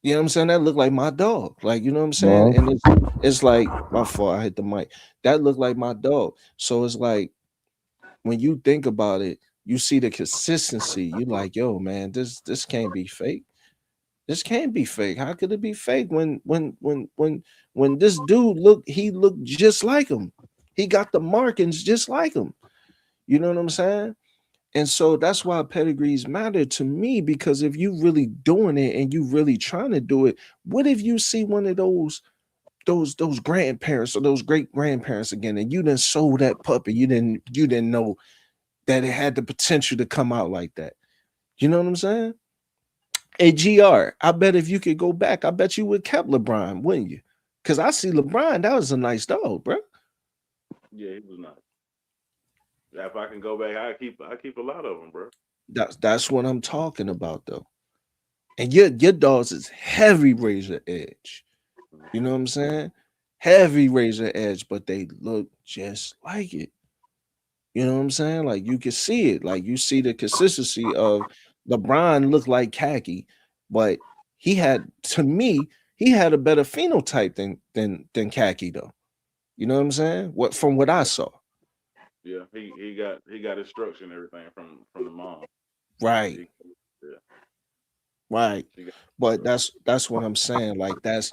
Speaker 1: You know what I'm saying? That looked like my dog. Like, you know what I'm saying?
Speaker 3: Well,
Speaker 1: And it's like my fault. I hit the mic. That looked like my dog. So it's like when you think about it, you see the consistency. You like, yo, man, this can't be fake. This can't be fake. How could it be fake when this dude he looked just like him. He got the markings just like him. You know what I'm saying? And so that's why pedigrees matter to me, because if you really doing it and you really trying to do it, what if you see one of those grandparents or those great grandparents again, and you didn't sold that puppy, you didn't know that it had the potential to come out like that. You know what I'm saying? Hey, GR, I bet if you could go back, I bet you would kept LeBron, wouldn't you? Because I see LeBron, that was a nice dog, bro.
Speaker 5: Yeah, he was nice. Yeah, if I can go back, I keep a lot of them, bro.
Speaker 1: That's what I'm talking about, though. And your dogs is heavy razor edge. You know what I'm saying? Heavy razor edge, but they look just like it. You know what I'm saying? Like you can see it. Like you see the consistency of LeBron looked like khaki, but to me, he had a better phenotype than khaki though. You know what I'm saying? What from what I saw.
Speaker 5: Yeah, he got his structure and everything from the mom.
Speaker 1: Right,
Speaker 5: He, yeah,
Speaker 1: right.
Speaker 5: she got
Speaker 1: But
Speaker 5: structure.
Speaker 1: that's what I'm saying. Like that's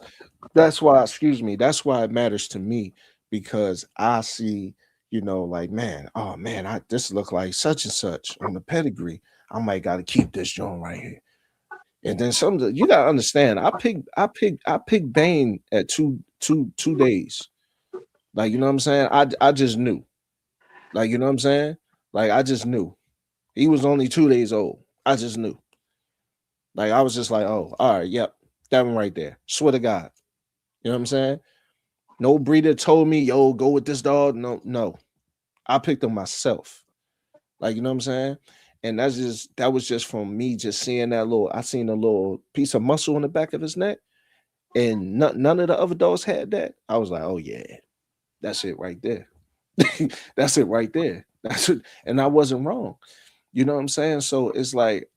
Speaker 1: why, excuse me, that's why it matters to me, because I see, like, man, oh man, this look like such and such on the pedigree. I might gotta keep this joint right here. And then you gotta understand, I picked Bane at two days. Like, you know what I'm saying? I just knew. Like, you know what I'm saying? Like I just knew. He was only 2 days old. I just knew. Like I was just like, oh, all right, yep, that one right there. Swear to God. You know what I'm saying? No breeder told me, yo, go with this dog. No, no. I picked him myself. Like, you know what I'm saying? And that was just from me just seeing I seen a little piece of muscle on the back of his neck, and none of the other dogs had that. I was like, oh yeah, that's it right there. That's it right there. That's it. And I wasn't wrong. You know what I'm saying? So it's like,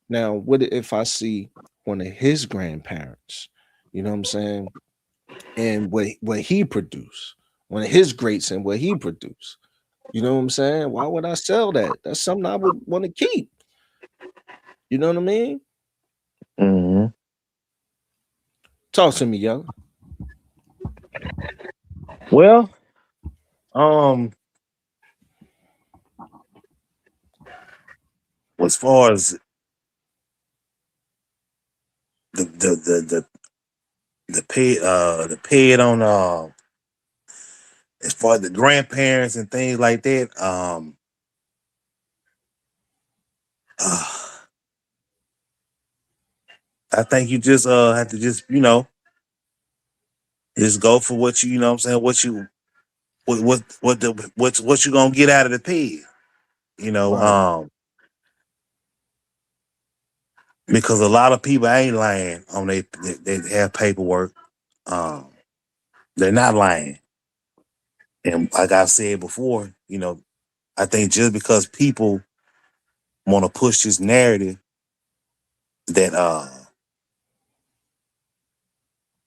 Speaker 1: now, what if I see one of his grandparents? You know what I'm saying? And what he produced, one of his greats and what he produced. You know what I'm saying? Why would I sell that? That's something I would want to keep. You know what I mean?
Speaker 3: hmm
Speaker 1: Talk to me, yo.
Speaker 3: well, um, as far as the pet on as far as the grandparents and things like that, uh, I think you just have to just go for what you know what I'm saying, what you gonna get out of the pig, you know,
Speaker 1: Right.
Speaker 3: because a lot of people ain't lying on they have paperwork. Um they're not lying. And like I said before, I think just because people want to push this narrative that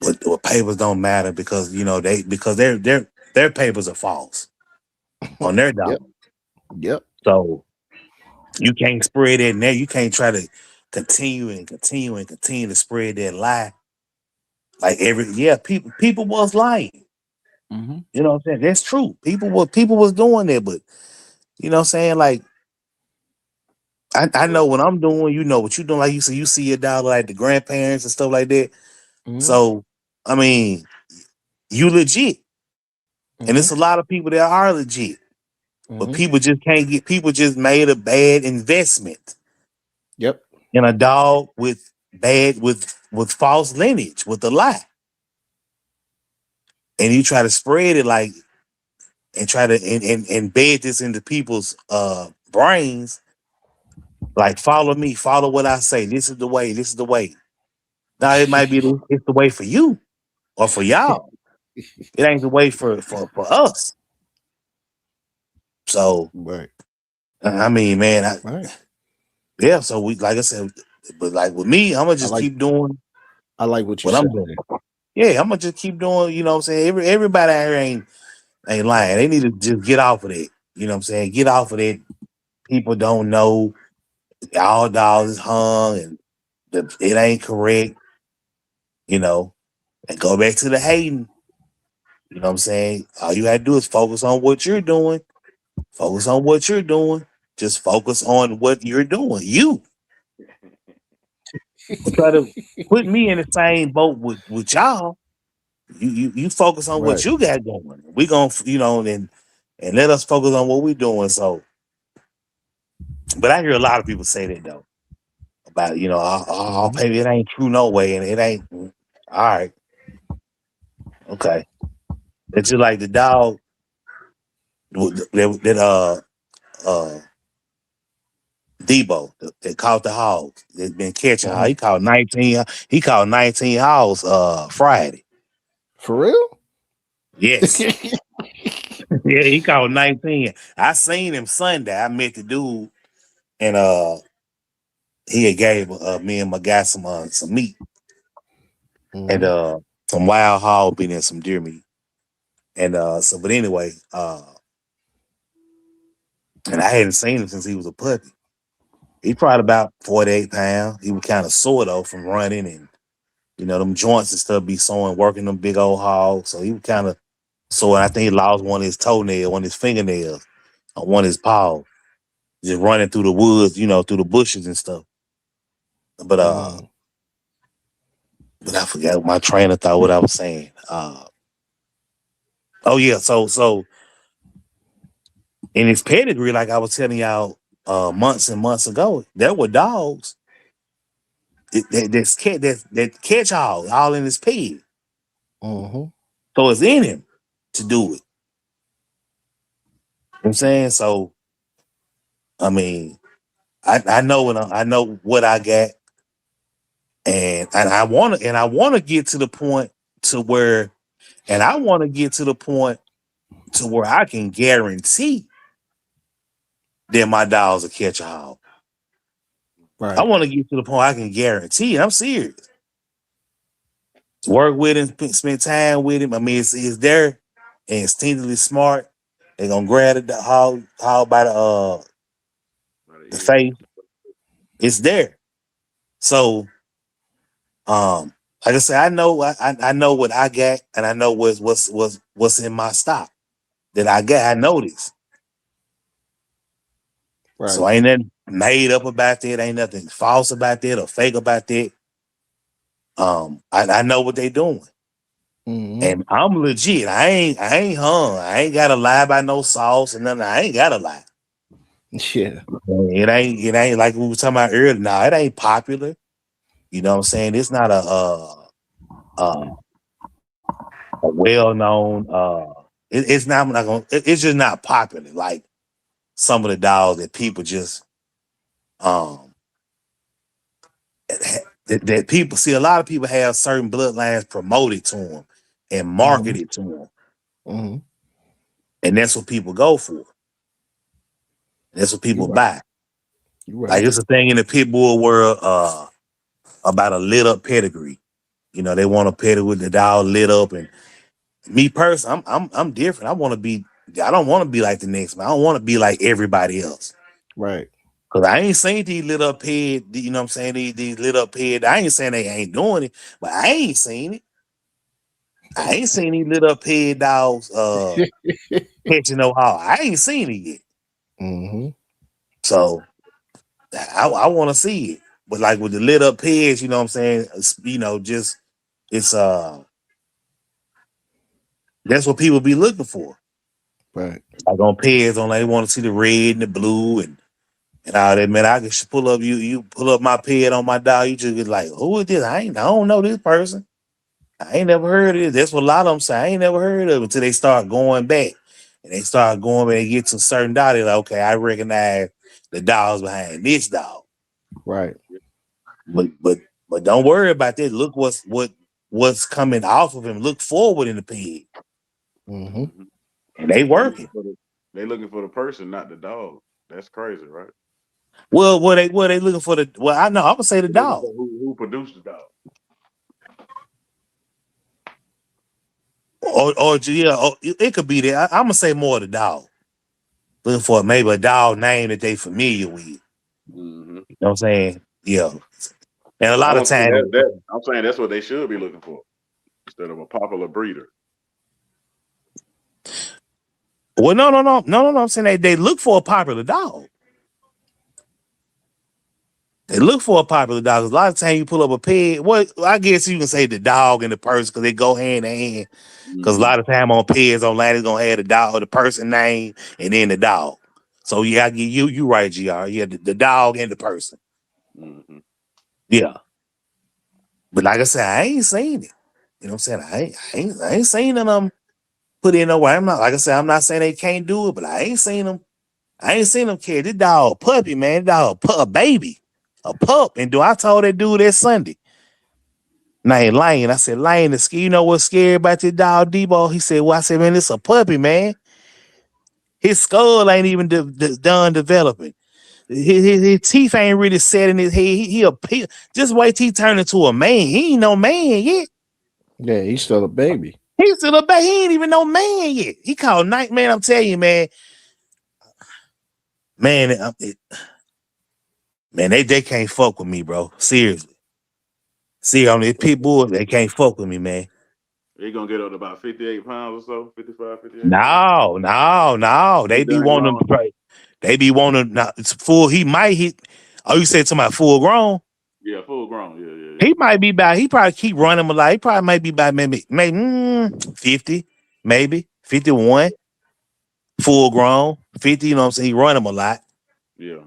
Speaker 3: what papers don't matter because because their papers are false on their
Speaker 1: Yep.
Speaker 3: dog.
Speaker 1: Yep.
Speaker 3: So you can't spread that now. You can't try to continue to spread that lie. Like people was lying.
Speaker 1: Hmm.
Speaker 3: You know what I'm saying? That's true. People was doing that, but You know what I'm saying? Like I know what I'm doing, you know what you're doing. Like you see your dog like the grandparents and stuff like that.
Speaker 1: Mm-hmm.
Speaker 3: So I mean, you legit. And
Speaker 1: Mm-hmm.
Speaker 3: it's a lot of people that are legit. But
Speaker 1: Mm-hmm.
Speaker 3: people just can't get people just made a bad investment
Speaker 1: Yep.
Speaker 3: in a dog with bad with false lineage, with a lie. And you try to spread it like and try to and embed this into people's brains, like follow me, follow what I say. This is the way, this is the way. Now it might be it's the way for you or for y'all. It ain't the way for us. So
Speaker 1: Right.
Speaker 3: I mean, man,
Speaker 1: Right.
Speaker 3: yeah. So we like I said, but like with me, I'm gonna
Speaker 1: I
Speaker 3: just
Speaker 1: like
Speaker 3: keep doing
Speaker 1: I like what you
Speaker 3: what I'm
Speaker 1: said
Speaker 3: doing.
Speaker 1: there.
Speaker 3: Yeah, I'm gonna just keep doing. You know what I'm saying? Everybody out here ain't lying. They need to just get off of that. You know what I'm saying? Get off of that. People don't know all dogs is hung and it ain't correct. You know, and go back to the hating. You know what I'm saying? All you gotta do is focus on what you're doing. Focus on what you're doing. Just focus on what you're doing. You try to put me in the same boat with y'all. You focus on what
Speaker 1: Right.
Speaker 3: you got going. We gonna and let us focus on what we doing. So, but I hear a lot of people say that though about oh
Speaker 1: Mm-hmm.
Speaker 3: baby, it ain't true no way, and it ain't. All right, okay. It's just like the dog that uh Debo that caught the hogs. That's been catching.
Speaker 1: Mm-hmm.
Speaker 3: He caught 19. He caught 19 hogs Friday.
Speaker 1: For real?
Speaker 3: Yes. Yeah, he caught 19. I seen him Sunday. I met the dude and he had gave me and my guy some meat and
Speaker 1: Mm-hmm.
Speaker 3: some wild hog meat and some deer meat. And so but anyway, and I hadn't seen him since he was a puppy. He probably about 48 pounds. He was kind of sore though from running and them joints and stuff be sore and working them big old hogs. So he was kind of sore. I think he lost one of his toenails, one of his fingernails, on one of his paws. Just running through the woods, through the bushes and stuff. But
Speaker 1: Mm.
Speaker 3: but I forgot my train of thought what I was saying. Oh yeah, so in his pedigree, like I was telling y'all months and months ago, there were dogs that catch all in his pig.
Speaker 1: Mm-hmm.
Speaker 3: So it's in him to do it. You know what I'm saying? So I mean, I know I know what I got, and I wanna get to the point to where and I want to get to the point to where I can guarantee that my dogs will catch a hog. I
Speaker 1: Right.
Speaker 3: want to get to the point I can guarantee. I'm serious. Work with him, spend time with him. I mean, it's there and instinctively smart. They're gonna grab the hog by the face. It's there. So like I said, I know what I got, and I know what's in my stock that I got. I know this. So
Speaker 1: Right.
Speaker 3: ain't nothing made up about that. Ain't nothing false about that or fake about that. I know what they doing.
Speaker 1: Mm-hmm.
Speaker 3: And I'm legit. I ain't hung. I ain't gotta lie about no sauce and nothing. I ain't gotta lie.
Speaker 1: Yeah.
Speaker 3: It ain't like we were talking about earlier. Nah, it ain't popular. You know what I'm saying? It's not uh, a well known it's not gonna it's just not popular like some of the dogs that people just um that people see. A lot of people have certain bloodlines promoted to them and
Speaker 1: Mm-hmm.
Speaker 3: marketed to them,
Speaker 1: Mm-hmm.
Speaker 3: and that's what people go for. That's what
Speaker 1: You're
Speaker 3: people
Speaker 1: right.
Speaker 3: buy.
Speaker 1: You're
Speaker 3: Like
Speaker 1: right.
Speaker 3: it's a thing in the pit bull world about a lit up pedigree. They want a pedigree with the dog lit up, and me personally, I'm different. I want to be. I don't want to be like the next man. I don't want to be like everybody else.
Speaker 1: Right.
Speaker 3: Cause I ain't seen these lit up head, you know what I'm saying? These lit up head. I ain't saying they ain't doing it, but I ain't seen it. I ain't seen these lit up head dogs catching no hog. I ain't seen it yet.
Speaker 1: Mm-hmm.
Speaker 3: So I want to see it, but like with the lit up peds, you know what I'm saying? Just it's that's what people be looking for.
Speaker 1: Right.
Speaker 3: Like on peds, on they want to see the red and the blue and all that. Man, I can pull up you pull up my ped on my dog. You just get like, who is this? I don't know this person. I ain't never heard of this. That's what a lot of them say. I ain't never heard of it until they start going back. And they start going back and get to a certain dog. They're like, okay, I recognize the dogs behind this dog.
Speaker 1: Right.
Speaker 3: But but but don't worry about that. Look what's coming off of him. Look forward in the pig.
Speaker 1: Mm-hmm.
Speaker 5: Mhm.
Speaker 3: And they
Speaker 5: They looking
Speaker 3: working.
Speaker 5: for they looking for the person, not the dog. That's crazy, right?
Speaker 3: Well, what they looking for the I know, I'm gonna say the
Speaker 5: They looking
Speaker 3: dog.
Speaker 5: for who produced the dog.
Speaker 3: Or yeah, it could be that. I'm gonna say more of the dog. Looking for maybe a dog name that they familiar with. You
Speaker 5: Hmm.
Speaker 3: know what I'm saying? Yeah. And a
Speaker 5: I
Speaker 3: lot of
Speaker 5: don't think
Speaker 3: times
Speaker 5: that. I'm saying that's what they should be looking for instead of a popular breeder.
Speaker 3: well, no. I'm saying they look for a popular dog. They look for a popular dog. 'Cause a lot of times you pull up a pig. Well, I guess you can say the dog and the person because they go hand in hand. Because a
Speaker 5: Hmm.
Speaker 3: lot of time on pigs online, it's gonna have the dog, the person name, and then the dog. So yeah, I get you right, Gr. Yeah, the dog and the person.
Speaker 5: Hmm.
Speaker 3: Yeah, but like I said, I ain't seen it. You know what I'm saying? I ain't seen none of them put in no way. I'm not like I said. I'm not saying they can't do it, but I ain't seen them. I ain't seen them carry this dog a puppy, man. This dog a baby, a pup. And do I told that dude that Sunday? Named Lane. I said, Lane, you know what's scary about this dog, Debo? He said, well, I said, man, it's a puppy, man. His skull ain't even done developing. His teeth ain't really set in his head. He just wait till he turn into a man. He ain't no man yet.
Speaker 1: Yeah, he's still a baby.
Speaker 3: He's still a baby. He ain't even no man yet. He called night man. I'm telling you, man, man, they can't fuck with me, bro. Seriously. See, on these pit bulls, they can't fuck with me, man.
Speaker 5: He gonna get up to about 58 pounds or so, 55, 58 pounds.
Speaker 3: No.
Speaker 5: He
Speaker 3: They be
Speaker 5: done
Speaker 3: wanting
Speaker 5: grown.
Speaker 3: to. They be wanting. Now it's full. He might hit. Oh, you said to my full grown.
Speaker 5: Yeah, full grown. Yeah, yeah,
Speaker 3: He
Speaker 5: yeah.
Speaker 3: might be about. He probably keep running a lot. He probably might be about maybe 50, maybe 51, full grown 50. You know what I'm saying? He run him a lot,
Speaker 5: Yeah.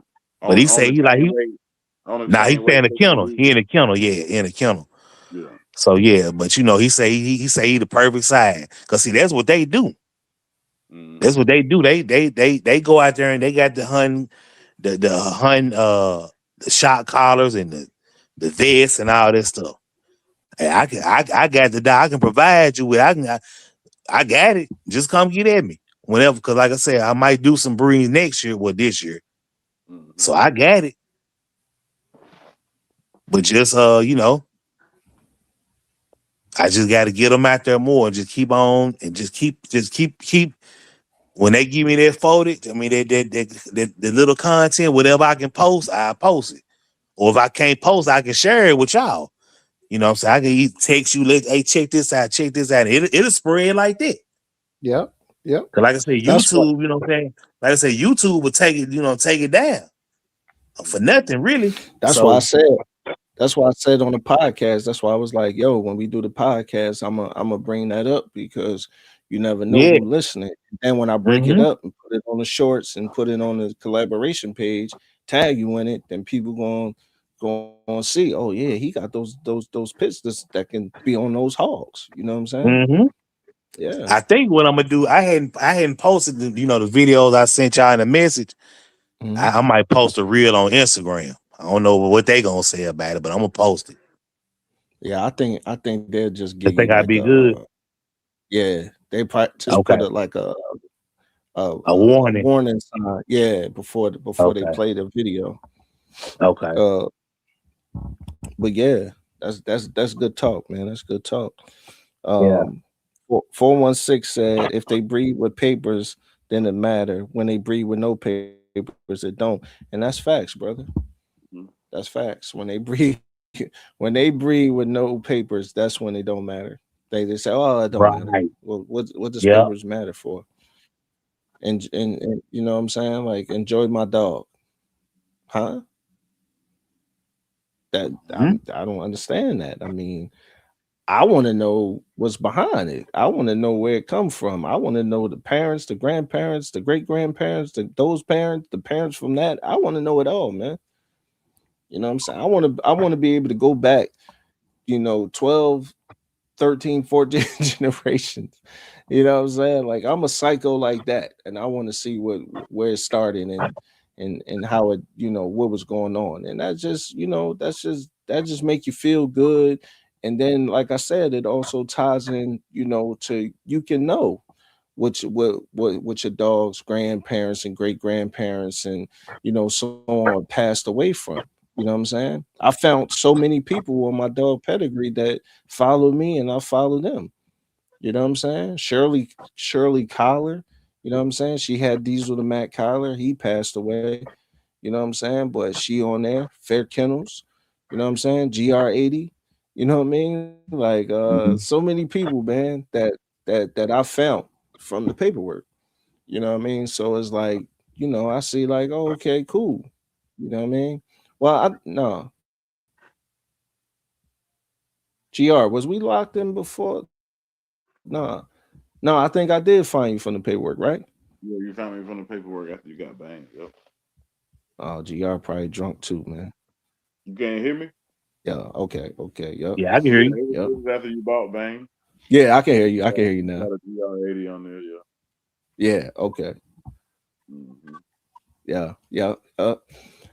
Speaker 3: but
Speaker 5: On
Speaker 3: he
Speaker 5: on
Speaker 3: say
Speaker 5: the
Speaker 3: he like
Speaker 5: same
Speaker 3: he.
Speaker 5: weight, on the
Speaker 3: Nah, he
Speaker 5: same
Speaker 3: stay
Speaker 5: weight
Speaker 3: in the
Speaker 5: as the
Speaker 3: kennel. He in
Speaker 5: breeder.
Speaker 3: the kennel. Yeah, in the kennel.
Speaker 5: Yeah.
Speaker 3: So yeah, but you know he say he say he the perfect size. Cause see that's what they do. That's
Speaker 5: Hmm.
Speaker 3: what they do. They go out there and they got the hunt the shot collars and the vests and all this stuff. And I got the dog I can provide you with. I got it. Just come get at me whenever. Because like I said, I might do some breeds next year. Well, this year.
Speaker 5: Hmm.
Speaker 3: So I got it. But just I just got to get them out there more. And just keep on and just keep. When they give me that footage, I mean that the little content, whatever I can post, I post it. Or if I can't post, I can share it with y'all. You know what I'm saying? I can text you, hey, check this out. It'll spread like that.
Speaker 1: Yep. Yep.
Speaker 3: Cause like I said,
Speaker 1: That's what
Speaker 3: YouTube, you know what I'm saying? Like I said, YouTube will take it down for nothing really.
Speaker 1: that's why I
Speaker 3: So
Speaker 1: said that's why I said on the podcast. That's why I was like, yo, when we do the podcast, I'm gonna bring that up because you never know
Speaker 3: yeah.
Speaker 1: who listening. And when I break it
Speaker 3: Hmm.
Speaker 1: up and put it on the shorts and put it on the collaboration page, tag you in it, then people going to see, oh yeah, he got those pits that can be on those hogs. You know what I'm saying?
Speaker 3: Hmm.
Speaker 1: Yeah.
Speaker 3: I think what I'm gonna do, I hadn't posted the videos I sent y'all in a message.
Speaker 1: Mhm.
Speaker 3: I might post a reel on Instagram. I don't know what they gonna say about it, but I'm gonna post it.
Speaker 1: Yeah, I think they'll just
Speaker 3: I
Speaker 1: give you
Speaker 3: think I'd
Speaker 1: like
Speaker 3: be good.
Speaker 1: yeah, they probably just
Speaker 3: Okay.
Speaker 1: put it like
Speaker 3: A
Speaker 1: a
Speaker 3: warning.
Speaker 1: warning sign, yeah, before they
Speaker 3: Okay.
Speaker 1: play the video.
Speaker 3: Okay.
Speaker 1: Uh, but yeah, that's good talk, man. That's good talk.
Speaker 3: Yeah.
Speaker 1: 416 said if they breed with papers, then it matter. When they breed with no papers, it don't. And that's facts, brother.
Speaker 5: Hmm.
Speaker 1: That's facts. When they breed when they breed with no papers, that's when it don't matter. They say, oh, it don't matter.
Speaker 3: Right.
Speaker 1: Well, what does
Speaker 3: Yeah.
Speaker 1: papers matter for? and you know what I'm saying? Like enjoy my dog. Huh? That I don't understand that. I mean, I want to know what's behind it. I want to know where it come from. I want to know the parents, the grandparents, the great grandparents, those parents, the parents from that. I want to know it all, man. You know what I'm saying? I want to be able to go back, 12, 13, 14 generations. You know what I'm saying? Like I'm a psycho like that, and I want to see where it started and how it, what was going on. And that just, that just make you feel good. And then, like I said, it also ties in, to you can know what your dog's grandparents and great grandparents and so on passed away from. You know what I'm saying? I found so many people on my dog pedigree that follow me and I follow them. You know what I'm saying? Shirley Collar, you know what I'm saying? She had Diesel the Matt Collar, he passed away. You know what I'm saying? But she on there, Fair Kennels, you know what I'm saying? GR80, you know what I mean? Like so many people, man, that I found from the paperwork. You know what I mean? So it's like, I see like, oh, okay, cool. You know what I mean? Well, I no. GR, was we locked in before? No. No, I think I did find you from the paperwork, right?
Speaker 4: Yeah, you found me from the paperwork after you got banged. Yep.
Speaker 1: Oh, GR probably drunk too, man.
Speaker 4: You can't hear me?
Speaker 1: Yeah, okay, yep,
Speaker 3: Yeah, I can hear
Speaker 4: Yeah,
Speaker 3: you.
Speaker 1: yep.
Speaker 4: it was after you bought bang.
Speaker 1: Yeah, I can hear you. I
Speaker 4: Got
Speaker 1: can hear you
Speaker 4: got
Speaker 1: now.
Speaker 4: a GR80 on there. Yeah.
Speaker 1: Yeah, okay.
Speaker 4: Mm-hmm.
Speaker 1: Yeah.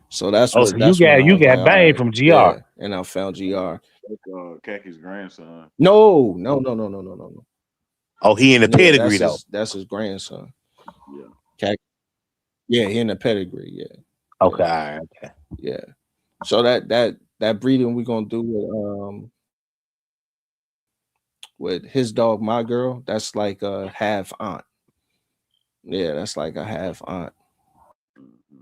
Speaker 1: So that's
Speaker 3: Oh, so
Speaker 1: what
Speaker 3: you
Speaker 1: that's when
Speaker 3: got
Speaker 1: I
Speaker 3: you
Speaker 1: was like,
Speaker 3: got
Speaker 1: all
Speaker 3: banged
Speaker 1: right,
Speaker 3: from GR.
Speaker 1: yeah. And I found GR.
Speaker 4: That's Kaki's grandson.
Speaker 1: No.
Speaker 3: Oh, he in the
Speaker 1: Yeah,
Speaker 3: pedigree though.
Speaker 1: that's his grandson.
Speaker 4: Yeah.
Speaker 1: Cat, yeah, he in the pedigree. Yeah,
Speaker 3: Okay,
Speaker 1: yeah,
Speaker 3: all right, okay.
Speaker 1: yeah. So that breeding we gonna do with his dog, my girl. That's like a half aunt. Yeah, that's like a half aunt.
Speaker 4: Mm-hmm.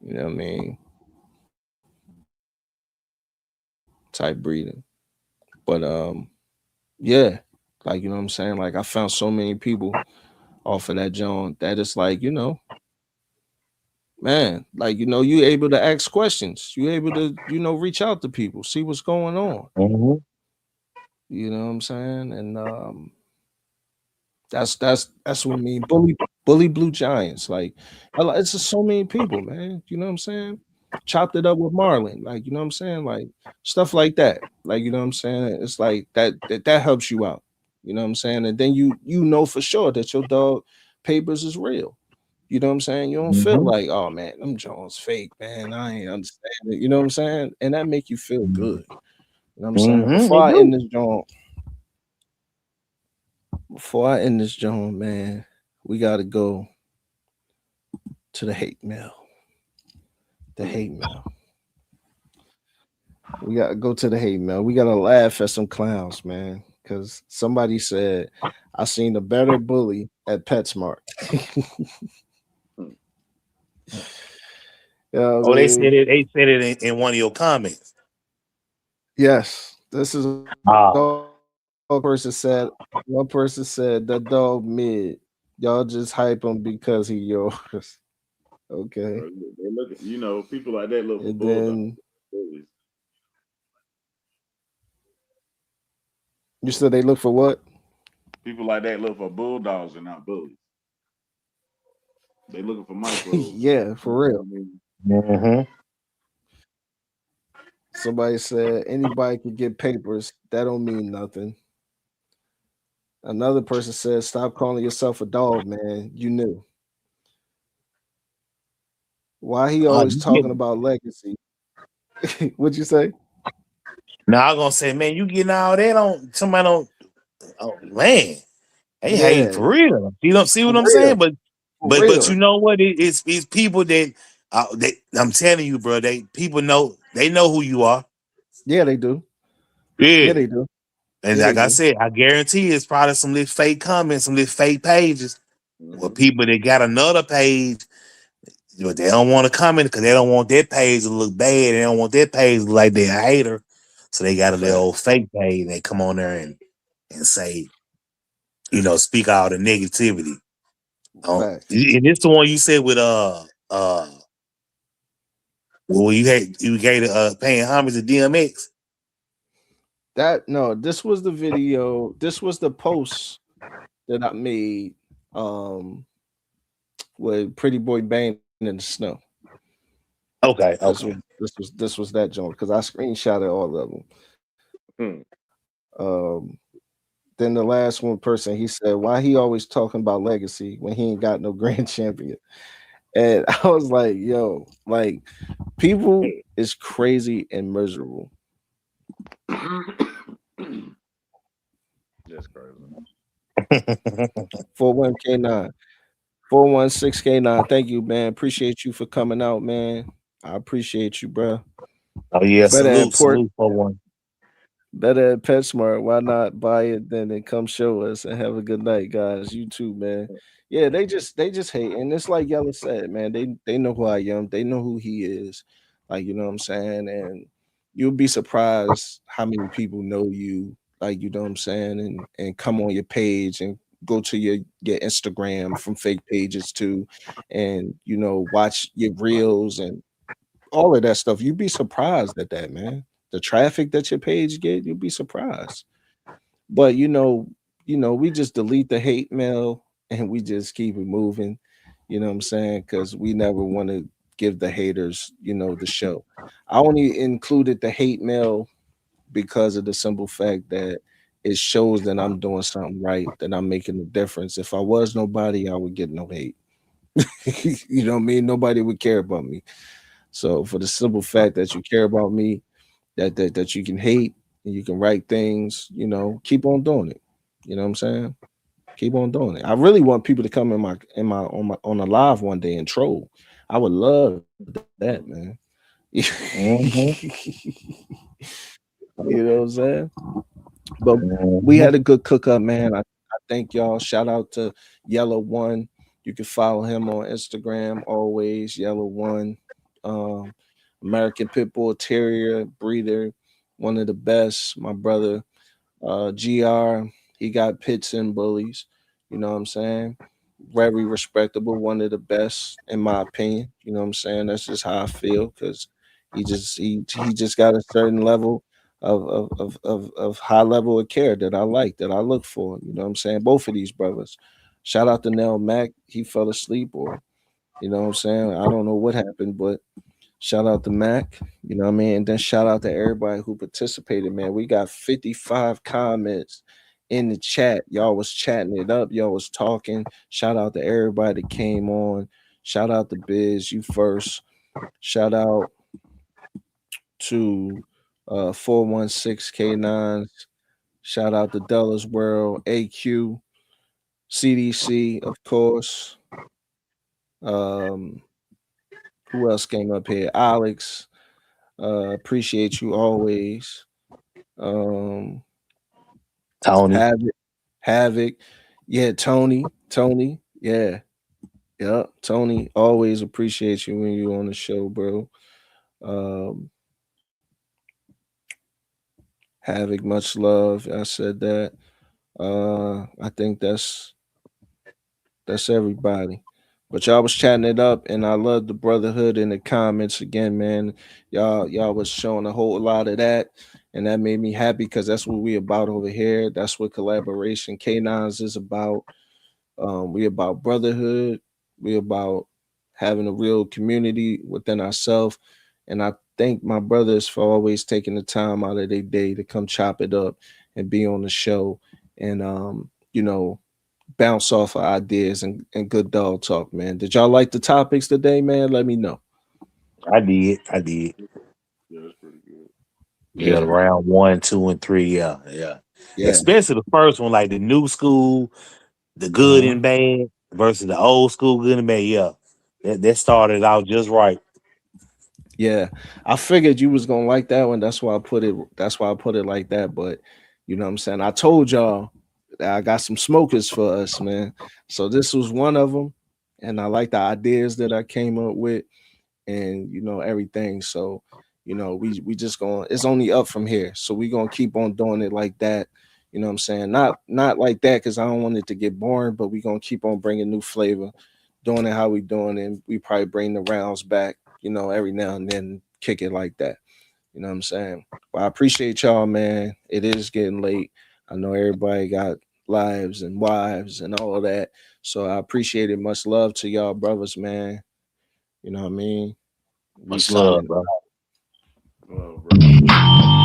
Speaker 1: You know what I mean? Type breeding. But yeah, like you know what I'm saying. Like I found so many people off of that John that it's like man, like you able to ask questions. You able to reach out to people, see what's going on.
Speaker 3: Mm-hmm.
Speaker 1: You know what I'm saying? And that's what I mean. Bully Blue Giants. Like it's just so many people, man. You know what I'm saying? Chopped it up with Marlon. Like, you know what I'm saying? Like stuff like that. Like, you know what I'm saying? It's like that helps you out. You know what I'm saying? And then you know for sure that your dog papers is real. You know what I'm saying? You don't feel
Speaker 3: Mm-hmm.
Speaker 1: like, oh man, them Jones fake, man. I ain't understand it. You know what I'm saying? And that make you feel good. You know what I'm saying?
Speaker 3: Mm-hmm. They do.
Speaker 1: Before I end this joint, man, we gotta go to the hate mail. The hate mail. We gotta go to the hate mail. We gotta laugh at some clowns, man. Cause somebody said I seen a better bully at PetSmart. You know what I
Speaker 3: Oh, they said
Speaker 1: mean?
Speaker 3: it. They said it in one of your comments.
Speaker 1: Yes. This is
Speaker 3: Ah,
Speaker 1: all person said. One person said the dog mid. Y'all just hype him because he yours. Okay.
Speaker 4: They look, people like that look for
Speaker 1: And
Speaker 4: bulldogs.
Speaker 1: then
Speaker 4: Bullies.
Speaker 1: you said they look for what?
Speaker 4: People like that look for bulldogs and not bullies. They looking for micros.
Speaker 1: Yeah,
Speaker 4: You
Speaker 1: for
Speaker 4: know
Speaker 1: real.
Speaker 4: what I mean?
Speaker 3: mm-hmm.
Speaker 1: Somebody said anybody can get papers. That don't mean nothing. Another person said, "Stop calling yourself a dog, man. You knew why he always
Speaker 3: You get,
Speaker 1: talking about legacy." What'd you say?
Speaker 3: now I'm gonna say, man, you getting all that on somebody on. Oh man, they hating
Speaker 1: Yeah,
Speaker 3: for real. You don't see
Speaker 1: for
Speaker 3: what I'm saying?
Speaker 1: real,
Speaker 3: But
Speaker 1: for
Speaker 3: you
Speaker 1: real.
Speaker 3: know what? It's people that I'm telling you, bro. People know they know who you are.
Speaker 1: Yeah, they do. Yeah,
Speaker 3: Yeah.
Speaker 1: they do.
Speaker 3: And
Speaker 1: Yeah, they
Speaker 3: like I
Speaker 1: do.
Speaker 3: said, I guarantee it's probably some little fake comments, some little fake pages. Well,
Speaker 4: Mm-hmm.
Speaker 3: people that got another page, but they don't want to comment because they don't want their page to look bad. They don't want their page to look like they're a hater. So they got a little
Speaker 1: Fact.
Speaker 3: old fake page and they come on there and say, speak all the negativity.
Speaker 1: Facts.
Speaker 3: And it's the one you said with well, you gave paying homage to DMX.
Speaker 1: That no, this was the video. This was the post that I made with Pretty Boy Bane in the snow.
Speaker 3: Okay, okay.
Speaker 1: This was that joint because I screenshotted all of them.
Speaker 4: Hmm.
Speaker 1: Um, then the last one person he said, "Why he always talking about legacy when he ain't got no grand champion?" And I was like, "Yo, like people is crazy and miserable."
Speaker 4: That's crazy.
Speaker 1: 41K9, 416K9. Thank you, man. Appreciate you for coming out, man. I appreciate you, bro.
Speaker 3: Oh yeah,
Speaker 1: Better at
Speaker 3: salute for one.
Speaker 1: better at PetSmart. Why not buy it then and come show us and have a good night, guys? You too, man. Yeah, they just hate, and it's like Yella said, man. They know who I am. They know who he is. Like you know what I'm saying, and you'll be surprised how many people know you. Like you know what I'm saying, and come on your page and go to your Instagram from fake pages too, and watch your reels and all of that stuff. You'd be surprised at that, man. The traffic that your page get, you'll be surprised. But we just delete the hate mail and we just keep it moving. You know what I'm saying? Because we never want to give the haters, the show. I only included the hate mail because of the simple fact that it shows that I'm doing something right, that I'm making a difference. If I was nobody, I would get no hate. You know what I mean? Nobody would care about me. So for the simple fact that you care about me, that you can hate and you can write things, keep on doing it. You know what I'm saying? Keep on doing it. I really want people to come on a live one day and troll. I would love that, man.
Speaker 3: Mm-hmm.
Speaker 1: You know what I'm saying? But we had
Speaker 3: Mm-hmm.
Speaker 1: a good cook up, man. I thank y'all. Shout out to Yellow One. You can follow him on Instagram always. Yellow One, um, American Pit Bull Terrier breeder, one of the best. My brother, Gr. He got pits and bullies. You know what I'm saying? Very respectable, one of the best in my opinion. You know what I'm saying? That's just how I feel because he just got a certain level of high level of care that I like, that I look for. You know what I'm saying? Both of these brothers. Shout out to Nell Mac. He fell asleep, or you know what I'm saying? I don't know what happened, but shout out to Mac. You know what I mean? And then shout out to everybody who participated, man. We got 55 comments in the chat. Y'all was chatting it up. Y'all was talking. Shout out to everybody that came on. Shout out to Biz, you first. Shout out to 416K9. Shout out to Dallas World, AQ, CDC, of course. Um, who else came up here? Alex. Appreciate you always. Um,
Speaker 3: Tony.
Speaker 1: Havoc, Havoc. Yeah, Tony. Yeah, yeah. Tony, always appreciate you when you on the show, bro. Um, Havoc, much love. I said that. I think that's everybody. But y'all was chatting it up, and I love the brotherhood in the comments again, man. Y'all was showing a whole lot of that, and that made me happy because that's what we about over here. That's what collaboration K9s is about. We about brotherhood. We about having a real community within ourselves. And I thank my brothers for always taking the time out of their day to come chop it up and be on the show and bounce off of ideas and good dog talk, man. Did y'all like the topics today, man? Let me know.
Speaker 3: I did. I did.
Speaker 4: Yeah, that's pretty good.
Speaker 3: Yeah,
Speaker 1: Yeah,
Speaker 3: round one, two, and three. Yeah, yeah.
Speaker 1: yeah.
Speaker 3: Especially the first one, like the new school, the good
Speaker 1: Uh-huh.
Speaker 3: and bad versus the old school good and bad. Yeah, that started out just right.
Speaker 1: Yeah, I figured you was gonna like that one. That's why I put it. That's why I put it like that. But you know what I'm saying. I told y'all that I got some smokers for us, man. So this was one of them, and I like the ideas that I came up with, and everything. So we just going. It's only up from here. So we gonna keep on doing it like that. You know what I'm saying? Not like that, because I don't want it to get boring, but we gonna keep on bringing new flavor, doing it how we doing, and we probably bring the rounds back, you know, every now and then, kick it like that. You know what I'm saying? Well, I appreciate y'all, man. It is getting late. I know everybody got lives and wives and all of that. So I appreciate it. Much love to y'all brothers, man. You know what I mean? We
Speaker 3: Much love,
Speaker 1: signing.
Speaker 3: bro.
Speaker 4: Bro.